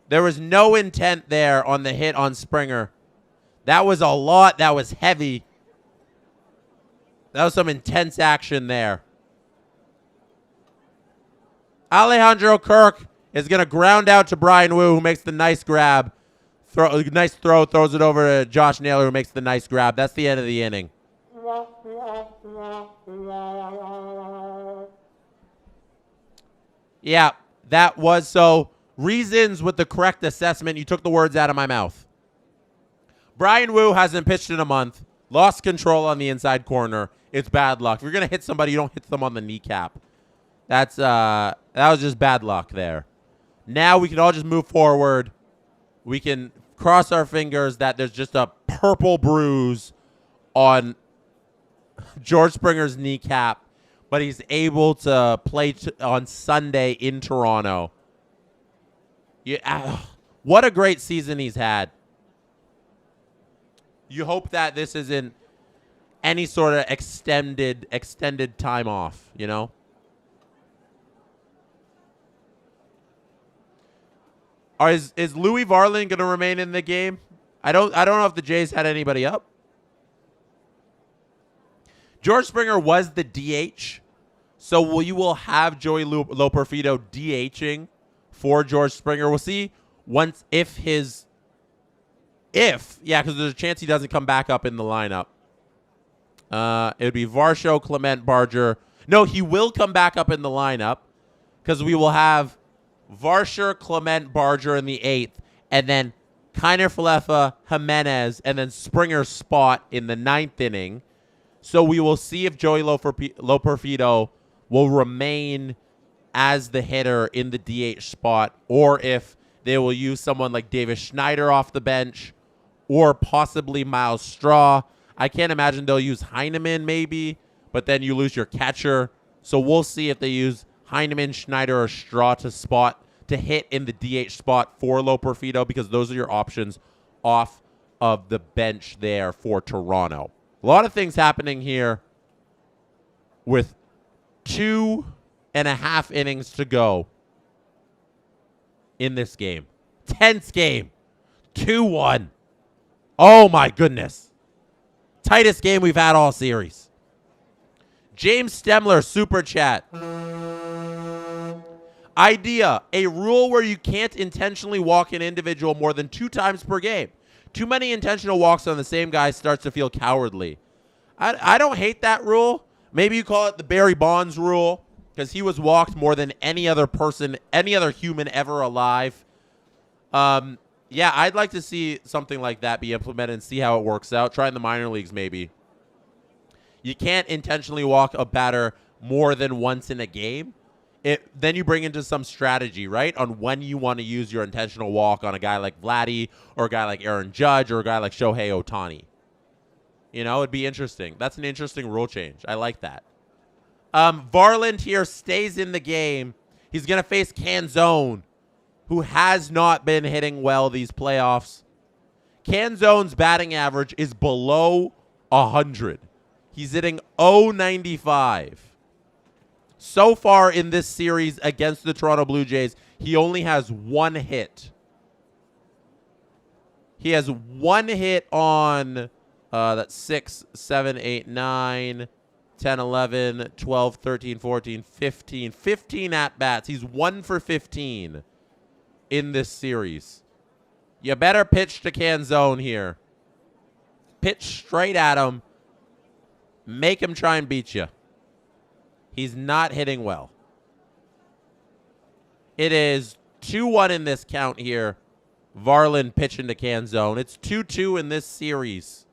There was no intent there on the hit on Springer. That was a lot. That was heavy. That was some intense action there. Alejandro Kirk is going to ground out to Brian Wu, who makes the nice grab. Nice throw, throws it over to Josh Naylor, who makes the nice grab. That's the end of the inning. Yeah, that was so. Reasons with the correct assessment. You took the words out of my mouth. Brian Wu hasn't pitched in a month. Lost control on the inside corner. It's bad luck. If you're going to hit somebody, you don't hit them on the kneecap. That was just bad luck there. Now we can all just move forward. We can cross our fingers that there's just a purple bruise on George Springer's kneecap, but he's able to play on Sunday in Toronto. Yeah, what a great season he's had. You hope that this isn't any sort of extended time off, you know? Is Louis Varland going to remain in the game? I don't know if the Jays had anybody up. George Springer was the DH, so you will have Joey Loperfido DHing for George Springer. We'll see because there's a chance he doesn't come back up in the lineup. It would be Varsho, Clement, Barger. No, he will come back up in the lineup because we will have Varsho, Clement, Barger in the 8th, and then Kiner Falefa, Jimenez, and then Springer's spot in the 9th inning. So we will see if Joey Loperfido will remain as the hitter in the DH spot, or if they will use someone like Davis Schneider off the bench, or possibly Miles Straw. I can't imagine they'll use Heineman maybe, but then you lose your catcher. So we'll see if they use Heineman, Schneider, or Straw to hit in the DH spot for Loperfido, because those are your options off of the bench there for Toronto. A lot of things happening here with 2.5 innings to go in this game. Tense game. 2-1. Oh, my goodness. Tightest game we've had all series. James Stemler, Super Chat. Idea, a rule where you can't intentionally walk an individual more than 2 times per game. Too many intentional walks on the same guy starts to feel cowardly. I don't hate that rule. Maybe you call it the Barry Bonds rule, because he was walked more than any other person, any other human ever alive. Yeah, I'd like to see something like that be implemented and see how it works out. Try in the minor leagues maybe. You can't intentionally walk a batter more than once in a game. Then you bring into some strategy, right, on when you want to use your intentional walk on a guy like Vladdy or a guy like Aaron Judge or a guy like Shohei Ohtani. You know, it'd be interesting. That's an interesting rule change. I like that. Varland here stays in the game. He's going to face Canzone, who has not been hitting well these playoffs. Canzone's batting average is below 100. He's hitting .095. So far in this series against the Toronto Blue Jays, he only has 1 hit. He has 1 hit on that's 6, 7, 8, 9, 10, 11, 12, 13, 14, 15. 15 at-bats. He's 1 for 15 in this series. You better pitch to Canzone here. Pitch straight at him. Make him try and beat you. He's not hitting well. It is 2-1 in this count here. Varland pitching to Canzone. It's 2-2 in this series,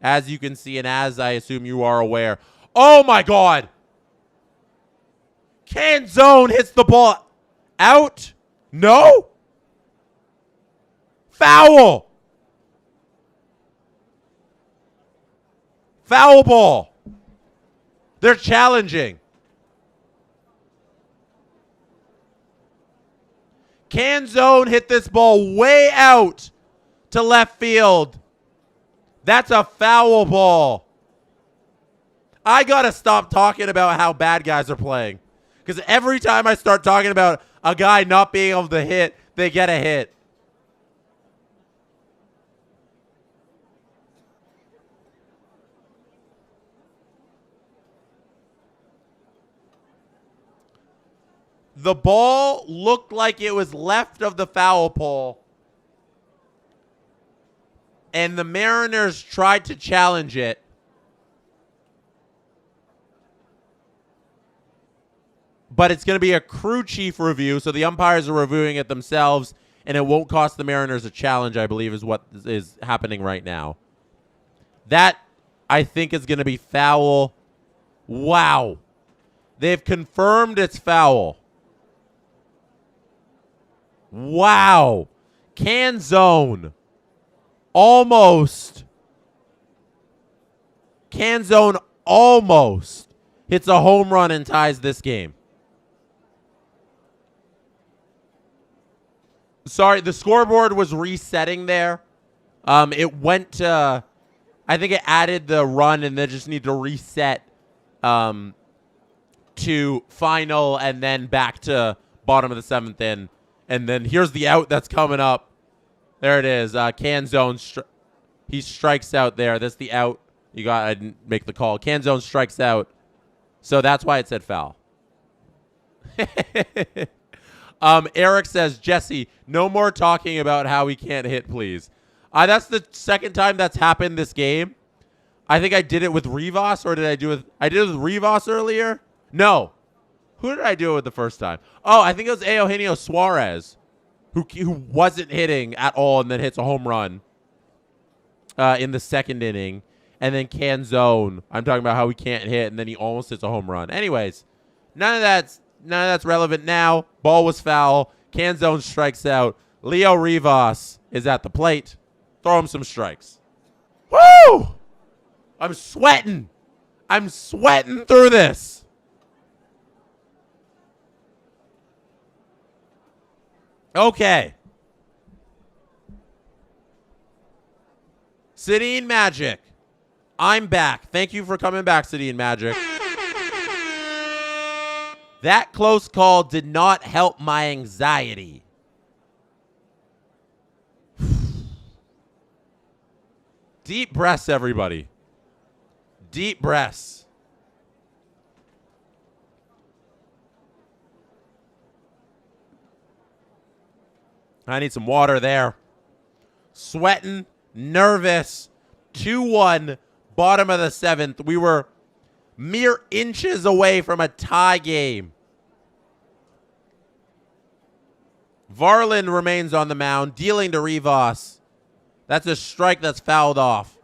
as you can see, and as I assume you are aware. Oh, my God. Canzone hits the ball out. No. Foul. Foul ball. They're challenging. Canzone hit this ball way out to left field. That's a foul ball. I got to stop talking about how bad guys are playing. Because every time I start talking about a guy not being able to hit, they get a hit. The ball looked like it was left of the foul pole. And the Mariners tried to challenge it. But it's going to be a crew chief review, so the umpires are reviewing it themselves, and it won't cost the Mariners a challenge, I believe, is what is happening right now. That, I think, is going to be foul. Wow. They've confirmed it's foul. Wow. Canzone. Almost. Canzone almost hits a home run and ties this game. Sorry, the scoreboard was resetting there. It went to, I think it added the run and then just need to reset to final and then back to bottom of the seventh inning. And then here's the out that's coming up. There it is. Canzone, he strikes out there. That's the out. I didn't make the call. Canzone strikes out. So that's why it said foul. Eric says, Jesse, no more talking about how he can't hit, please. That's the second time that's happened this game. I think I did it with Rivas, or did I do it? I did it with Rivas earlier. No. Who did I do it with the first time? Oh, I think it was Eugenio Suarez, who wasn't hitting at all and then hits a home run in the second inning. And then Canzone, I'm talking about how he can't hit, and then he almost hits a home run. Anyways, none of that's relevant now. Ball was foul. Canzone strikes out. Leo Rivas is at the plate. Throw him some strikes. Woo! I'm sweating. I'm sweating through this. Okay. City and Magic. I'm back. Thank you for coming back, City and Magic. That close call did not help my anxiety. Deep breaths, everybody. Deep breaths. I need some water there. Sweating, nervous. 2-1, bottom of the seventh. We were mere inches away from a tie game. Varland remains on the mound, dealing to Rivas. That's a strike that's fouled off.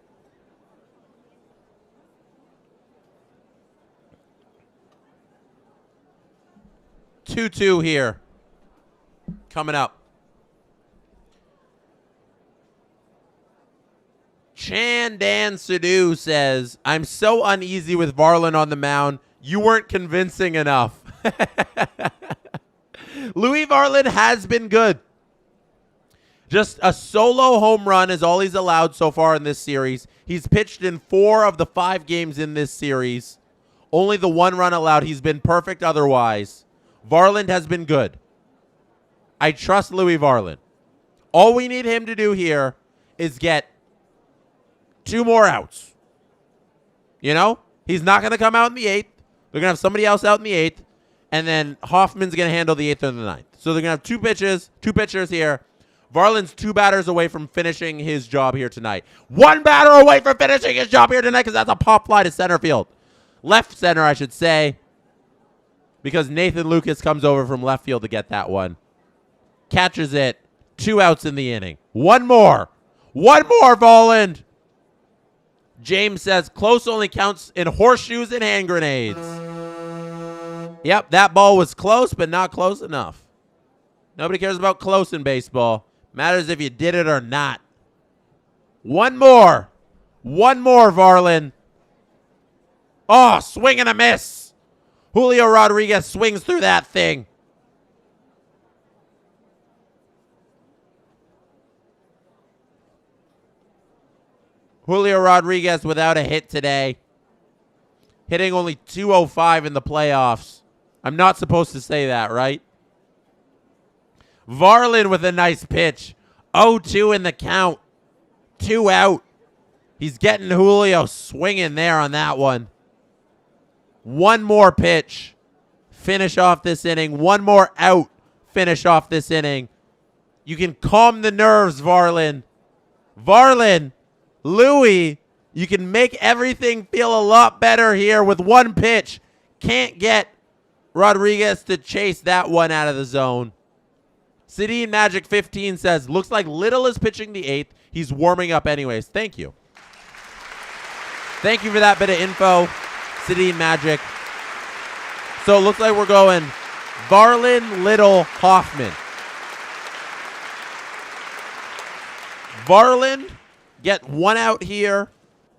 Two here. Coming up. Chandan Sidhu says, I'm so uneasy with Varland on the mound. You weren't convincing enough. Louis Varland has been good. Just a solo home run is all he's allowed so far in this series. He's pitched in 4 of the 5 games in this series. Only the 1 run allowed. He's been perfect otherwise. Varland has been good. I trust Louis Varland. All we need him to do here is get 2 more outs. You know? He's not going to come out in the 8th. They're going to have somebody else out in the 8th. And then Hoffman's going to handle the 8th and the 9th. So they're going to have two pitchers here. Varland's 2 batters away from finishing his job here tonight. 1 batter away from finishing his job here tonight because that's a pop fly to center field. Left center, I should say. Because Nathan Lucas comes over from left field to get that one. Catches it. 2 outs in the inning. One more, Varland. James says close only counts in horseshoes and hand grenades. Yep, that ball was close, but not close enough. Nobody cares about close in baseball. Matters if you did it or not. One more, Varland. Oh, swing and a miss. Julio Rodriguez swings through that thing. Julio Rodriguez without a hit today. Hitting only .205 in the playoffs. I'm not supposed to say that, right? Varland with a nice pitch. 0-2 in the count. 2 out. He's getting Julio swinging there on that one. One more pitch. Finish off this inning. One more out. Finish off this inning. You can calm the nerves, Varland. Varland. Louis, you can make everything feel a lot better here with one pitch. Can't get Rodriguez to chase that one out of the zone. City Magic 15 says, looks like Little is pitching the 8th. He's warming up anyways. Thank you. Thank you for that bit of info, City Magic. So it looks like we're going Varland, Little, Hoffman. Varland, get 1 out here.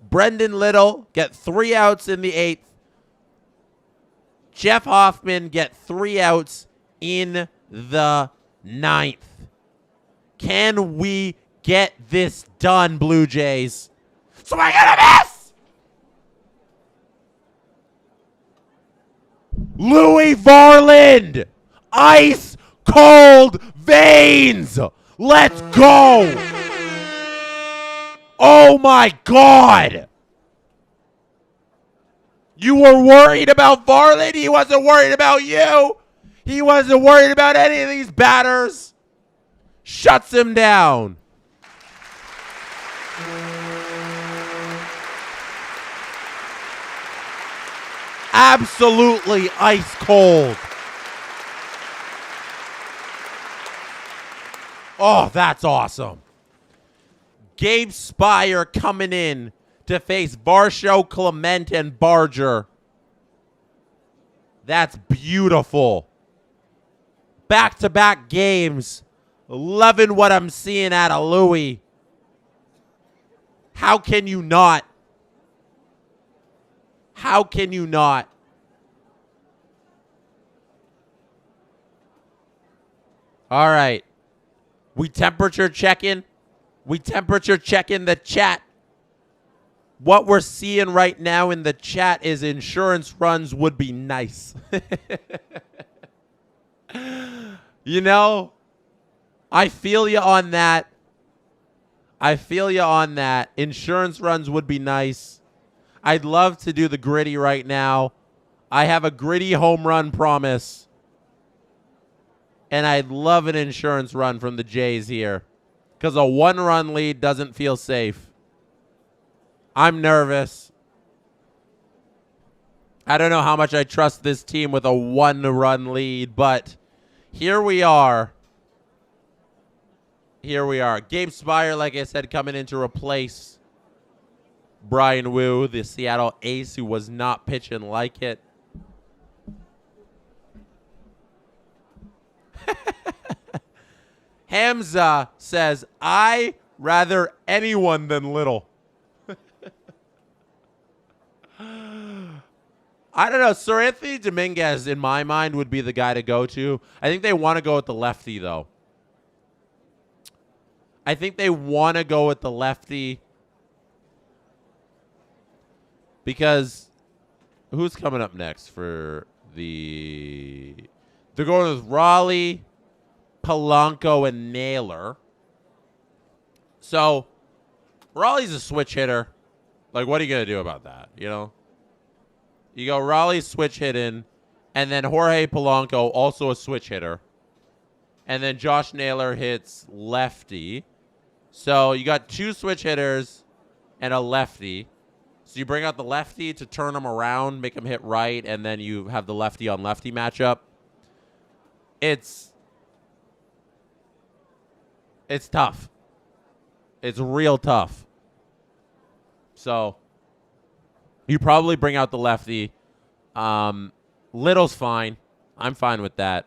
Brendan Little, get 3 outs in the 8th. Jeff Hoffman, get 3 outs in the 9th. Can we get this done, Blue Jays? Swing and a miss! Louis Varland! Ice cold veins! Let's go! Oh my God! You were worried about Varland? He wasn't worried about you. He wasn't worried about any of these batters. Shuts him down. Absolutely ice cold. Oh, that's awesome. Gabe Spire coming in to face Varsho, Clement, and Barger. That's beautiful. Back-to-back games. Loving what I'm seeing out of Louis. How can you not? How can you not? All right. We temperature checking. We temperature checking the chat. What we're seeing right now in the chat is insurance runs would be nice. You know, I feel you on that. I feel you on that. Insurance runs would be nice. I'd love to do the gritty right now. I have a gritty home run promise. And I'd love an insurance run from the Jays here. Because a 1-run lead doesn't feel safe. I'm nervous. I don't know how much I trust this team with a 1-run lead, but here we are. Here we are. Gabe Spire, like I said, coming in to replace Brian Wu, the Seattle ace who was not pitching like it. Hamza says, I rather anyone than Little. I don't know. Sir Anthony Dominguez, in my mind, would be the guy to go to. I think they want to go with the lefty, though. I think they want to go with the lefty. Because who's coming up next for the... They're going with Raleigh, Polanco, and Naylor. So, Raleigh's a switch hitter. Like, what are you going to do about that, you know? You go Raleigh switch hitting, and then Jorge Polanco, also a switch hitter. And then Josh Naylor hits lefty. So you got 2 switch hitters and a lefty. So you bring out the lefty to turn him around, make him hit right, and then you have the lefty on lefty matchup. It's tough. It's real tough. So you probably bring out the lefty. Little's fine. I'm fine with that.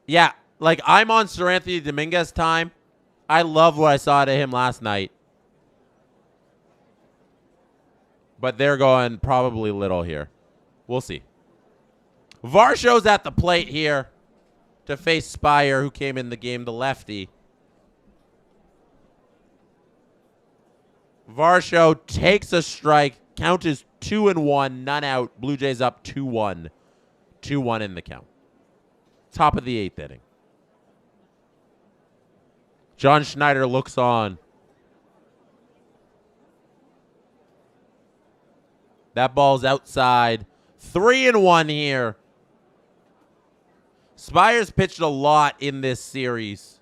Yeah, like I'm on Seranthony Dominguez time. I love what I saw out of him last night. But they're going probably Little here. We'll see. Varsho's at the plate here to face Spire, who came in the game, the lefty. Varsho takes a strike. Count is 2-1, none out. Blue Jays up 2-1. 2-1 in the count. Top of the 8th inning. John Schneider looks on. That ball's outside. 3-1 here. Spire's pitched a lot in this series.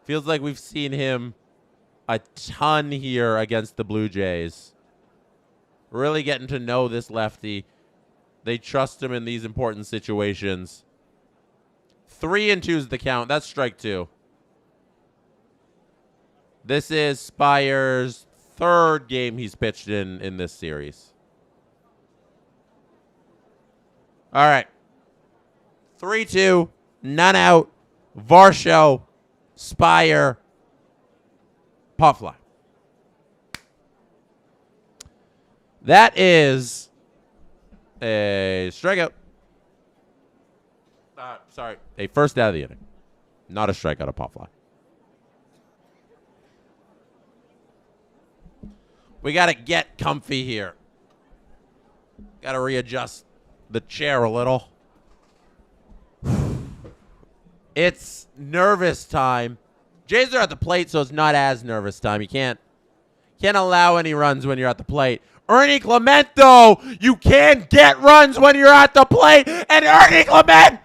Feels like we've seen him a ton here against the Blue Jays. Really getting to know this lefty. They trust him in these important situations. 3-2 is the count. That's strike 2. This is Spire's 3rd game he's pitched in this series. All right. 3-2, none out. Varsho, Spire, pop fly. That is a strikeout. Sorry, a first out of the inning. Not a strikeout, a pop fly. We got to get comfy here. Got to readjust the chair a little. It's nervous time. Jays are at the plate, so it's not as nervous time. You can't allow any runs when you're at the plate. Ernie Clemente, you can't get runs when you're at the plate. And Ernie Clemente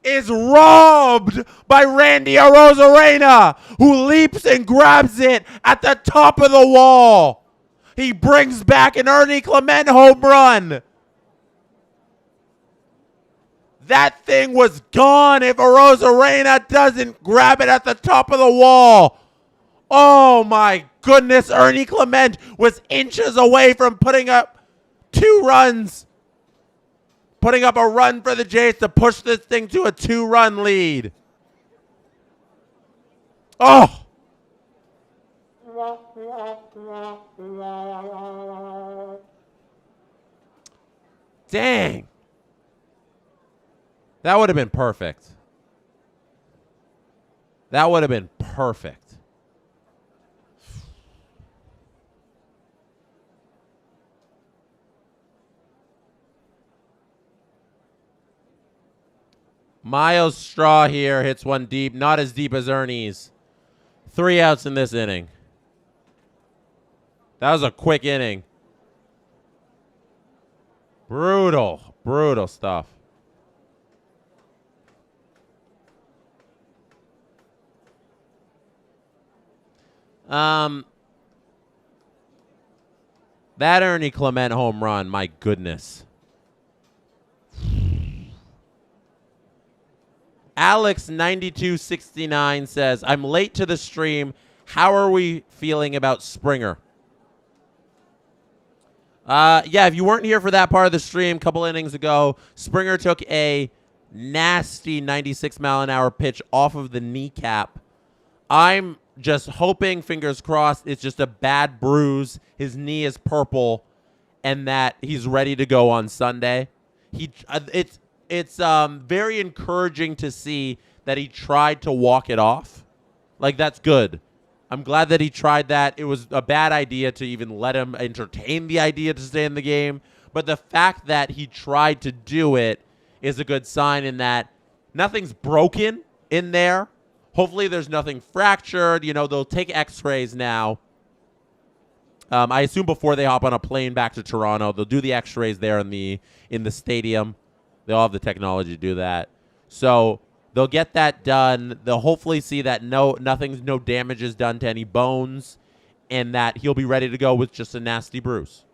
is robbed by Randy Arozarena, who leaps and grabs it at the top of the wall. He brings back an Ernie Clemente home run. That thing was gone if Arozarena doesn't grab it at the top of the wall. Oh, my goodness. Ernie Clemente was inches away from putting up 2 runs. Putting up a run for the Jays to push this thing to a 2-run lead. Oh. Dang. That would have been perfect. That would have been perfect. Miles Straw here hits one deep. Not as deep as Ernie's. 3 outs in this inning. That was a quick inning. Brutal. Brutal stuff. That Ernie Clemente home run, my goodness. Alex9269 says, I'm late to the stream. How are we feeling about Springer? Yeah, if you weren't here for that part of the stream a couple innings ago, Springer took a nasty 96-mile-an-hour pitch off of the kneecap. I'm just hoping, fingers crossed, it's just a bad bruise. His knee is purple, and that he's ready to go on Sunday. It's very encouraging to see that he tried to walk it off. Like, that's good. I'm glad that he tried that. It was a bad idea to even let him entertain the idea to stay in the game. But the fact that he tried to do it is a good sign in that nothing's broken in there. Hopefully there's nothing fractured. You know, they'll take x-rays now. I assume before they hop on a plane back to Toronto. They'll do the x-rays there in the stadium. They'll have the technology to do that. So they'll get that done. They'll hopefully see that no damage is done to any bones, and that he'll be ready to go with just a nasty bruise.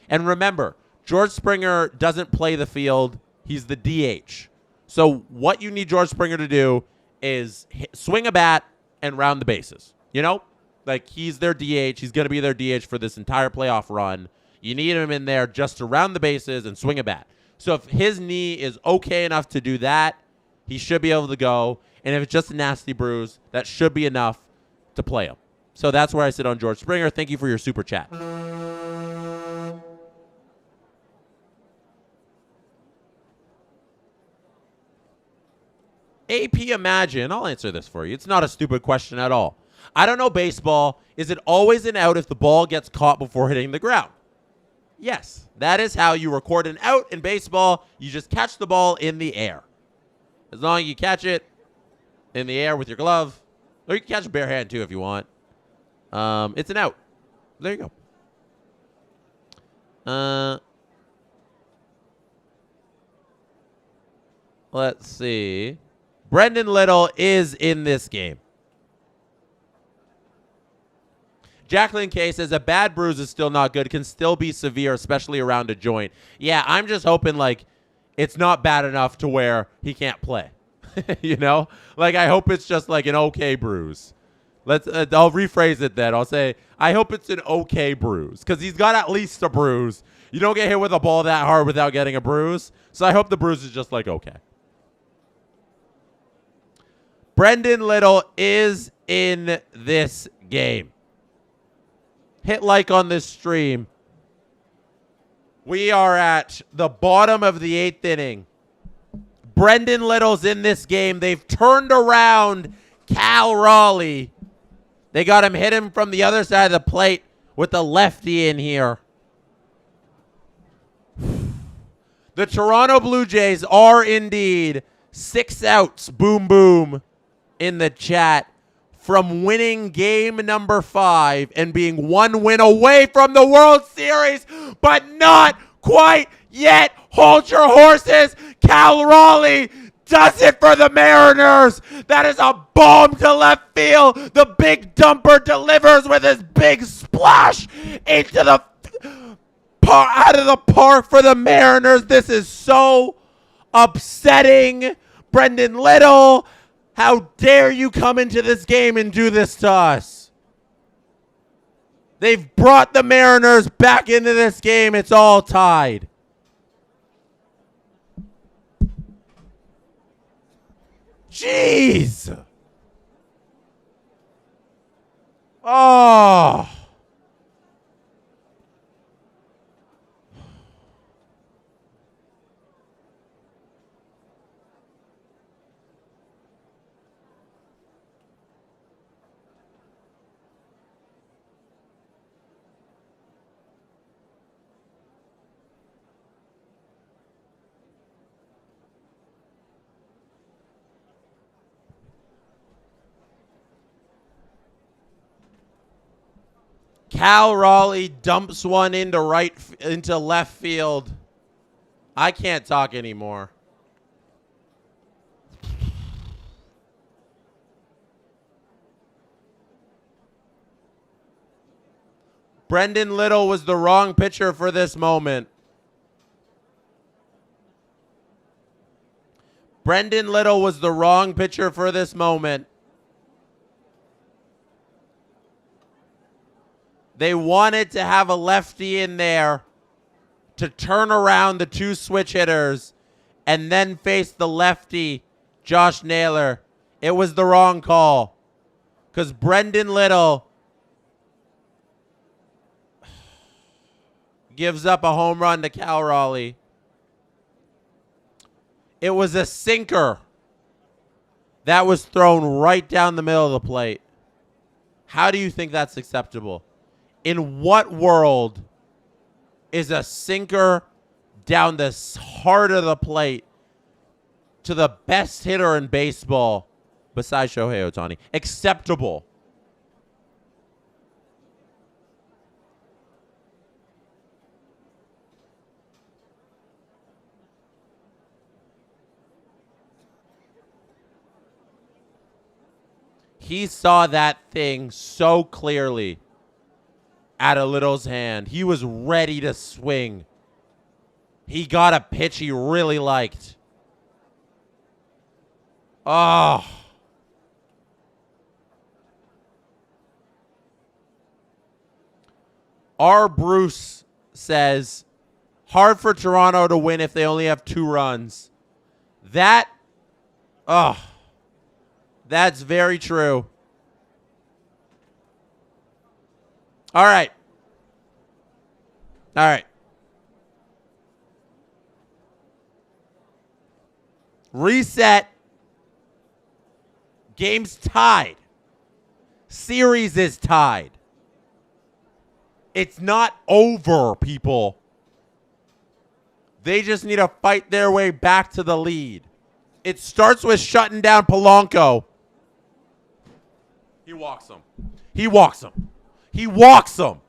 And remember, George Springer doesn't play the field. He's the DH. So what you need George Springer to do is swing a bat and round the bases. You know? Like, he's their DH. He's going to be their DH for this entire playoff run. You need him in there just to round the bases and swing a bat. So if his knee is okay enough to do that, he should be able to go. And if it's just a nasty bruise, that should be enough to play him. So that's where I sit on George Springer. Thank you for your super chat. AP Imagine, I'll answer this for you. It's not a stupid question at all. I don't know baseball. Is it always an out if the ball gets caught before hitting the ground? Yes, that is how you record an out in baseball. You just catch the ball in the air. As long as you catch it in the air with your glove, or you can catch a bare hand too if you want. It's an out. There you go. Let's see. Brendan Little is in this game. Jacqueline K says a bad bruise is still not good. Can still be severe, especially around a joint. Yeah, I'm just hoping, like, it's not bad enough to where he can't play. You know? Like, I hope it's just, like, an okay bruise. I'll rephrase it then. I'll say, I hope it's an okay bruise. Because he's got at least a bruise. You don't get hit with a ball that hard without getting a bruise. So I hope the bruise is just, like, okay. Brendan Little is in this game. Hit like on this stream. We are at the bottom of the 8th inning. Brendan Little's in this game. They've turned around Cal Raleigh. They got him hit him from the other side of the plate with the lefty in here. The Toronto Blue Jays are indeed 6 outs, boom, boom, in the chat, from winning game number 5 and being 1 win away from the World Series, but not quite yet. Hold your horses. Cal Raleigh does it for the Mariners. That is a bomb to left field. The big dumper delivers with his big splash into the out of the park for the Mariners. This is so upsetting. Brendan Little, how dare you come into this game and do this to us? They've brought the Mariners back into this game. It's all tied. Jeez. Oh. Cal Raleigh dumps one into left field. I can't talk anymore. Brendan Little was the wrong pitcher for this moment. Brendan Little was the wrong pitcher for this moment. They wanted to have a lefty in there to turn around the 2 switch hitters and then face the lefty, Josh Naylor. It was the wrong call because Brendan Little gives up a home run to Cal Raleigh. It was a sinker that was thrown right down the middle of the plate. How do you think that's acceptable? In what world is a sinker down the heart of the plate to the best hitter in baseball besides Shohei Ohtani acceptable? He saw that thing so clearly out of Little's hand. He was ready to swing. He got a pitch he really liked. Oh. R. Bruce says, hard for Toronto to win if they only have 2 runs. That's very true. All right. Reset. Game's tied. Series is tied. It's not over, people. They just need to fight their way back to the lead. It starts with shutting down Polanco. He walks him. He walks him. He walks him.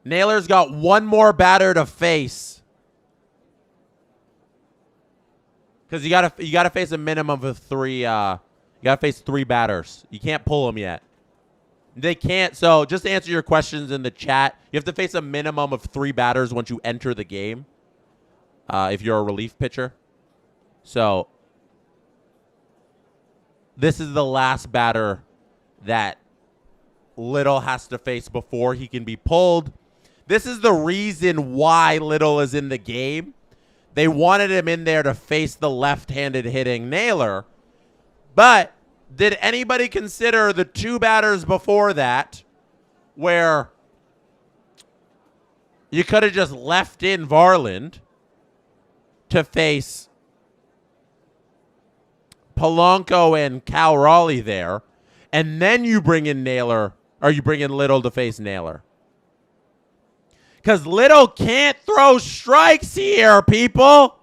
Naylor's got one more batter to face. Because you gotta face a minimum of 3. You gotta face 3 batters. You can't pull them yet. They can't. So just to answer your questions in the chat, you have to face a minimum of 3 batters once you enter the game. If you're a relief pitcher. So this is the last batter that Little has to face before he can be pulled. This is the reason why Little is in the game. They wanted him in there to face the left-handed hitting Naylor. But did anybody consider the 2 batters before that where you could have just left in Varland to face Polanco and Cal Raleigh there, and then you bring in Naylor, or you bring in Little to face Naylor? Because Little can't throw strikes here, people.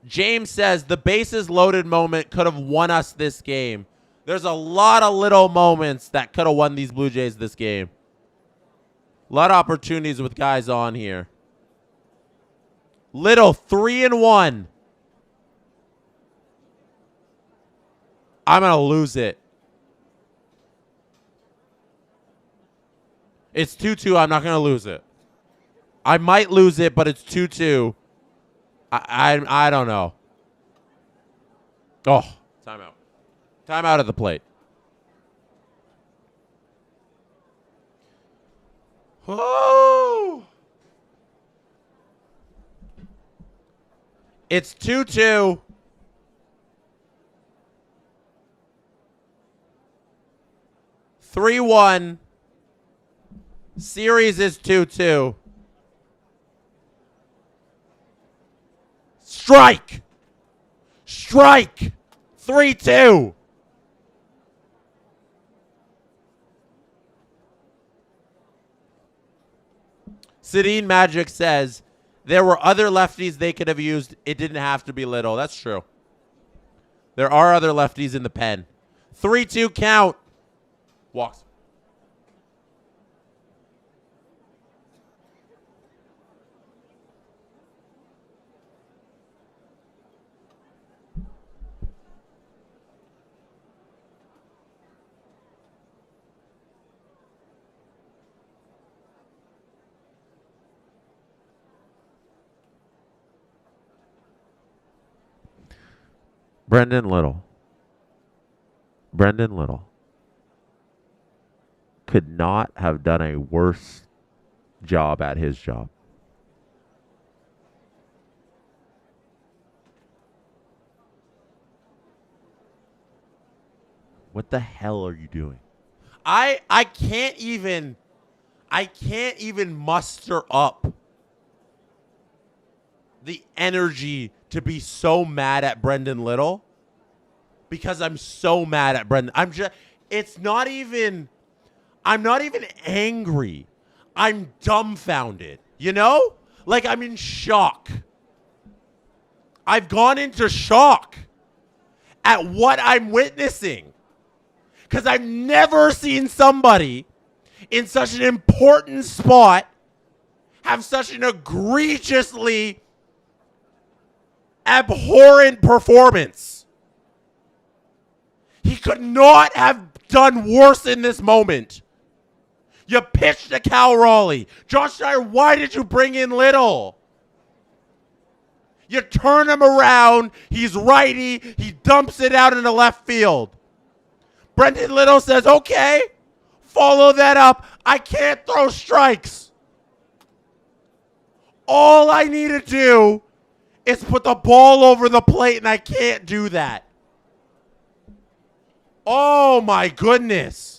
James says the bases loaded moment could have won us this game. There's a lot of Little moments that could have won these Blue Jays this game. A lot of opportunities with guys on here. Little 3-1. I'm going to lose it. It's 2-2. I'm not going to lose it. I might lose it, but it's 2-2. I don't know. Oh, timeout. Timeout at the plate. Oh. It's 2-2. (3-1). Series is 2-2. Strike. Strike. 3-2. Sedin Magic says there were other lefties they could have used. It didn't have to be Little. That's true. There are other lefties in the pen. 3-2 count. Walks. Brendan Little could not have done a worse job at his job. What the hell are you doing? I can't even muster up the energy to be so mad at Brendan Little because I'm so mad at Brendan. I'm not even angry. I'm dumbfounded, you know? Like I'm in shock. I've gone into shock at what I'm witnessing. Because I've never seen somebody in such an important spot have such an egregiously abhorrent performance. He could not have done worse in this moment. You pitched to Cal Raleigh. Josh Dyer, why did you bring in Little? You turn him around. He's righty. He dumps it out into left field. Brendan Little says, okay, follow that up. I can't throw strikes. All I need to do is put the ball over the plate, and I can't do that. Oh, my goodness.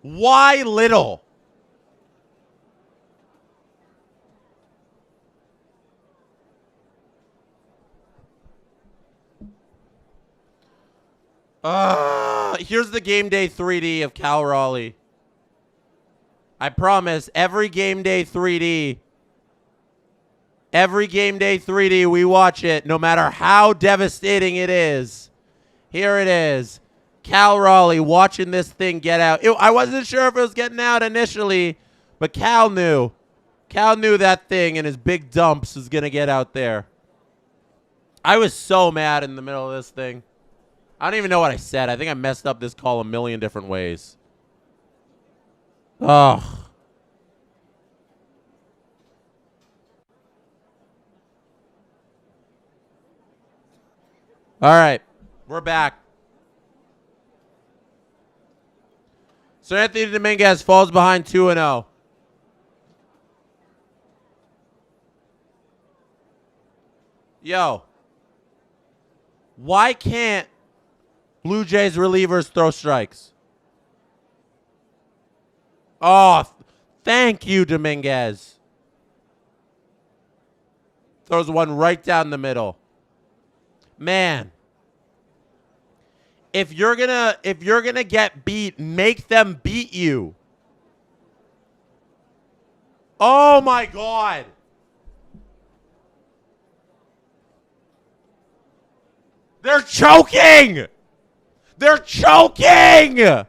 Why Little? Here's the game day 3D of Cal Raleigh. I promise, every game day 3D, we watch it, no matter how devastating it is. Here it is. Cal Raleigh watching this thing get out. I wasn't sure if it was getting out initially, but Cal knew. Cal knew that thing and his big dumps was going to get out there. I was so mad in the middle of this thing. I don't even know what I said. I think I messed up this call a million different ways. Ugh. All right. We're back. Sir Anthony Dominguez falls behind 2-0. Yo. Why can't Blue Jays relievers throw strikes? Oh, thank you, Dominguez. Throws one right down the middle. Man. If you're gonna get beat, make them beat you. Oh my God. They're choking. They're choking.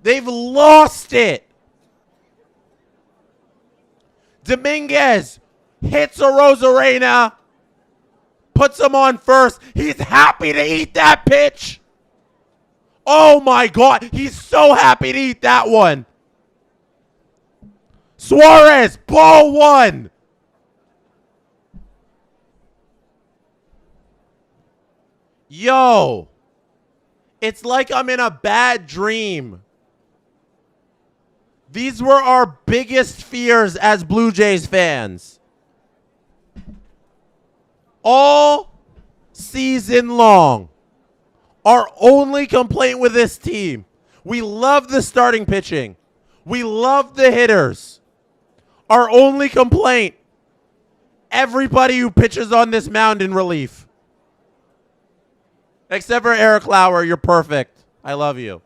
They've lost it. Dominguez hits a Rosarena, puts him on first. He's happy to eat that pitch. Oh my God, he's so happy to eat that one. Suarez, ball one. Yo, it's like I'm in a bad dream. These were our biggest fears as Blue Jays fans. All season long, our only complaint with this team, we love the starting pitching. We love the hitters. Our only complaint, everybody who pitches on this mound in relief. Except for Eric Lauer, you're perfect. I love you.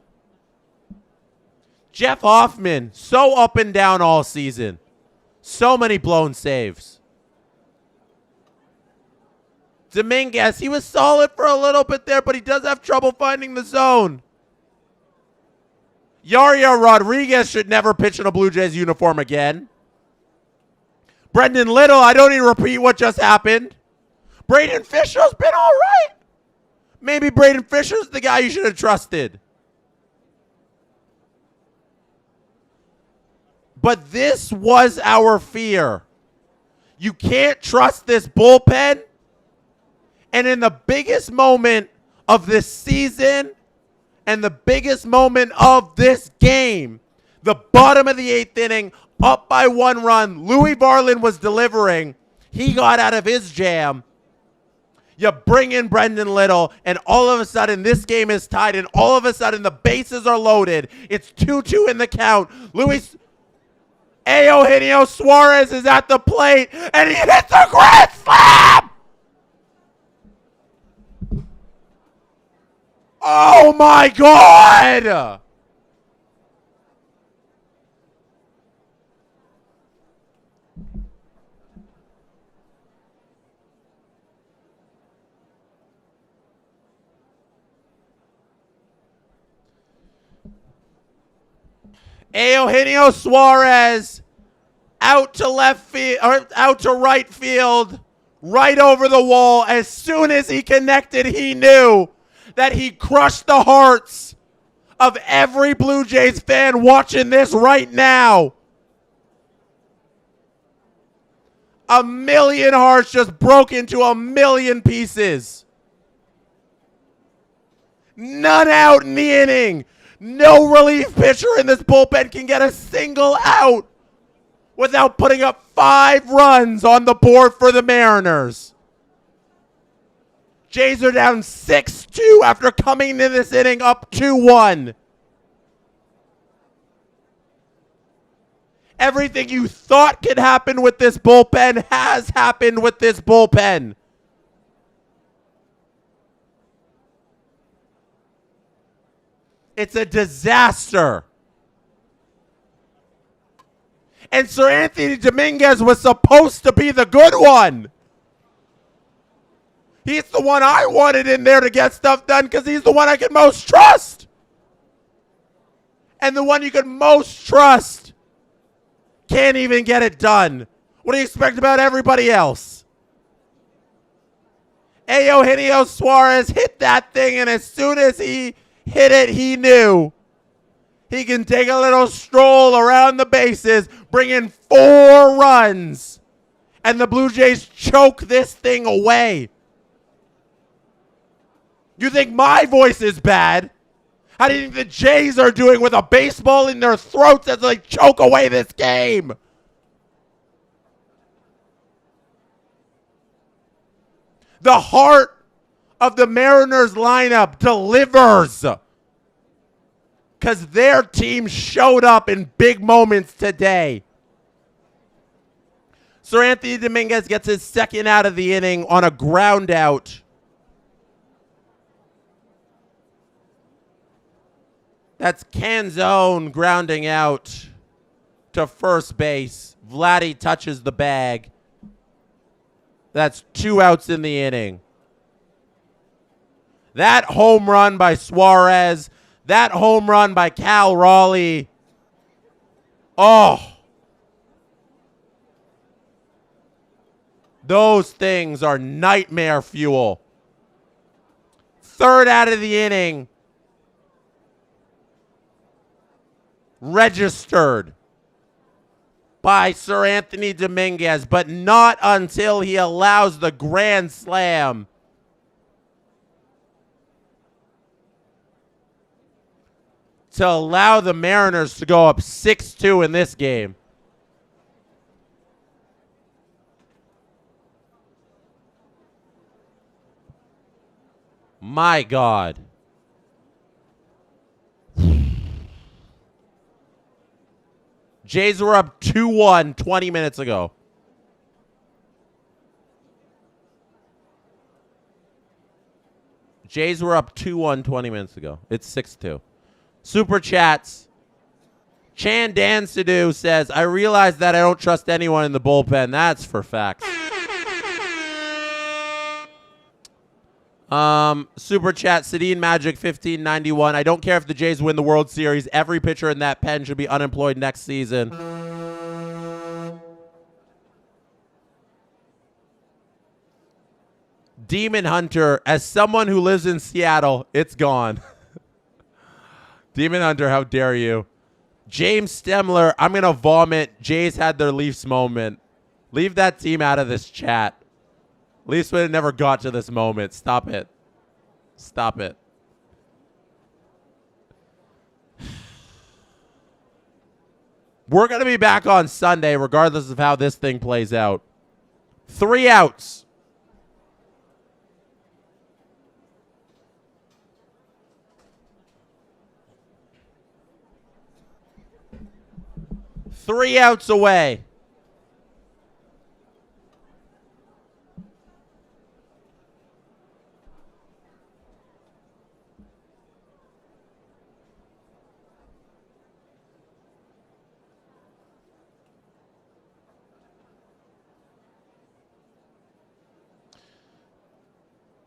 Jeff Hoffman, so up and down all season. So many blown saves. Dominguez, he was solid for a little bit there, but he does have trouble finding the zone. Yariel Rodriguez should never pitch in a Blue Jays uniform again. Brendan Little, I don't need to repeat what just happened. Braden Fisher's been all right. Maybe Braden Fisher's the guy you should have trusted. But this was our fear. You can't trust this bullpen. And in the biggest moment of this season and the biggest moment of this game, the bottom of the 8th inning, up by 1 run, Louis Varland was delivering. He got out of his jam. You bring in Brendan Little, and all of a sudden this game is tied, and all of a sudden the bases are loaded. It's 2-2 in the count. Eugenio Suarez is at the plate, and he hits a grand slam! Oh my God! Eugenio Suarez out to left field, or out to right field, right over the wall. As soon as he connected, he knew that he crushed the hearts of every Blue Jays fan watching this right now. A million hearts just broke into a million pieces. None out in the inning. No relief pitcher in this bullpen can get a single out without putting up 5 runs on the board for the Mariners. Jays are down 6-2 after coming into this inning up 2-1. Everything you thought could happen with this bullpen has happened with this bullpen. It's a disaster. And Sir Anthony Dominguez was supposed to be the good one. He's the one I wanted in there to get stuff done because he's the one I could most trust. And the one you could most trust can't even get it done. What do you expect about everybody else? Eugenio Suarez hit that thing, and as soon as he hit it, he knew he can take a little stroll around the bases, bring in 4 runs, and the Blue Jays choke this thing away. You think my voice is bad? How do you think the Jays are doing with a baseball in their throats as they choke away this game? The heart of the Mariners lineup delivers because their team showed up in big moments today. Sir Anthony Dominguez gets his second out of the inning on a ground out. That's Canzone grounding out to first base. Vladdy touches the bag. That's 2 outs in the inning. That home run by Suarez. That home run by Cal Raleigh. Oh. Those things are nightmare fuel. Third out of the inning. Registered by Sir Anthony Dominguez, but not until he allows the grand slam. To allow the Mariners to go up 6-2 in this game. My God. Jays were up 2-1 20 minutes ago. Jays were up 2-1 20 minutes ago. It's 6-2. Super chats. Chan Dan Sidhu says, I realize that I don't trust anyone in the bullpen. That's for facts. Super chat, Sedin Magic 1591. I don't care if the Jays win the World Series. Every pitcher in that pen should be unemployed next season. Demon Hunter, as someone who lives in Seattle, it's gone. Demon Hunter, how dare you? James Stemler, I'm going to vomit. Jays had their Leafs moment. Leave that team out of this chat. Leafs would have never got to this moment. Stop it. Stop it. We're going to be back on Sunday, regardless of how this thing plays out. 3 outs. Three outs away.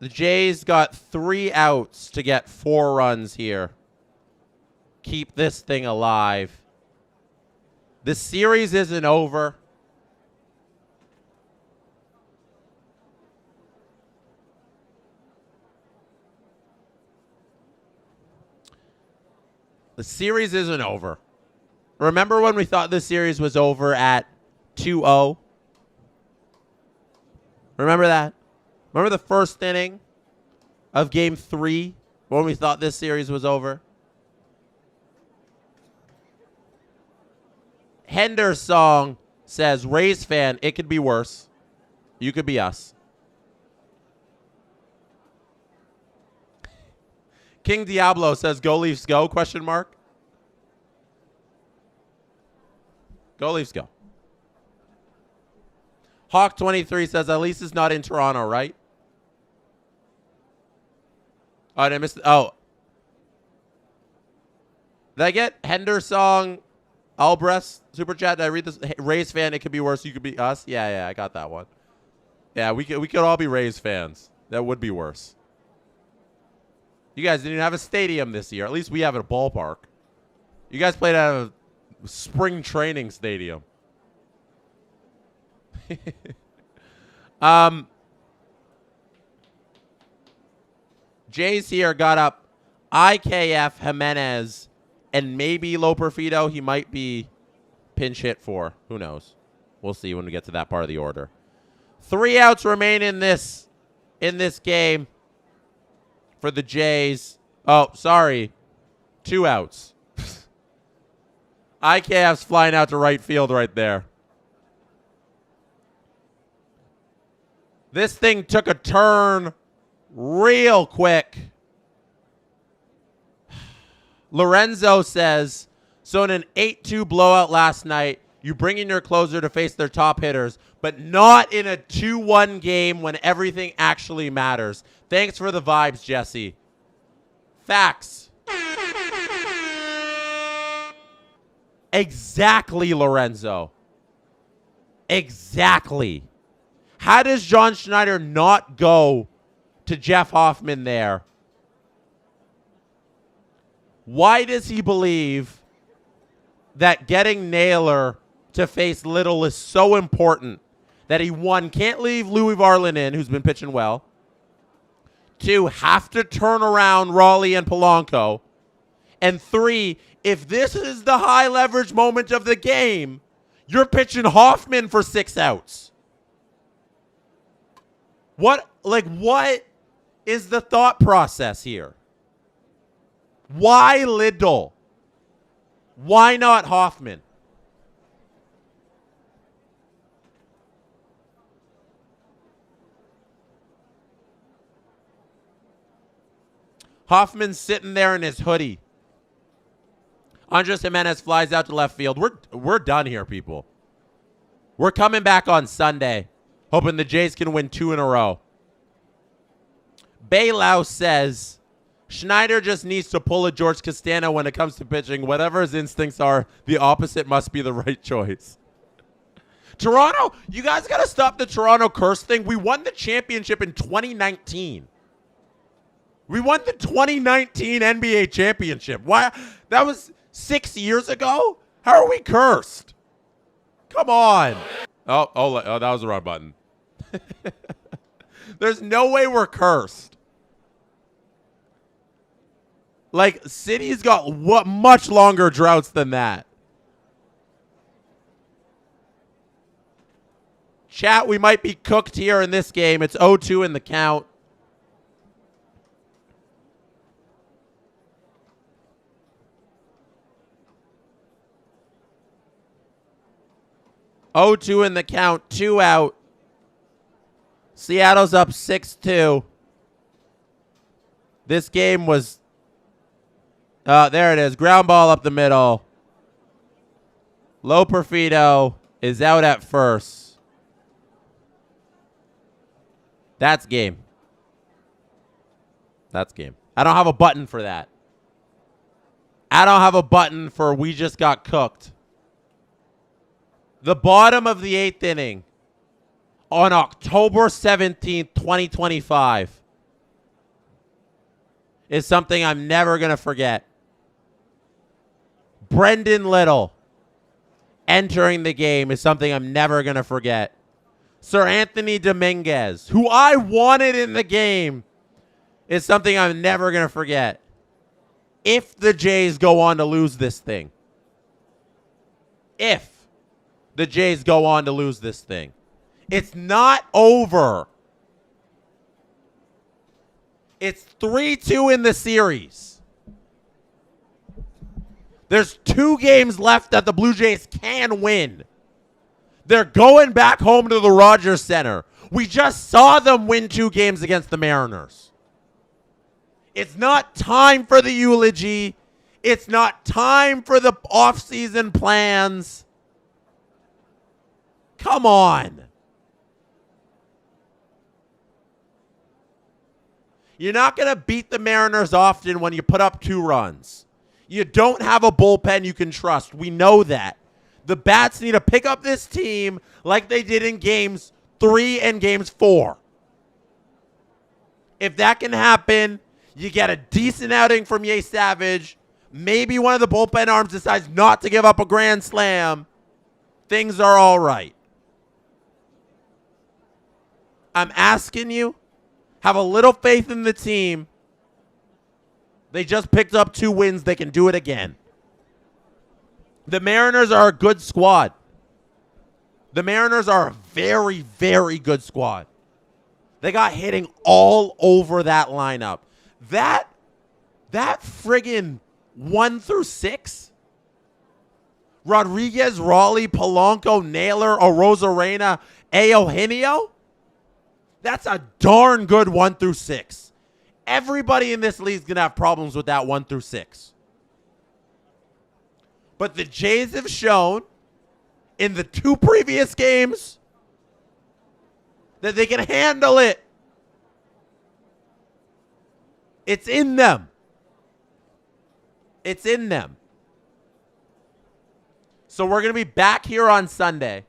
The Jays got 3 outs to get 4 runs here. Keep this thing alive. The series isn't over. The series isn't over. Remember when we thought the series was over at 2-0? Remember that? Remember the first inning of Game 3 when we thought this series was over? Hender's song says, Rays fan, it could be worse. You could be us. King Diablo says, go Leafs go, question mark. Go Leafs go. Hawk23 says, at least it's not in Toronto, right? Oh, did I miss? Oh. Did I get Hender's song, Albrecht, super chat? Did I read this? Hey, Rays fan, it could be worse. You could be us. Yeah, I got that one. Yeah, we could all be Rays fans. That would be worse. You guys didn't even have a stadium this year. At least we have a ballpark. You guys played at a spring training stadium. Jays here got up IKF, Jimenez, and maybe Loperfido. He might be pinch hit for. Who knows? We'll see when we get to that part of the order. 3 outs remain in this game for the Jays. Oh, sorry. 2 outs. IKF's flying out to right field right there. This thing took a turn real quick. Lorenzo says, so in an 8-2 blowout last night, you bring in your closer to face their top hitters, but not in a 2-1 game when everything actually matters. Thanks for the vibes, Jesse. Facts. Exactly, Lorenzo. Exactly. How does John Schneider not go to Jeff Hoffman there? Why does he believe that getting Naylor to face Little is so important that he, 1, can't leave Louis Varlin in, who's been pitching well, 2, have to turn around Raleigh and Polanco, and 3, if this is the high leverage moment of the game, you're pitching Hoffman for 6 outs. What is the thought process here? Why Liddell? Why not Hoffman? Hoffman's sitting there in his hoodie. Andres Jimenez flies out to left field. We're done here, people. We're coming back on Sunday, hoping the Jays can win 2 in a row. Baylau says, Schneider just needs to pull a George Costanza when it comes to pitching. Whatever his instincts are, the opposite must be the right choice. Toronto, you guys got to stop the Toronto curse thing. We won the championship in 2019. We won the 2019 NBA championship. Why? That was 6 years ago? How are we cursed? Come on. Oh, that was the wrong button. There's no way we're cursed. Like, City's got much longer droughts than that. Chat, we might be cooked here in this game. It's 0-2 in the count. Oh, 2 in the count, 2 out. Seattle's up 6-2. This game was, there it is, ground ball up the middle. Loperfido is out at first. That's game. That's game. I don't have a button for that. I don't have a button for we just got cooked. The bottom of the 8th inning on October 17th, 2025. is something I'm never going to forget. Brendan Little entering the game is something I'm never going to forget. Sir Anthony Dominguez, who I wanted in the game, is something I'm never going to forget. If the Jays go on to lose this thing. If the Jays go on to lose this thing. It's not over. It's 3-2 in the series. There's 2 games left that the Blue Jays can win. They're going back home to the Rogers Center. We just saw them win 2 games against the Mariners. It's not time for the eulogy. It's not time for the offseason plans. Come on. You're not going to beat the Mariners often when you put up 2 runs. You don't have a bullpen you can trust. We know that. The Bats need to pick up this team like they did in games 3 and games 4. If that can happen, you get a decent outing from JAYS Savage. Maybe one of the bullpen arms decides not to give up a grand slam. Things are all right. I'm asking you, have a little faith in the team. They just picked up 2 wins. They can do it again. The Mariners are a good squad. The Mariners are a very, very good squad. They got hitting all over that lineup. That friggin' 1 through 6. Rodriguez, Raleigh, Polanco, Naylor, Arozarena, Eugenio. That's a darn good 1 through 6. Everybody in this league is going to have problems with that 1 through 6. But the Jays have shown in the 2 previous games that they can handle it. It's in them. It's in them. So we're going to be back here on Sunday.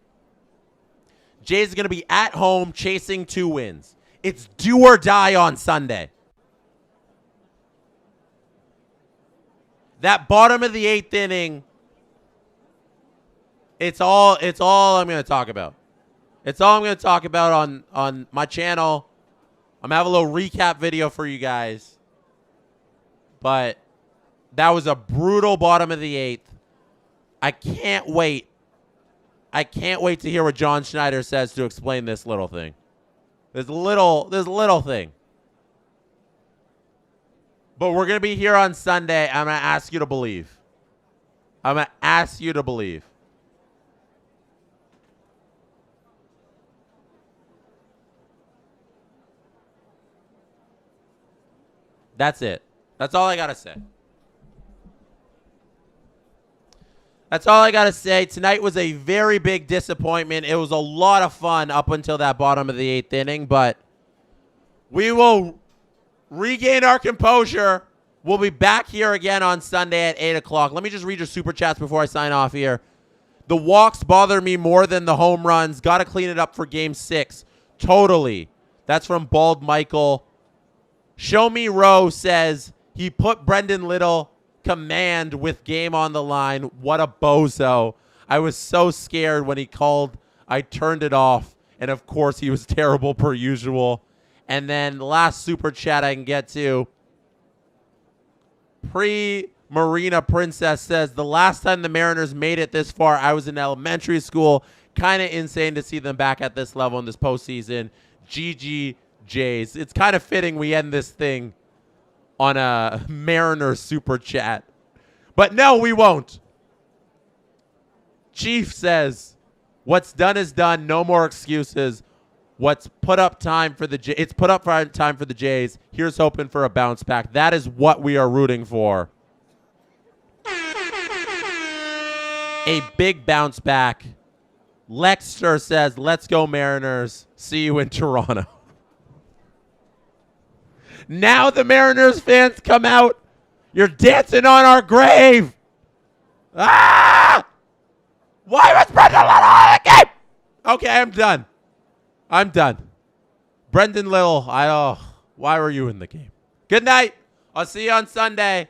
Jays are going to be at home chasing 2 wins. It's do or die on Sunday. That bottom of the 8th inning, it's all I'm going to talk about. It's all I'm going to talk about on my channel. I'm going to have a little recap video for you guys. But that was a brutal bottom of the 8th. I can't wait. I can't wait to hear what John Schneider says to explain this little thing. This little thing. But we're going to be here on Sunday. I'm going to ask you to believe. I'm going to ask you to believe. That's it. That's all I got to say. That's all I got to say. Tonight was a very big disappointment. It was a lot of fun up until that bottom of the 8th inning, but we will regain our composure. We'll be back here again on Sunday at 8 o'clock. Let me just read your super chats before I sign off here. The walks bother me more than the home runs. Got to clean it up for Game 6. Totally. That's from Bald Michael. Show Me Rowe says he put Brendan Little command with game on the line. What a bozo. I was so scared when he called. I turned it off. And, of course, he was terrible per usual. And then last super chat I can get to. Marina Princess says, the last time the Mariners made it this far, I was in elementary school. Kind of insane to see them back at this level in this postseason. GG Jays. It's kind of fitting we end this thing on a Mariner super chat. But no, we won't. Chief says, what's done is done. No more excuses. What's put up time for the Jays? It's put up for time for the Jays. Here's hoping for a bounce back. That is what we are rooting for. A big bounce back. Lexter says, let's go Mariners. See you in Toronto. Now the Mariners fans come out. You're dancing on our grave. Ah! Why was Brendan Little on the game? Okay, I'm done. I'm done. Brendan Little, why were you in the game? Good night. I'll see you on Sunday.